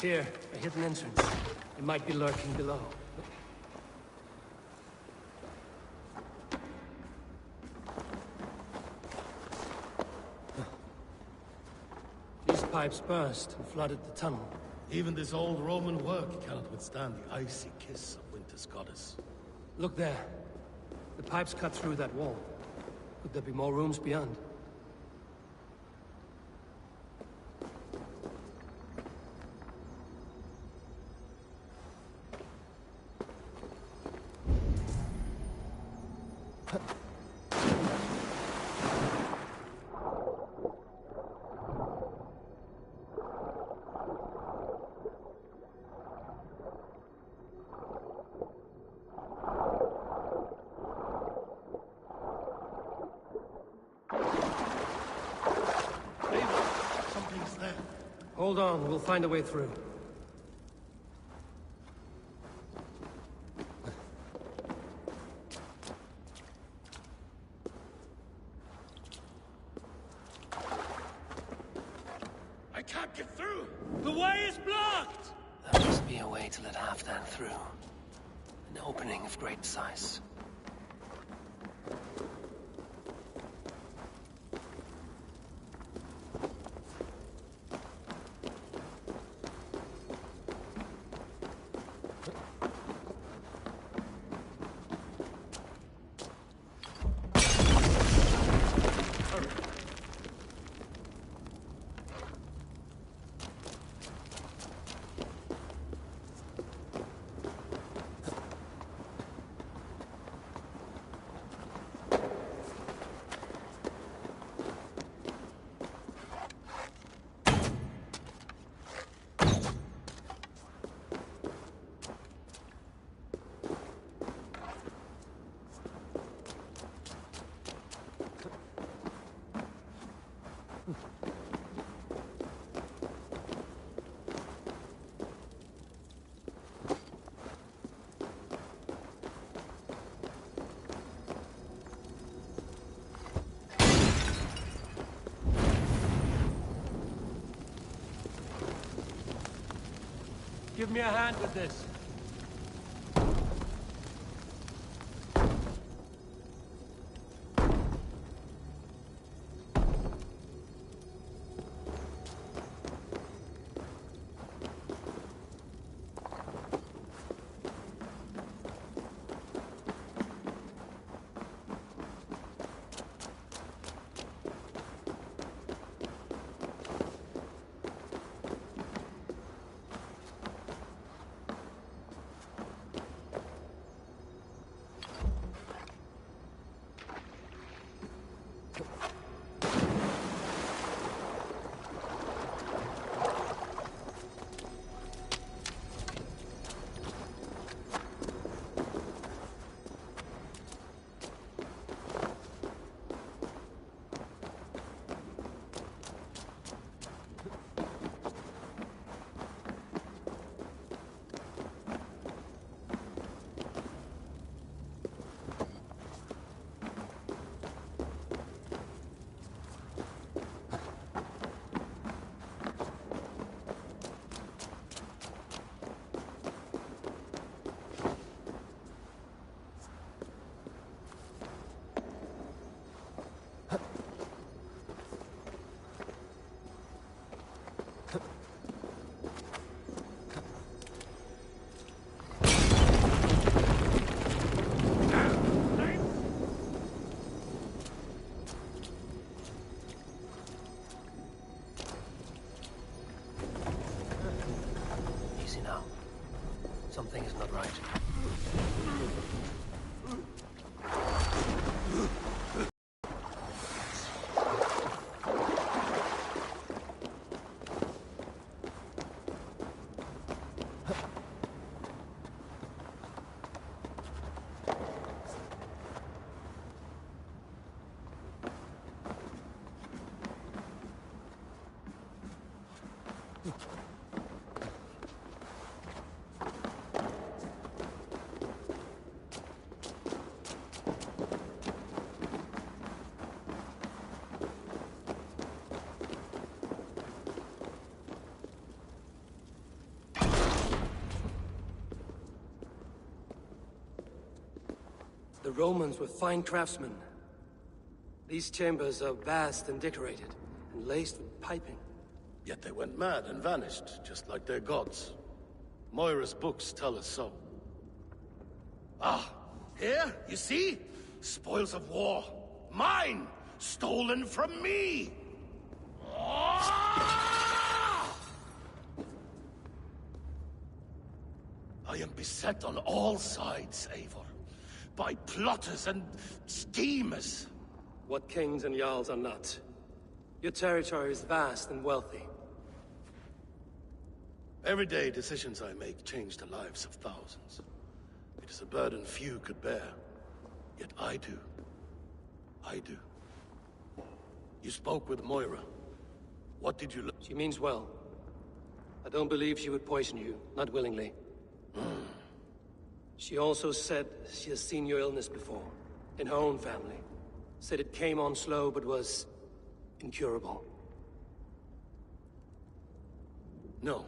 B: Here, a hidden entrance. It might be lurking below. These pipes burst and flooded the tunnel.
O: Even this old Roman work cannot withstand the icy kiss of winter's goddess.
B: Look there. The pipes cut through that wall. Could there be more rooms beyond?
O: Something's there.
B: Hold on, we'll find a way through.
O: I can't get through!
B: The way is blocked!
L: There must be a way to let Halfdan through. An opening of great size.
B: Give me a hand with this.
L: Something is not right.
B: The Romans were fine craftsmen. These chambers are vast and decorated, and laced with piping.
O: Yet they went mad and vanished, just like their gods. Moira's books tell us so. Ah, here, you see? Spoils of war. Mine! Stolen from me! Ah! I am beset on all sides, Eivor. By plotters and schemers.
B: What kings and jarls are not. Your territory is vast and wealthy.
O: Everyday decisions I make change the lives of thousands. It is a burden few could bear. Yet I do. I do. You spoke with Moira. What did you...
B: She means well. I don't believe she would poison you, not willingly. She also said she has seen your illness before, in her own family. Said it came on slow, but was incurable.
O: No.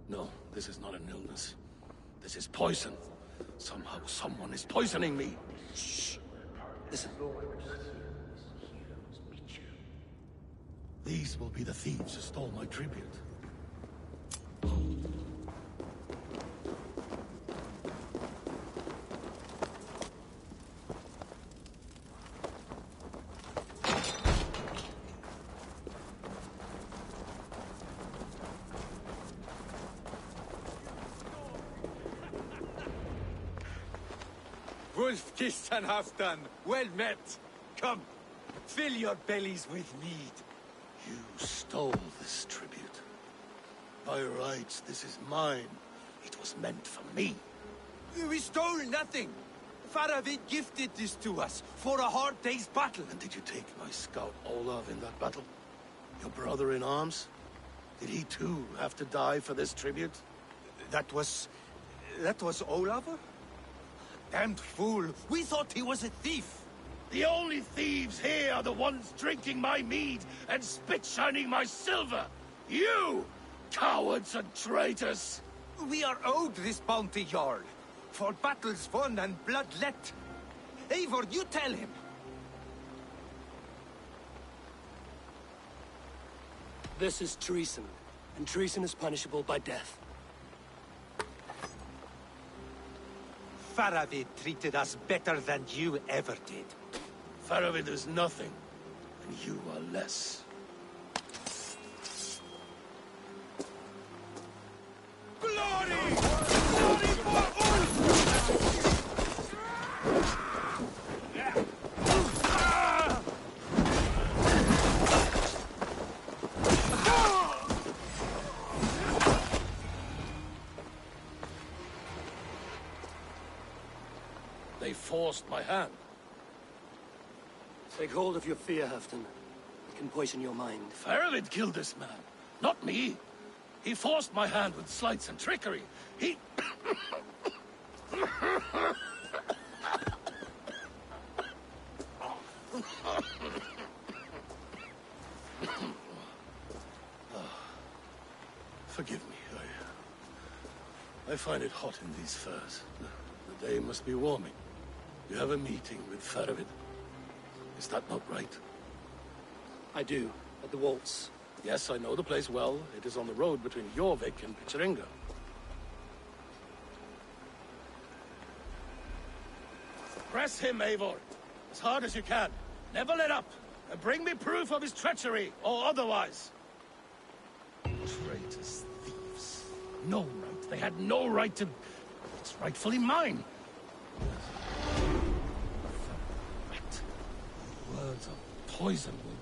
O: No, this is not an illness. This is poison. Somehow, someone is poisoning me.
B: Shh. Listen.
O: These will be the thieves who stole my tribute.
D: Wolf-kissed and half done. Well met. Come, fill your bellies with mead.
O: You stole this tribute. By rights, this is mine. It was meant for me.
D: We stole nothing. Faravid gifted this to us for a hard day's battle.
O: And did you take my scout Olav in that battle? Your brother in arms? Did he too have to die for this tribute?
D: That was Olav? Damned fool! We thought he was a thief!
O: The only thieves here are the ones drinking my mead and spit-shining my silver! You! Cowards and traitors!
D: We are owed this bounty, Jarl. For battles won and blood let. Eivor, you tell him!
B: This is treason, and treason is punishable by death.
D: Faravid treated us better than you ever did.
O: Faravid is nothing, and you are less.
D: Glory! Glory for Ulf!
O: They forced my hand.
B: Take hold of your fear, Halfdan. It can poison your mind.
O: Faravid killed this man, not me. He forced my hand with sleights and trickery. He... Forgive me. I find it hot in these furs. The day must be warming. You have a meeting with Faravid. Is that not right?
B: I do, at the waltz.
O: Yes, I know the place well. It is on the road between Jorvik and Picheringa. Press him, Eivor. As hard as you can. Never let up. And bring me proof of his treachery, or otherwise. Traitors, thieves. No right. They had no right to... It's rightfully mine. Rat. Words of poison will...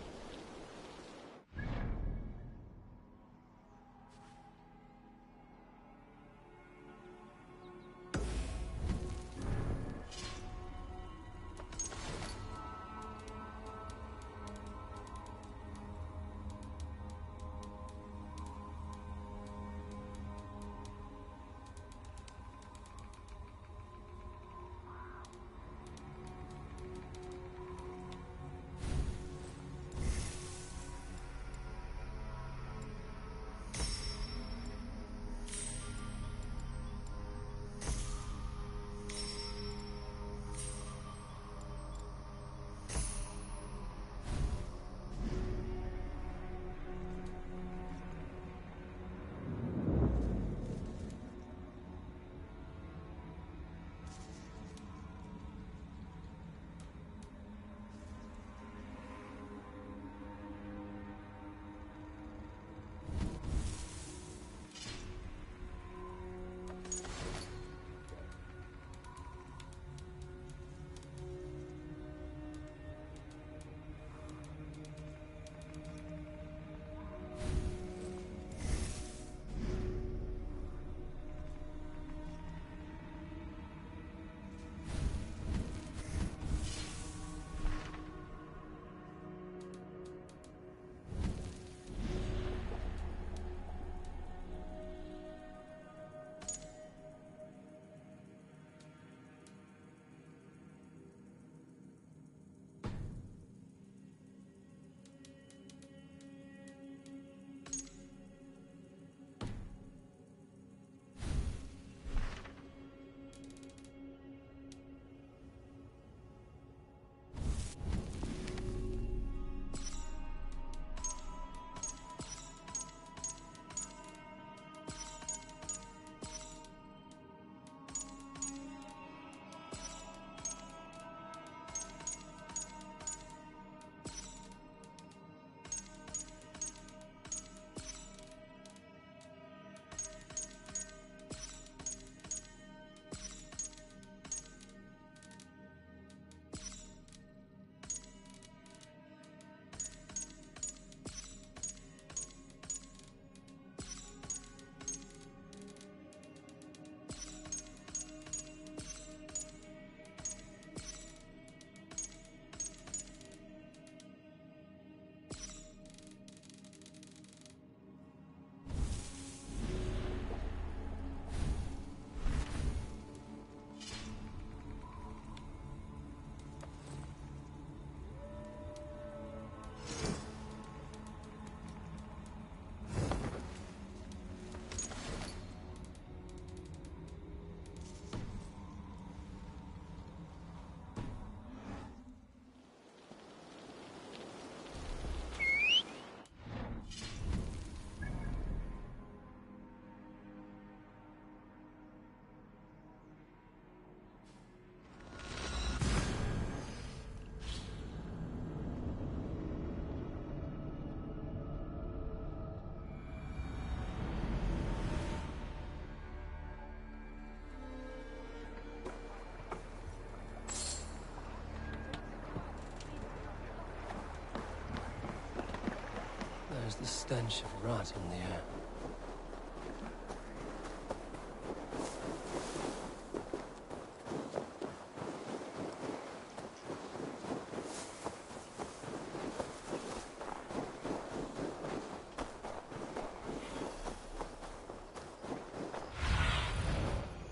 B: There's the stench of rot in the air.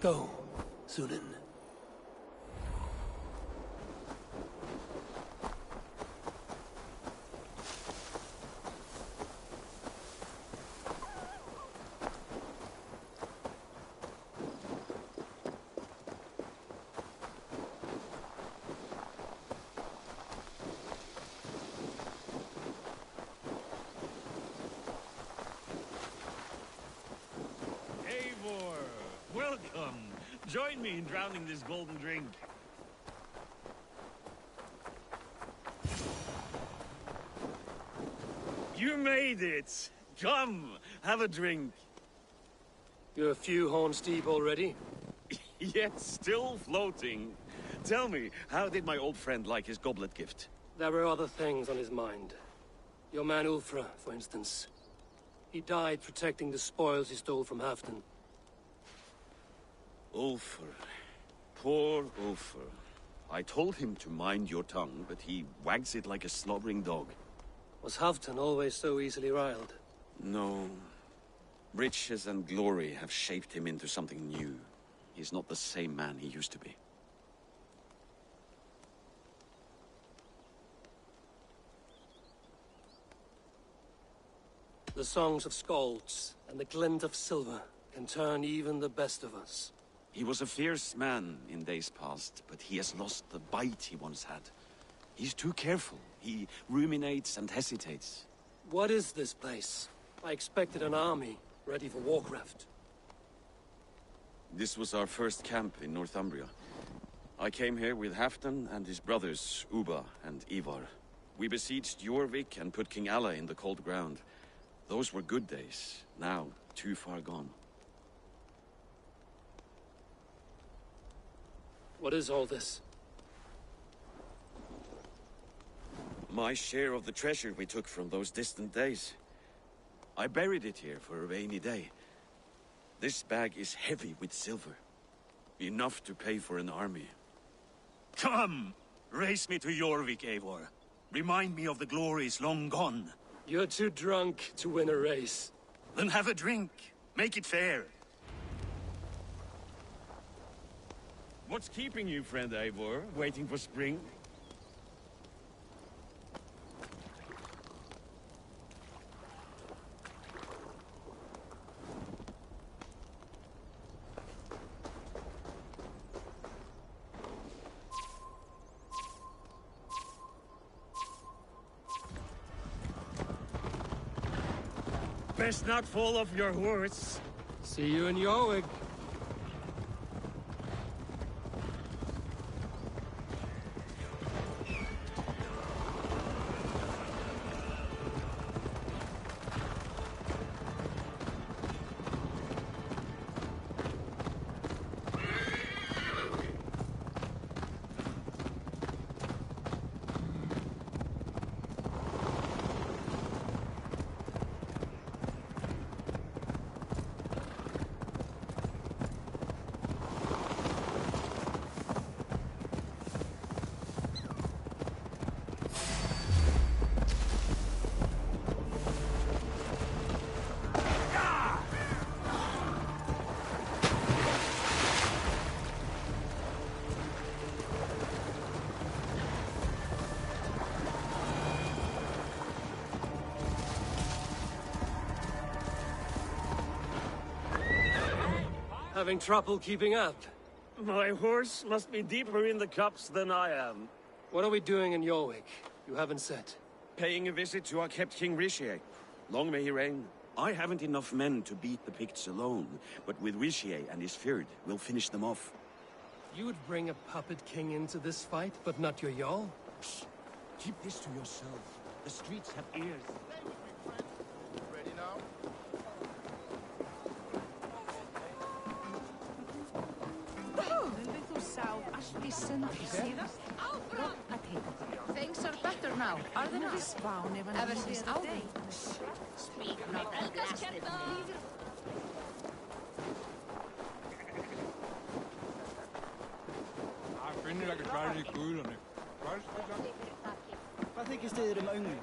B: Go, Sunan.
E: Welcome! Join me in drowning this golden drink. You made it! Come, have a drink.
B: You're a few horns deep already?
E: Yet still floating. Tell me, how did my old friend like his goblet gift?
B: There were other things on his mind. Your man Ulfra, for instance. He died protecting the spoils he stole from Halfdan.
E: Ulfr. Poor Ulfr. I told him to mind your tongue, but he wags it like a slobbering dog.
B: Was Halfdan always so easily riled?
E: No. Riches and glory have shaped him into something new. He's not the same man he used to be.
B: The songs of skalds and the glint of silver can turn even the best of us.
E: He was a fierce man in days past, but he has lost the bite he once had. He's too careful. He ruminates and hesitates.
B: What is this place? I expected an army, ready for Warcraft.
E: This was our first camp in Northumbria. I came here with Halfdan and his brothers, Ubba and Ivar. We besieged Jorvik and put King Alla in the cold ground. Those were good days, now too far gone.
B: What is all this?
E: My share of the treasure we took from those distant days. I buried it here for a rainy day. This bag is heavy with silver. Enough to pay for an army.
C: Come! Race me to Jorvik, Eivor. Remind me of the glories long gone.
B: You're too drunk to win a race.
C: Then have a drink. Make it fair.
E: What's keeping you, friend Eivor, waiting for spring? Best not fall off your horse.
B: See you in Jorvik. Having trouble keeping up?
E: My horse must be deeper in the cups than I am.
B: What are we doing in Jorvik? You haven't said.
E: Paying a visit to our kept King Rishi. Long may he reign. I haven't enough men to beat the Picts alone, but with Rishi and his Fyrd, we'll finish them off.
B: You would bring a puppet king into this fight, but not your Jarl?
C: Shh. Keep this to yourself. The streets have ears.
O: Ready now?
Q: Things are better now, are they not? Ever since Alvin. Speak not the blasted name.
C: Jeg finder, jeg kan klare det i kuglerne.
G: Hvad er det, i stedet dem yngre?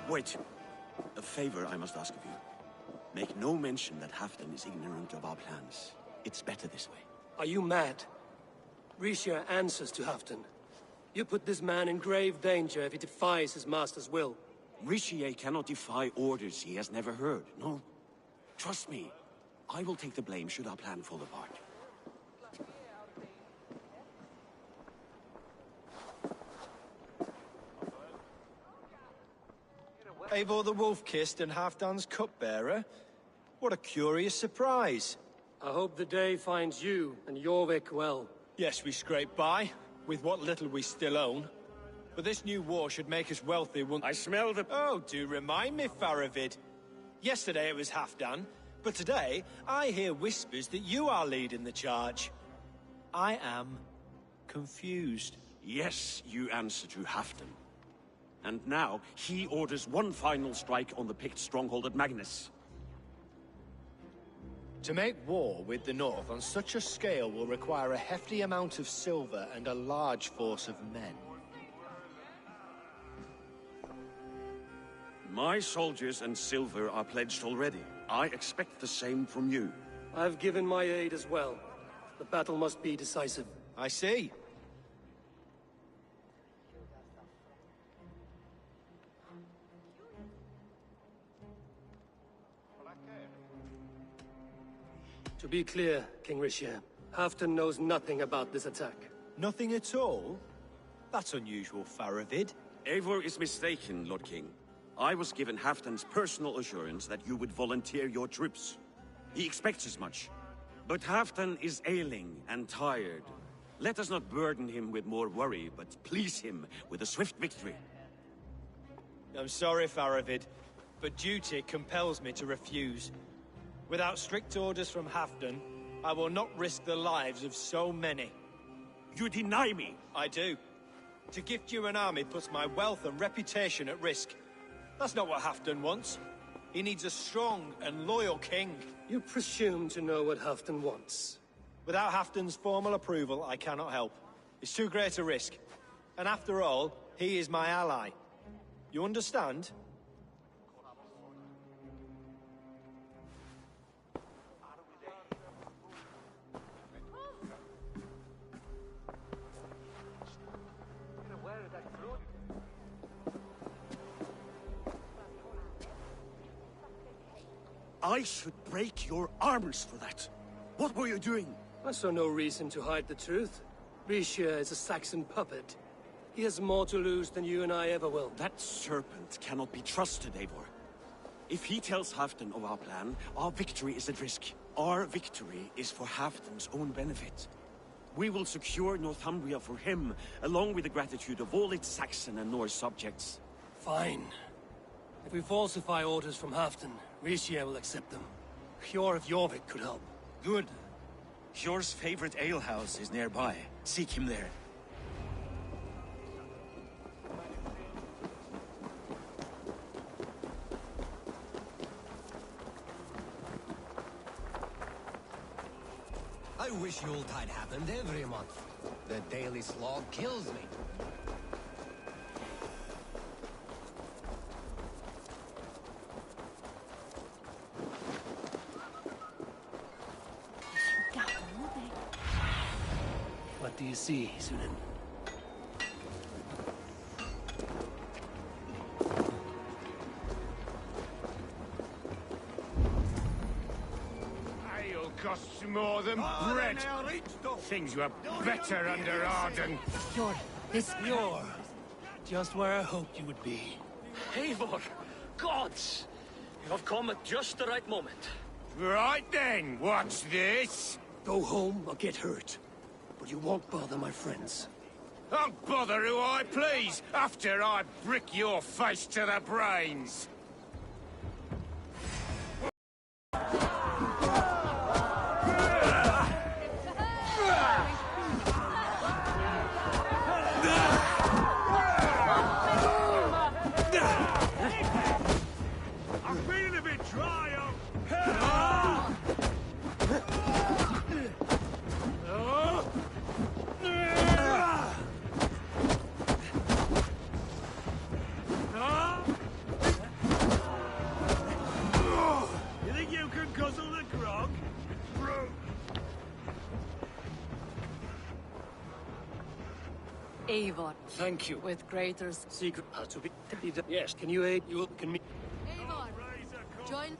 E: Wait. A favor I must ask of you. Make no mention that Halfdan is ignorant of our plans. It's better this way.
B: Are you mad? Risha answers to Halfdan. You put this man in grave danger if he defies his master's will.
E: Rishier cannot defy orders he has never heard, no. Trust me. I will take the blame should our plan fall apart.
G: Eivor the Wolf-Kissed and Halfdan's cupbearer? What a curious surprise.
B: I hope the day finds you and Jorvik well.
G: Yes, we scrape by, with what little we still own. But this new war should make us wealthy once—
E: I smell the—
G: Oh, do remind me, Faravid. Yesterday it was Halfdan, but today I hear whispers that you are leading the charge. I am confused.
E: Yes, you answer to Halfdan. And now, he orders one final strike on the Pict stronghold at Magnus.
G: To make war with the North on such a scale will require a hefty amount of silver and a large force of men.
E: My soldiers and silver are pledged already. I expect the same from you.
B: I've given my aid as well. The battle must be decisive.
G: I see.
B: To be clear, King Rishier, Halfdan knows nothing about this attack.
G: Nothing at all? That's unusual, Faravid.
E: Eivor is mistaken, Lord King. I was given Halfdan's personal assurance that you would volunteer your troops. He expects as much. But Halfdan is ailing and tired. Let us not burden him with more worry, but please him with a swift victory.
G: I'm sorry, Faravid, but duty compels me to refuse. Without strict orders from Halfdan, I will not risk the lives of so many.
E: You deny me?
G: I do. To gift you an army puts my wealth and reputation at risk. That's not what Halfdan wants. He needs a strong and loyal king.
B: You presume to know what Halfdan wants.
G: Without Halfdan's formal approval, I cannot help. It's too great a risk. And after all, he is my ally. You understand?
E: I should break your armors for that. What were you doing?
B: I saw no reason to hide the truth. Risha is a Saxon puppet. He has more to lose than you and I ever will.
E: That serpent cannot be trusted, Eivor. If he tells Halfdan of our plan, our victory is at risk. Our victory is for Halfdan's own benefit. We will secure Northumbria for him, along with the gratitude of all its Saxon and Norse subjects.
B: Fine. If we falsify orders from Halfdan, Risha will accept them. Hjor of Jorvik could help.
E: Good. Hjor's favorite alehouse is nearby. Seek him there.
L: I wish Yuletide happened every month. The daily slog kills me.
B: do you see, Sunan?
M: Ale costs more than bread. Things were better under Arden.
B: You're just where I hoped you would be.
L: Eivor! Gods! You have come at just the right moment.
M: Right then, what's this?
B: Go home or get hurt. But you won't bother my friends.
M: I'll bother who I please, after I brick your face to the brains.
C: I'm feeling a bit dry up. You think you can guzzle the grog?
I: Eivor.
B: Thank you.
I: With Greater's
B: Secret has to be done. Yes, can you aid? You can meet.
I: Eivor! Join...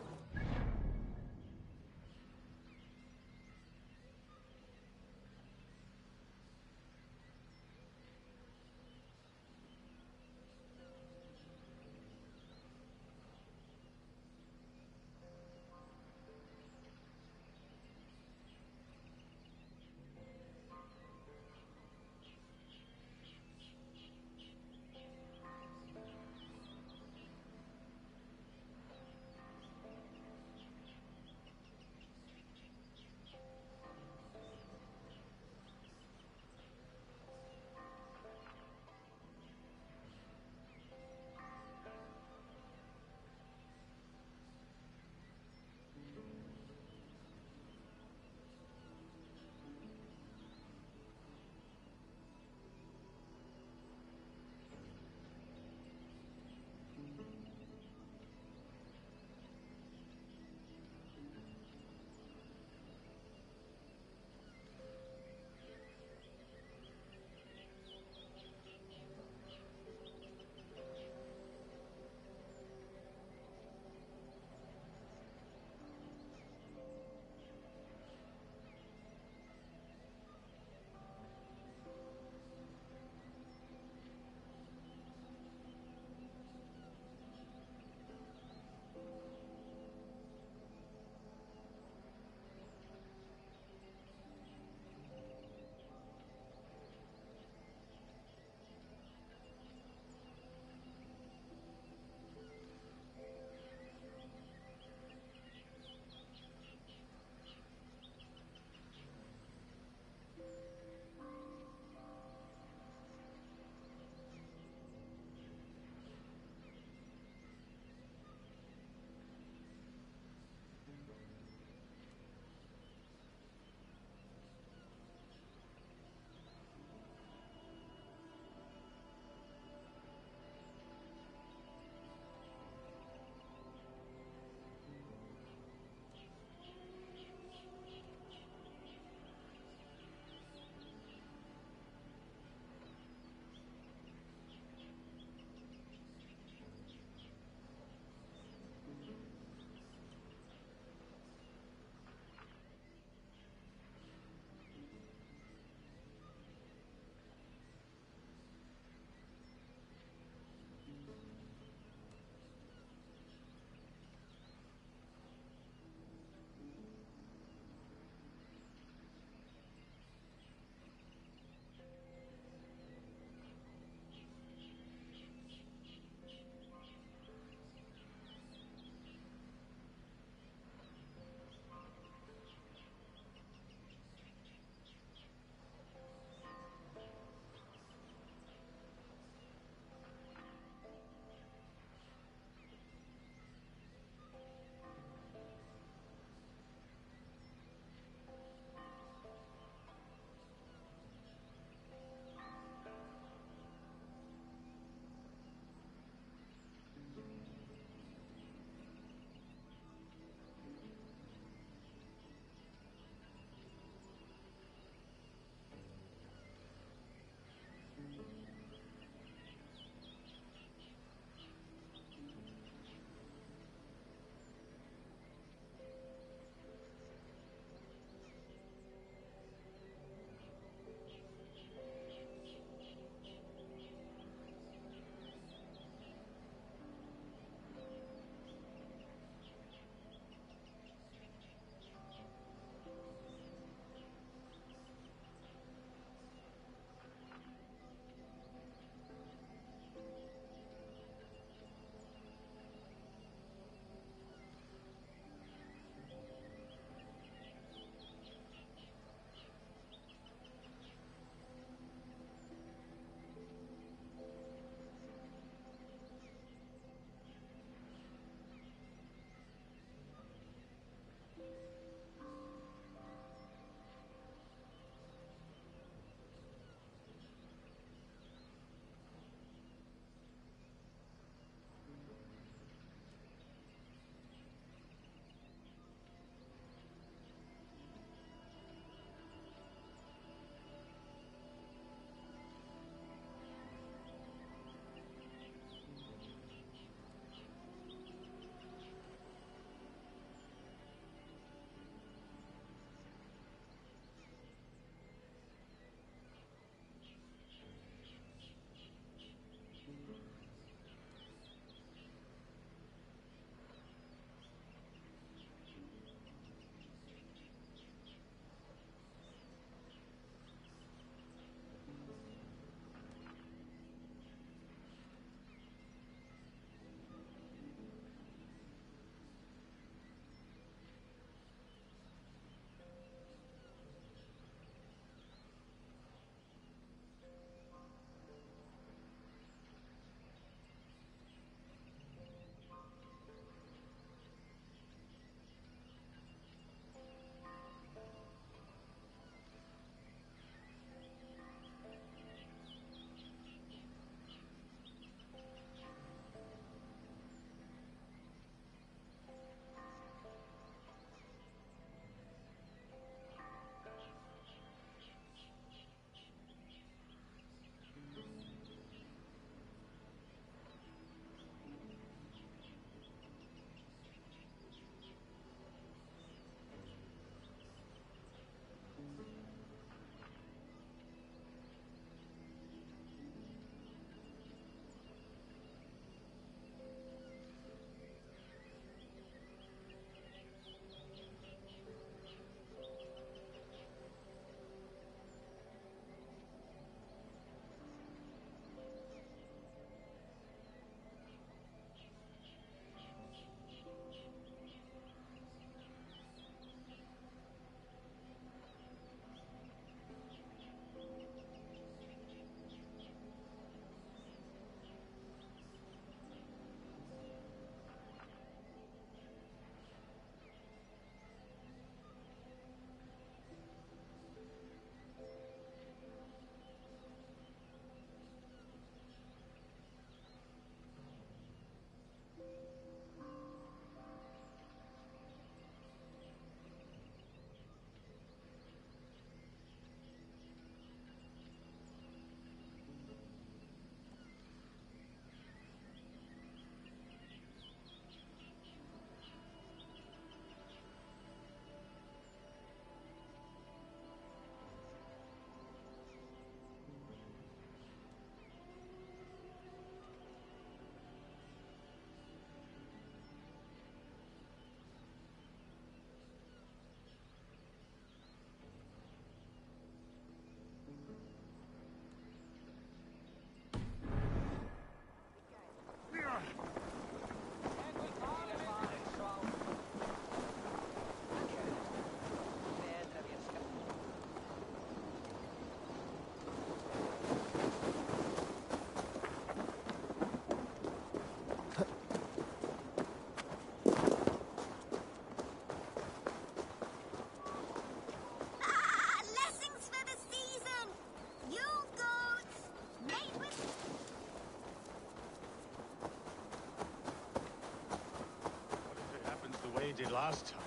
R: last time.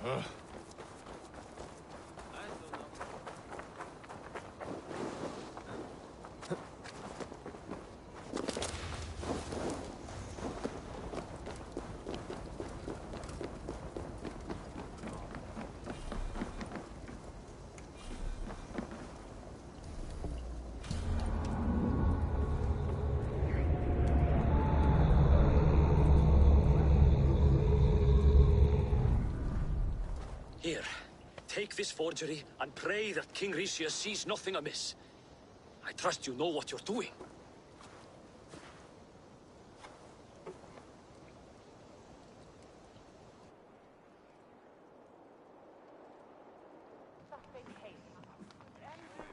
R: Ugh.
F: Here, take this forgery and pray that King Ricius sees nothing amiss. I trust you know what you're doing.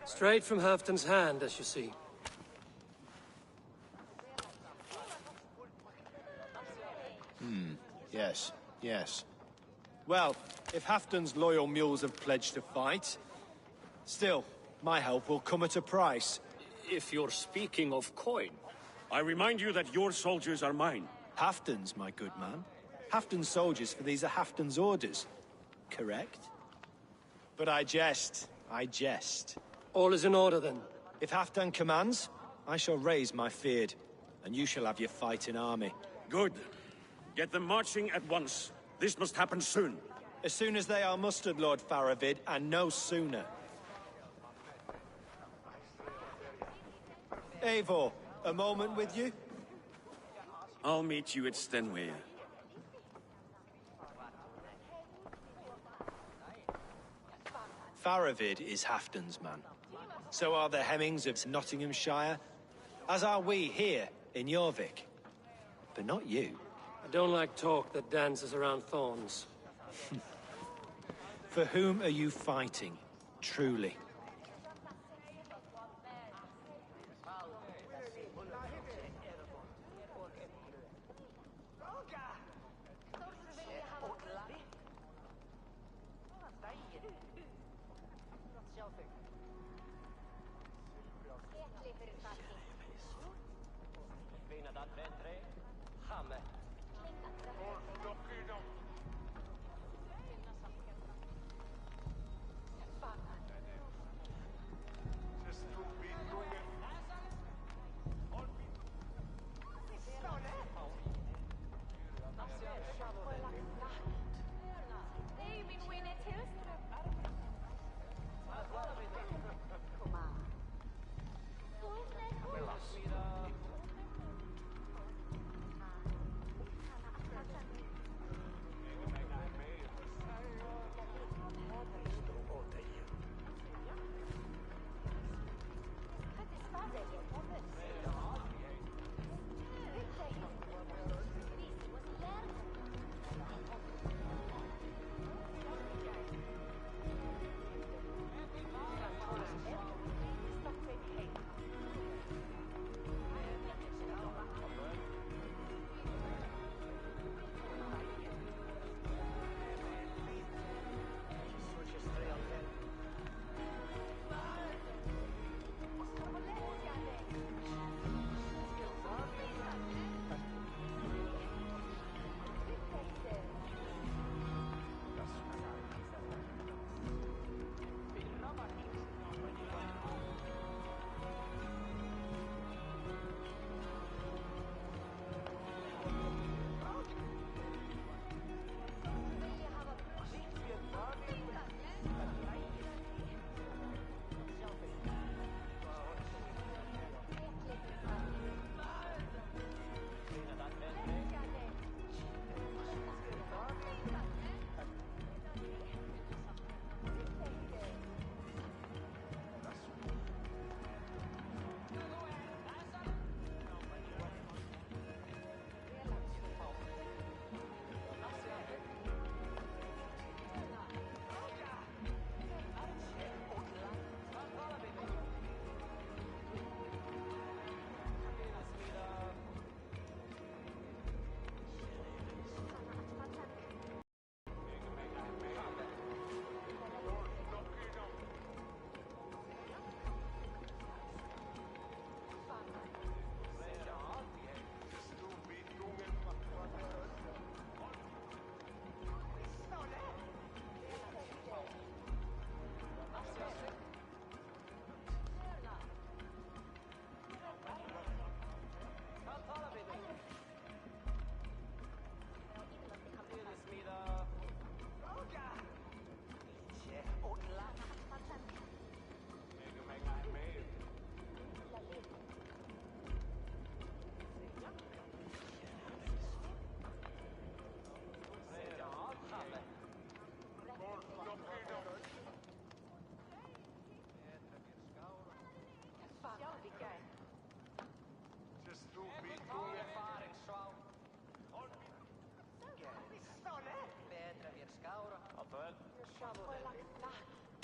B: Straight from Halfton's hand, as you see.
G: Yes, yes. Well, if Halfton's loyal mules have pledged to fight, still, my help will come at a price.
F: If you're speaking of coin.
E: I remind you that your soldiers are mine.
G: Halfton's, my good man. Halfton's soldiers, for these are Halfton's orders. Correct? But I jest. I jest.
B: All is in order, then.
G: If Halfton commands, I shall raise my feared, and you shall have your fighting army.
E: Good. Get them marching at once. This must happen soon.
G: As soon as they are mustered, Lord Faravid, and no sooner. Eivor, a moment with you?
E: I'll meet you at Stenway.
G: Faravid is Halfton's man. So are the Hemmings of Nottinghamshire, as are we here in Jorvik. But not you.
B: I don't like talk that dances around thorns.
G: For whom are you fighting, truly?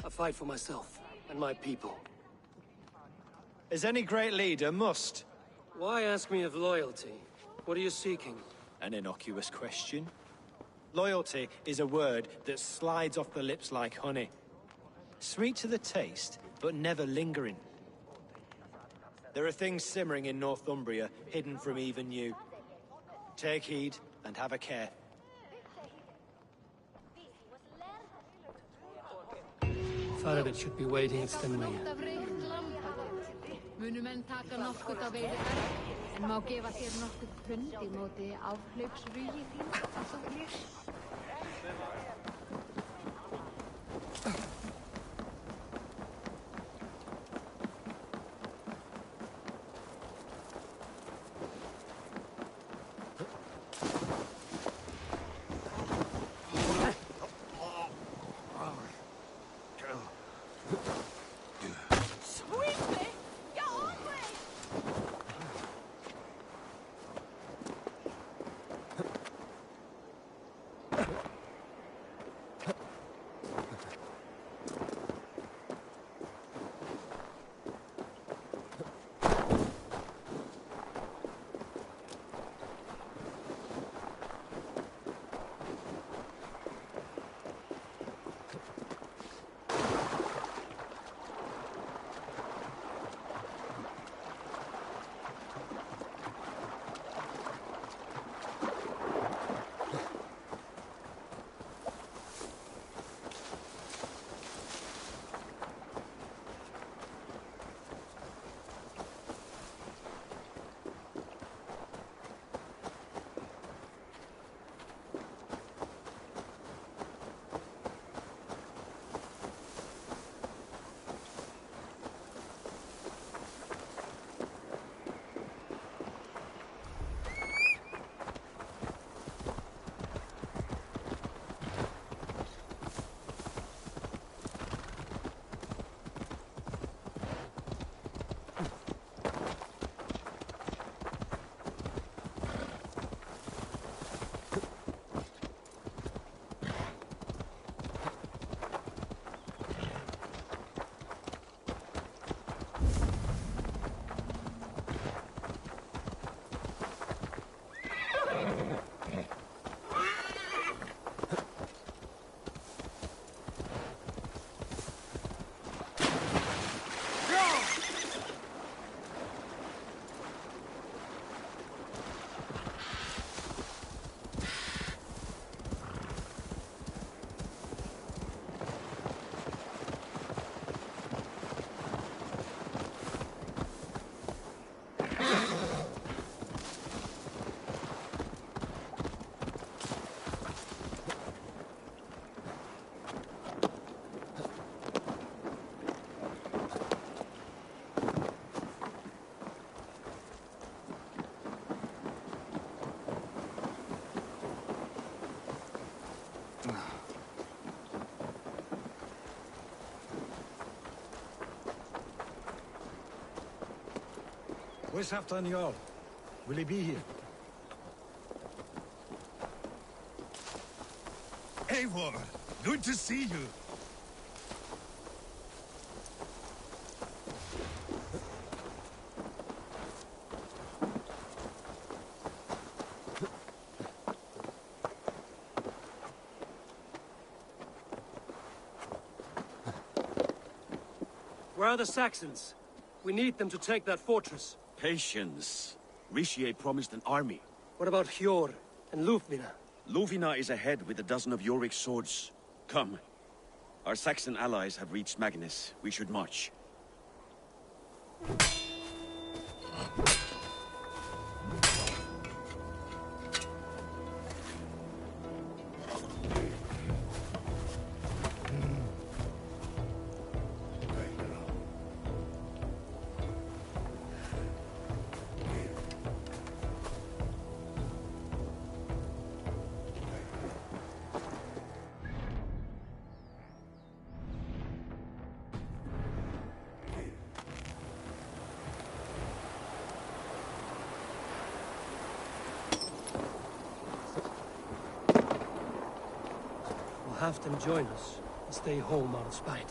B: A fight for myself and my people.
G: As any great leader must.
B: Why ask me of loyalty? What are you seeking?
G: An innocuous question. Loyalty is a word that slides off the lips like honey. Sweet to the taste, but never lingering. There are things simmering in Northumbria, hidden from even you. Take heed, and have a care.
B: Faravit should be waiting at Stenway.
Q: Munu menn taka nokkuð á veiðar, en má gefa þér nokkuð pund í móti áhlaupsrugi þín, að þú viljir.
C: Where's Halfdan Jarl? Will he be here?
H: Eivor, good to see you.
B: Where are the Saxons? We need them to take that fortress.
E: Patience. Richier promised an army.
B: What about Hjor and Lufvina?
E: Lufvina is ahead with a dozen of Jorik's swords. Come. Our Saxon allies have reached Magnus. We should march.
B: Will Halfdan join us?
A: and stay home out of spite.